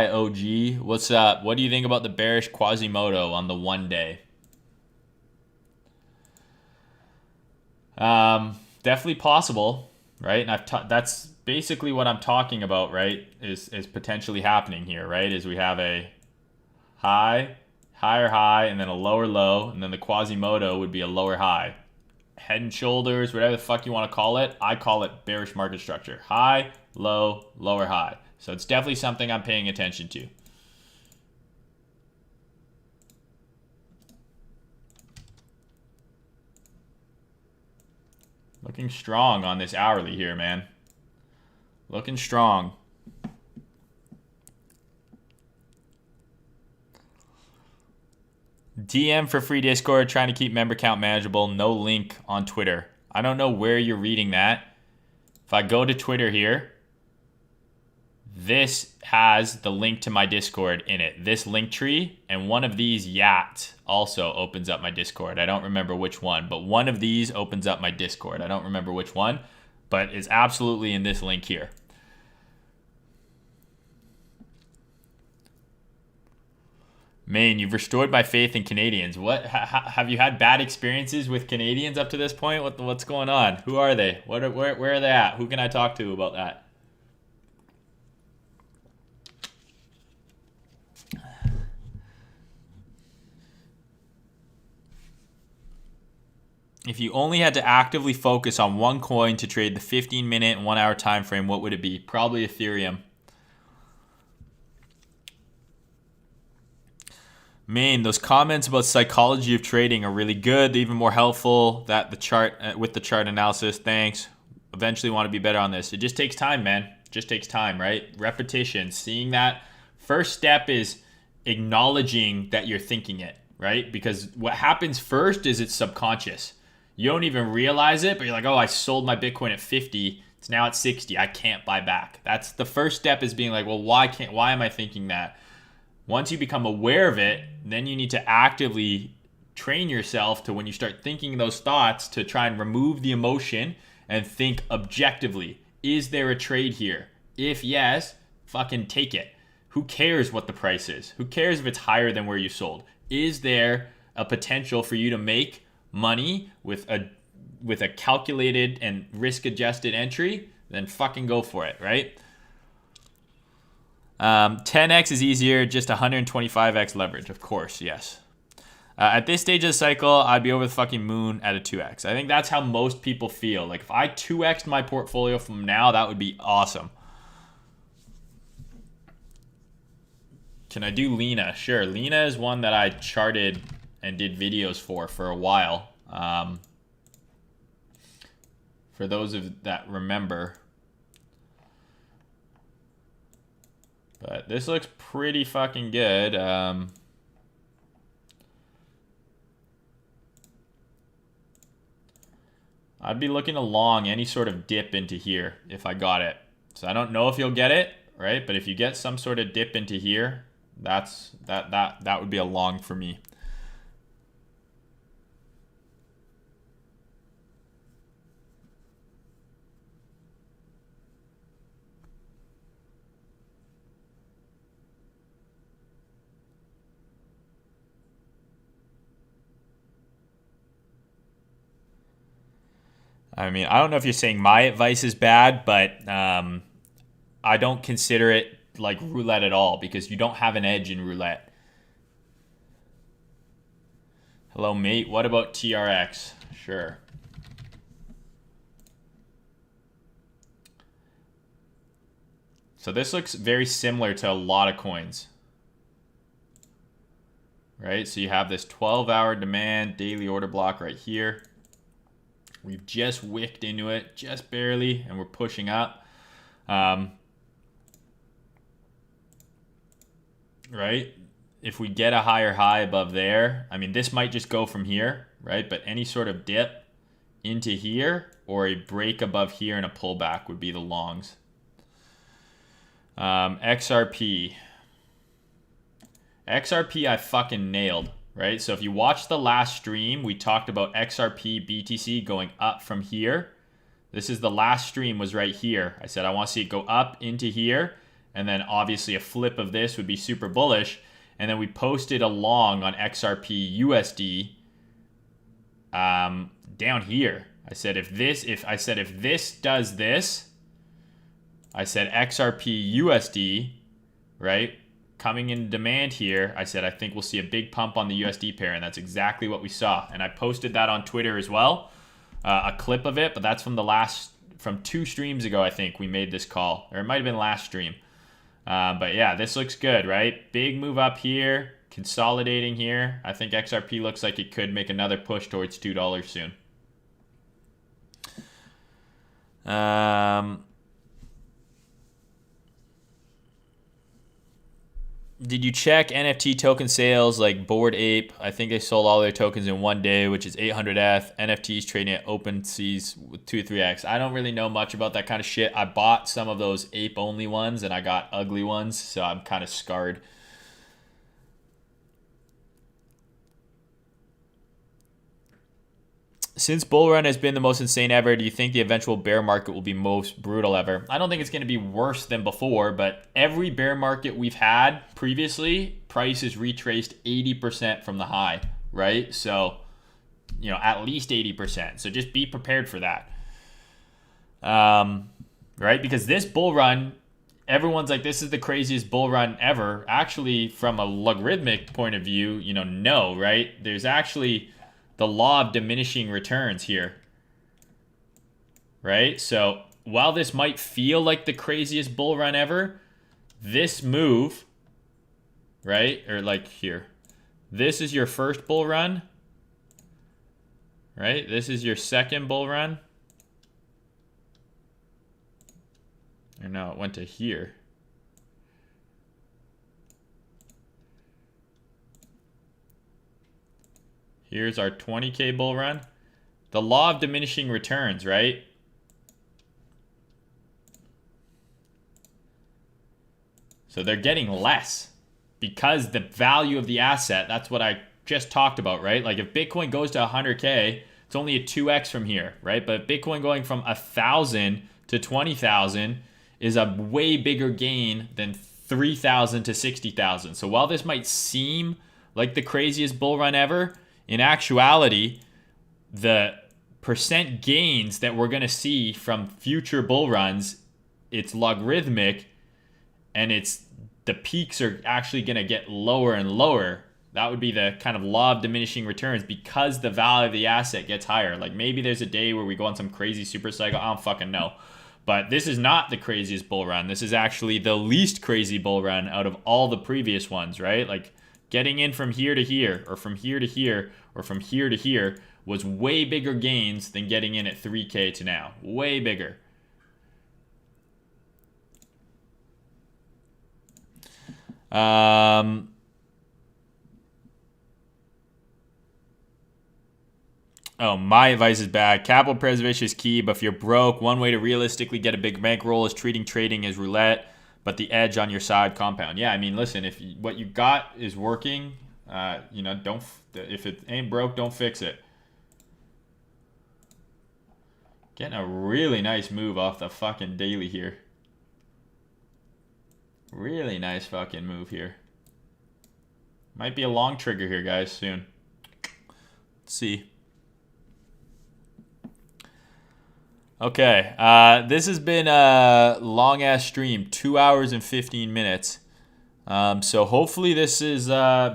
OG. What's up? What do you think about the bearish Quasimodo on the 1 day? Definitely possible, right? And that's basically what I'm talking about, right? Is potentially happening here, right? Is we have a high, higher high, and then a lower low, and then the Quasimodo would be a lower high. Head and shoulders, whatever the fuck you want to call it. I call it bearish market structure. High, low, lower high. So it's definitely something I'm paying attention to. Looking strong on this hourly here, man. Looking strong. DM for free Discord, trying to keep member count manageable. No link on Twitter. I don't know where you're reading that. If I go to Twitter here, This has the link to my Discord in it. This link tree and one of these yachts also opens up my Discord. I don't remember which one, but one of these opens up my Discord. I don't remember which one, but it's absolutely in this link here. Maine, you've restored my faith in Canadians. What have you had bad experiences with Canadians up to this point? What's going on? Who are they? Where are they at? Who can I talk to about that? If you only had to actively focus on one coin to trade the 15-minute and 1 hour time frame, what would it be? Probably Ethereum. Maine, those comments about psychology of trading are really good. They're even more helpful that the chart with the chart analysis. Thanks. Eventually want to be better on this. It just takes time, man. It just takes time, right? Repetition. Seeing that. First step is acknowledging that you're thinking it, right? Because what happens first is it's subconscious. You don't even realize it, but you're like, oh, I sold my Bitcoin at 50. It's now at 60. I can't buy back. That's the first step, is being like, well, why am I thinking that? Once you become aware of it, then you need to actively train yourself to, when you start thinking those thoughts, to try and remove the emotion and think objectively. Is there a trade here? If yes, fucking take it. Who cares what the price is? Who cares if it's higher than where you sold? Is there a potential for you to make money with a calculated and risk-adjusted entry? Then fucking go for it, right? 10x is easier, just 125x leverage, of course, yes. At this stage of the cycle, I'd be over the fucking moon at a 2x. I think that's how most people feel. Like, if I 2x'd my portfolio from now, that would be awesome. Can I do Lena? Sure. Lena is one that I charted and did videos for a while. For those of that remember. But this looks pretty fucking good. I'd be looking to long any sort of dip into here if I got it. So I don't know if you'll get it, right? But if you get some sort of dip into here, that would be a long for me. I mean, I don't know if you're saying my advice is bad, but I don't consider it like roulette at all, because you don't have an edge in roulette. Hello, mate. What about TRX? Sure. So this looks very similar to a lot of coins. Right? So you have this 12-hour demand, daily order block right here. We've just wicked into it, just barely, and we're pushing up. Right? If we get a higher high above there, I mean, this might just go from here, right? But any sort of dip into here or a break above here and a pullback would be the longs. XRP. XRP I fucking nailed. Right? So if you watch the last stream, we talked about XRP BTC going up from here. This is the last stream, was right here. I said I want to see it go up into here, and then obviously a flip of this would be super bullish. And then we posted a long on XRP USD down here. I said if this does this, I said XRP USD, right? Coming in demand here, I said I think we'll see a big pump on the USD pair, and that's exactly what we saw. And I posted that on Twitter as well, a clip of it, but that's from 2 streams ago, I think we made this call, or it might have been last stream. But yeah, this looks good, right? Big move up here, consolidating here. I think XRP looks like it could make another push towards $2 soon. Did you check NFT token sales like Bored Ape? I think they sold all their tokens in one day, which is 800F. NFTs trading at open seas with 2 to 3x. I don't really know much about that kind of shit. I bought some of those ape only ones and I got ugly ones, so I'm kind of scarred. Since bull run has been the most insane ever, do you think the eventual bear market will be most brutal ever? I don't think it's going to be worse than before, but every bear market we've had previously, price is retraced 80% from the high, right? So, you know, at least 80%. So just be prepared for that. Right? Because this bull run, everyone's like, this is the craziest bull run ever. Actually, from a logarithmic point of view, you know, no, right? There's actually the law of diminishing returns here, right? So while this might feel like the craziest bull run ever, this move, right? Or like here, this is your first bull run, right? This is your second bull run. Or no, it went to here. Here's our 20K bull run. The law of diminishing returns, right? So they're getting less because the value of the asset, that's what I just talked about, right? Like if Bitcoin goes to 100K, it's only a 2x from here, right? But Bitcoin going from 1,000 to 20,000 is a way bigger gain than 3,000 to 60,000. So while this might seem like the craziest bull run ever, in actuality, the percent gains that we're going to see from future bull runs, it's logarithmic, and it's the peaks are actually going to get lower and lower. That would be the kind of law of diminishing returns because the value of the asset gets higher. Like maybe there's a day where we go on some crazy super cycle. I don't fucking know. But this is not the craziest bull run. This is actually the least crazy bull run out of all the previous ones, right? Like getting in from here to here, or from here to here, or from here to here was way bigger gains than getting in at 3K to now. Way bigger. Oh, my advice is bad. Capital preservation is key, but if you're broke, one way to realistically get a big bankroll is treating trading as roulette, but the edge on your side compound. Yeah, I mean, listen, if what you got is working, you know, if it ain't broke, don't fix it. Getting a really nice move off the fucking daily here. Really nice fucking move here. Might be a long trigger here, guys, soon. Let's see. Okay, this has been a long-ass stream, 2 hours and 15 minutes. So hopefully this has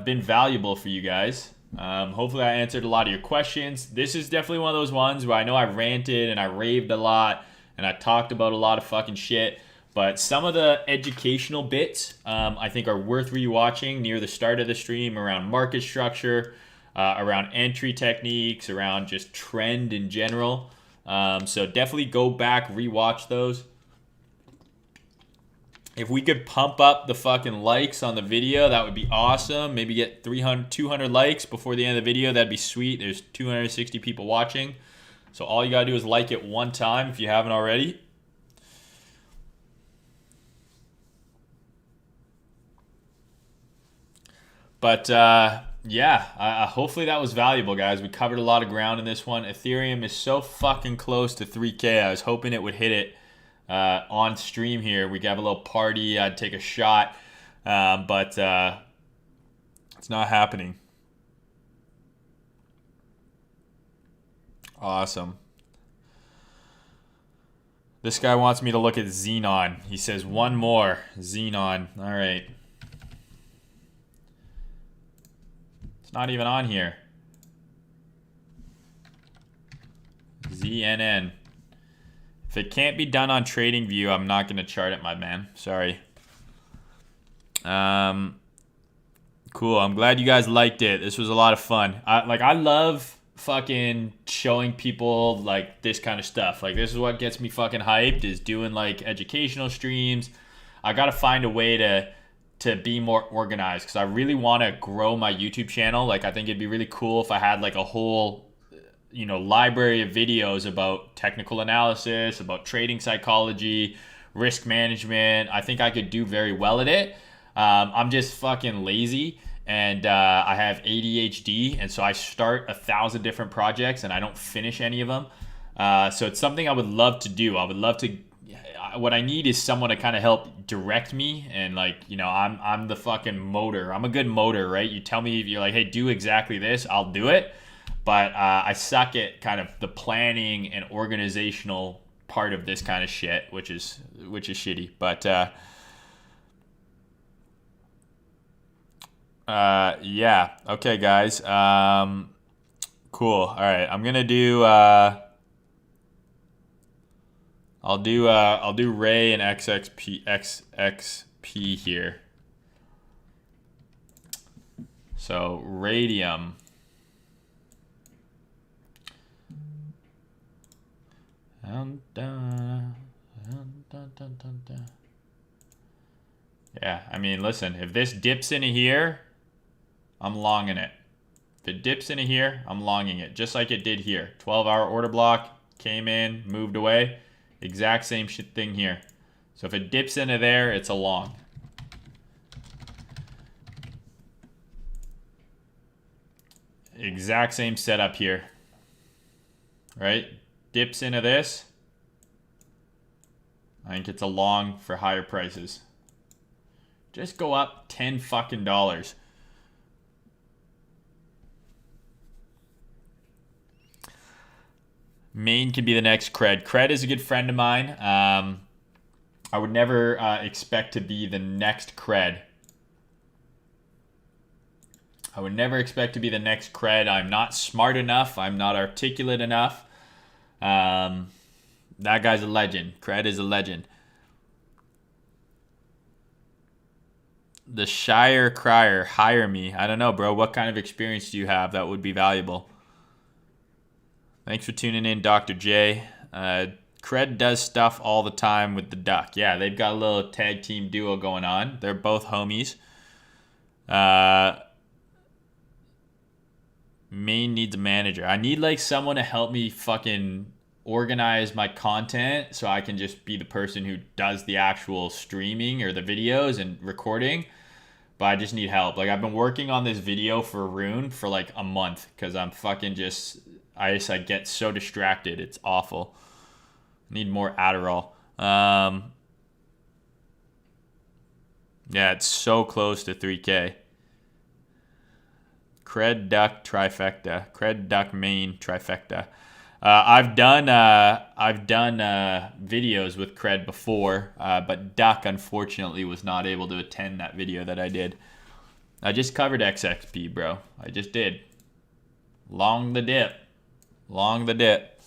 been valuable for you guys. Hopefully I answered a lot of your questions. This is definitely one of those ones where I know I ranted and I raved a lot and I talked about a lot of fucking shit. But some of the educational bits I think are worth rewatching near the start of the stream around market structure, around entry techniques, around just trend in general. So definitely go back, rewatch those. If we could pump up the fucking likes on the video, that would be awesome. Maybe get 200 likes before the end of the video. That'd be sweet. There's 260 people watching. So all you gotta do is like it one time if you haven't already. But yeah, hopefully that was valuable, guys. We covered a lot of ground in this one. Ethereum is so fucking close to 3K. I was hoping it would hit it on stream here. We could have a little party. I'd take a shot, but it's not happening. Awesome. This guy wants me to look at Xenon. He says one more Xenon. All right. It's not even on here. ZNN. If it can't be done on TradingView, I'm not going to chart it, my man. Sorry. Cool. I'm glad you guys liked it. This was a lot of fun. I love fucking showing people like this kind of stuff. Like this is what gets me fucking hyped, is doing like educational streams. I got to find a way to to be more organized because I really want to grow my YouTube channel. Like, I think it'd be really cool if I had like a whole, library of videos about technical analysis, about trading psychology, risk management. I think I could do very well at it. I'm just fucking lazy, and I have ADHD, and so I start 1,000 different projects and I don't finish any of them. So it's something I would love to do. I would love to. What I need is someone to kind of help direct me, and like, I'm the fucking motor. I'm a good motor, right? You tell me, you're like, hey, do exactly this, I'll do it. But I suck at kind of the planning and organizational part of this kind of shit, which is shitty. But yeah, okay, guys. Cool. All right, I'm gonna do. I'll do Ray and XXP here. So Radium. Yeah, I mean, listen, if this dips into here, I'm longing it. If it dips into here, I'm longing it, just like it did here. 12-hour order block, came in, moved away. Exact same shit thing here. So if it dips into there, it's a long. Exact same setup here. Right? Dips into this. I think it's a long for higher prices. Just go up $10 fucking dollars. Maine could be the next Cred. Cred is a good friend of mine. I would never expect to be the next Cred. I would never expect to be the next Cred. I'm not smart enough. I'm not articulate enough. That guy's a legend. Cred is a legend. The Shire Crier, hire me. I don't know, bro. What kind of experience do you have that would be valuable? Thanks for tuning in, Dr. J. Cred does stuff all the time with the Duck. Yeah, they've got a little tag team duo going on. They're both homies. Maine needs a manager. I need like someone to help me fucking organize my content so I can just be the person who does the actual streaming or the videos and recording. But I just need help. Like, I've been working on this video for Rune for like a month because I'm fucking just... I get so distracted. It's awful. Need more Adderall. Yeah, it's so close to 3K. Cred Duck trifecta. Cred Duck Main trifecta. I've done videos with Cred before, but Duck unfortunately was not able to attend that video that I did. I just covered XXP, bro. I just did. Long the dip. Long the dip.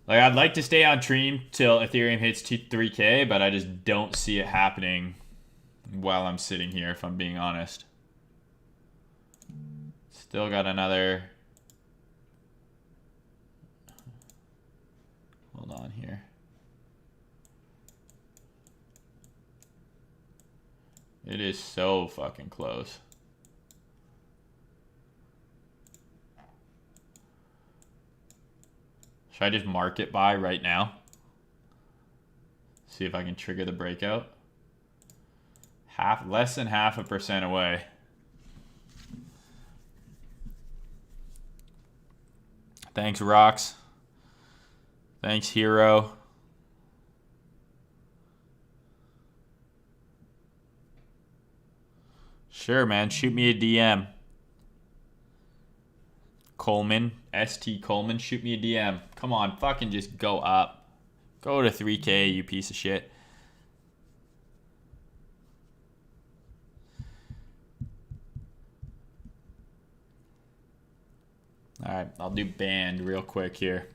Like, I'd like to stay on stream till Ethereum hits 3K, but I just don't see it happening while I'm sitting here, if I'm being honest. Still got another... Hold on here. It is so fucking close. Should I just market buy right now? See if I can trigger the breakout. Less than 0.5% away. Thanks, Rocks. Thanks, Hero. Sure, man. Shoot me a DM. Coleman, ST Coleman, shoot me a DM. Come on, fucking just go up. Go to 3K, you piece of shit. Alright, I'll do band real quick here.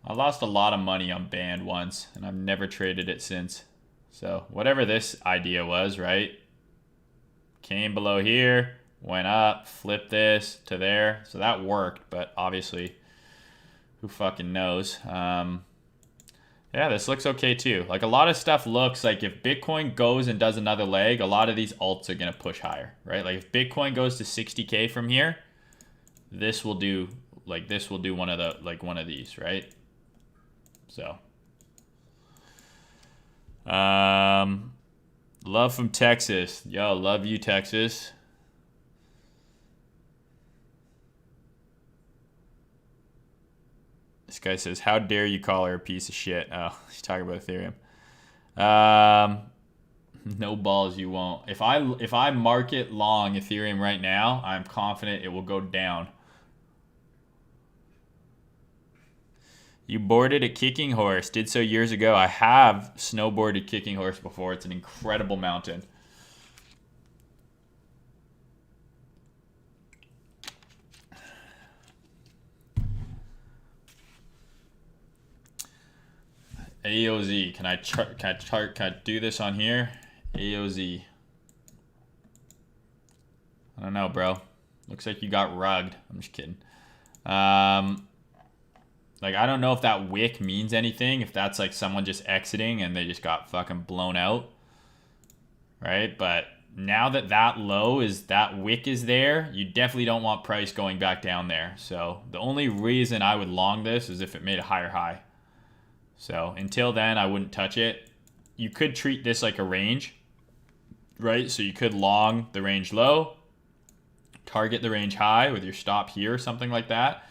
I lost a lot of money on band once, and I've never traded it since. So whatever this idea was, right? Came below here, went up, flipped this to there. So that worked, but obviously Who fucking knows? Yeah, this looks okay too. Like a lot of stuff looks like if Bitcoin goes and does another leg, a lot of these alts are gonna push higher, right? Like if Bitcoin goes to 60K from here, this will do one of these, right? So, love from Texas. Yo, love you, Texas. This guy says, how dare you call her a piece of shit? Oh, he's talking about Ethereum. No balls you won't. If I market long Ethereum right now, I'm confident it will go down. You boarded a kicking horse. Did so years ago. I have snowboarded kicking horse before. It's an incredible mountain. AOZ. Can I do this on here? AOZ. I don't know, bro. Looks like you got rugged. I'm just kidding. Like, I don't know if that wick means anything. If that's like someone just exiting and they just got fucking blown out. Right? But now that that wick is there, you definitely don't want price going back down there. So the only reason I would long this is if it made a higher high. So until then, I wouldn't touch it. You could treat this like a range, right? So you could long the range low, target the range high with your stop here or something like that.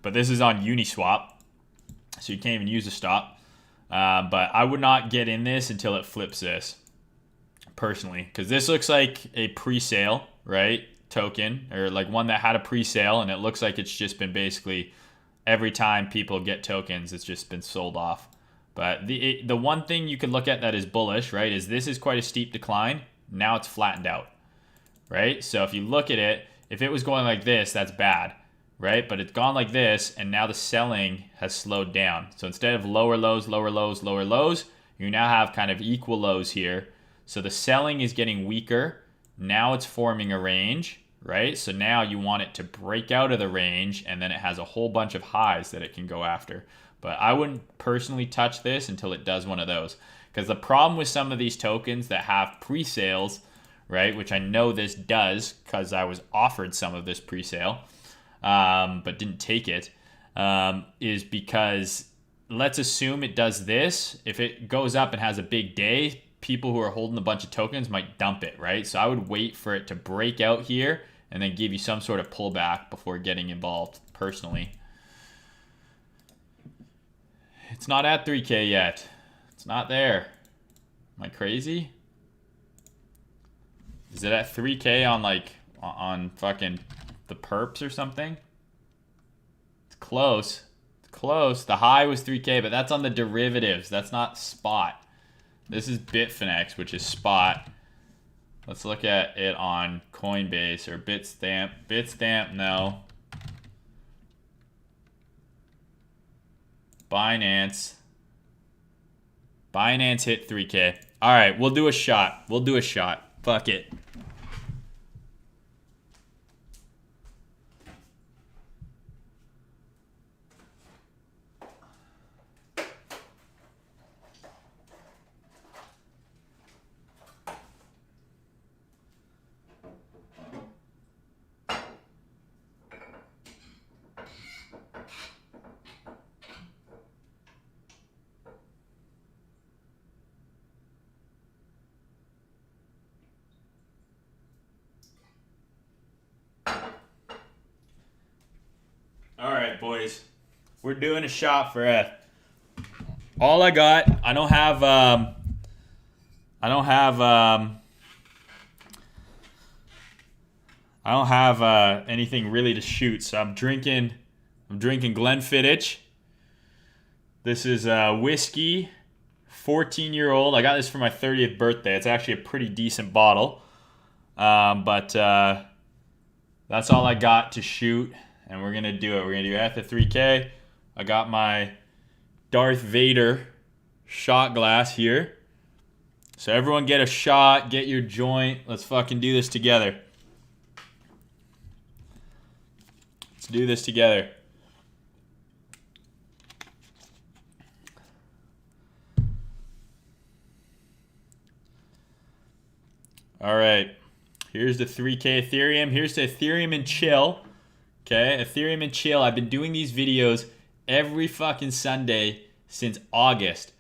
But this is on Uniswap, so you can't even use a stop. But I would not get in this until it flips this, personally. Because this looks like a pre-sale, right, token, or like one that had a pre-sale, and it looks like it's just been basically every time people get tokens, it's just been sold off. But the one thing you could look at that is bullish, right, is this is quite a steep decline. Now it's flattened out, right? So if you look at it, if it was going like this, that's bad, right? But it's gone like this, and now the selling has slowed down. So instead of lower lows, lower lows, lower lows, you now have kind of equal lows here. So the selling is getting weaker. Now it's forming a range, right? So now you want it to break out of the range, and then it has a whole bunch of highs that it can go after. But I wouldn't personally touch this until it does one of those. Because the problem with some of these tokens that have pre-sales, right, which I know this does because I was offered some of this pre-sale, but didn't take it, is because let's assume it does this. If it goes up and has a big day, people who are holding a bunch of tokens might dump it, right? So I would wait for it to break out here and then give you some sort of pullback before getting involved, personally. It's not at 3K yet. It's not there. Am I crazy? Is it at 3K on like on fucking the perps or something? It's close. It's close. The high was 3K, but that's on the derivatives. That's not spot. This is Bitfinex, which is spot. Let's look at it on Coinbase or Bitstamp. Bitstamp, no. Binance. Binance hit 3K. All right, we'll do a shot. We'll do a shot. Fuck it. All right, boys. We're doing a shot for ETH. All I got, I don't have anything really to shoot, so I'm drinking Glenfiddich. This is whiskey, 14-year-old. I got this for my 30th birthday. It's actually a pretty decent bottle. But that's all I got to shoot. And we're going to do it. We're going to do ETH at 3K. I got my Darth Vader shot glass here. So everyone get a shot. Get your joint. Let's fucking do this together. Let's do this together. All right. Here's the 3K Ethereum. Here's the Ethereum and Chill. Okay, Ethereum and Chill. I've been doing these videos every fucking Sunday since August.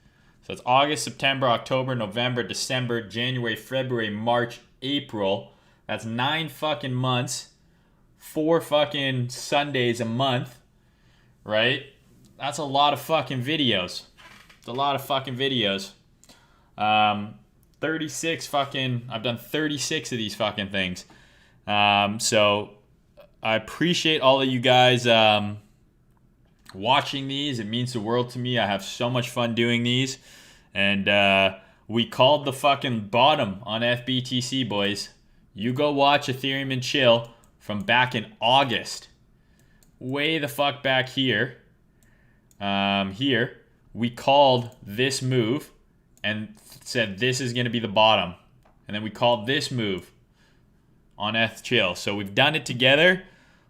So it's August, September, October, November, December, January, February, March, April. That's 9 fucking months. 4 fucking Sundays a month. Right? That's a lot of fucking videos. It's a lot of fucking videos. 36 fucking, I've done 36 of these fucking things. So I appreciate all of you guys watching these. It means the world to me. I have so much fun doing these. And we called the fucking bottom on FBTC, boys. You go watch Ethereum and Chill from back in August. Way the fuck back here. Here, we called this move and said this is going to be the bottom. And then we called this move on ETH Chill. So we've done it together.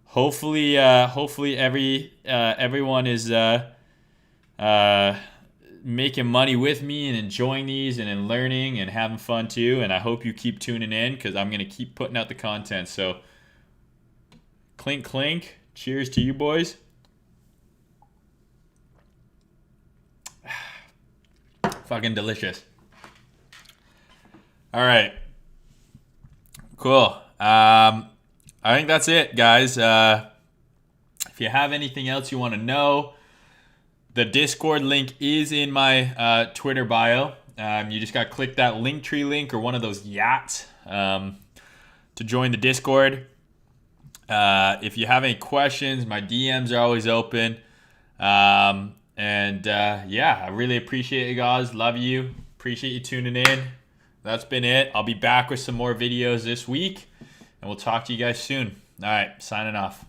Hopefully everyone is making money with me and enjoying these and learning and having fun too. And I hope you keep tuning in because I'm going to keep putting out the content. So clink, clink. Cheers to you, boys. Fucking delicious. All right. Cool. I think that's it, guys. If you have anything else you want to know, the Discord link is in my Twitter bio. You just got to click that Linktree link or one of those yachts to join the Discord. If you have any questions, my DMs are always open. Yeah, I really appreciate you guys. Love you. Appreciate you tuning in. That's been it. I'll be back with some more videos this week, and we'll talk to you guys soon. All right, signing off.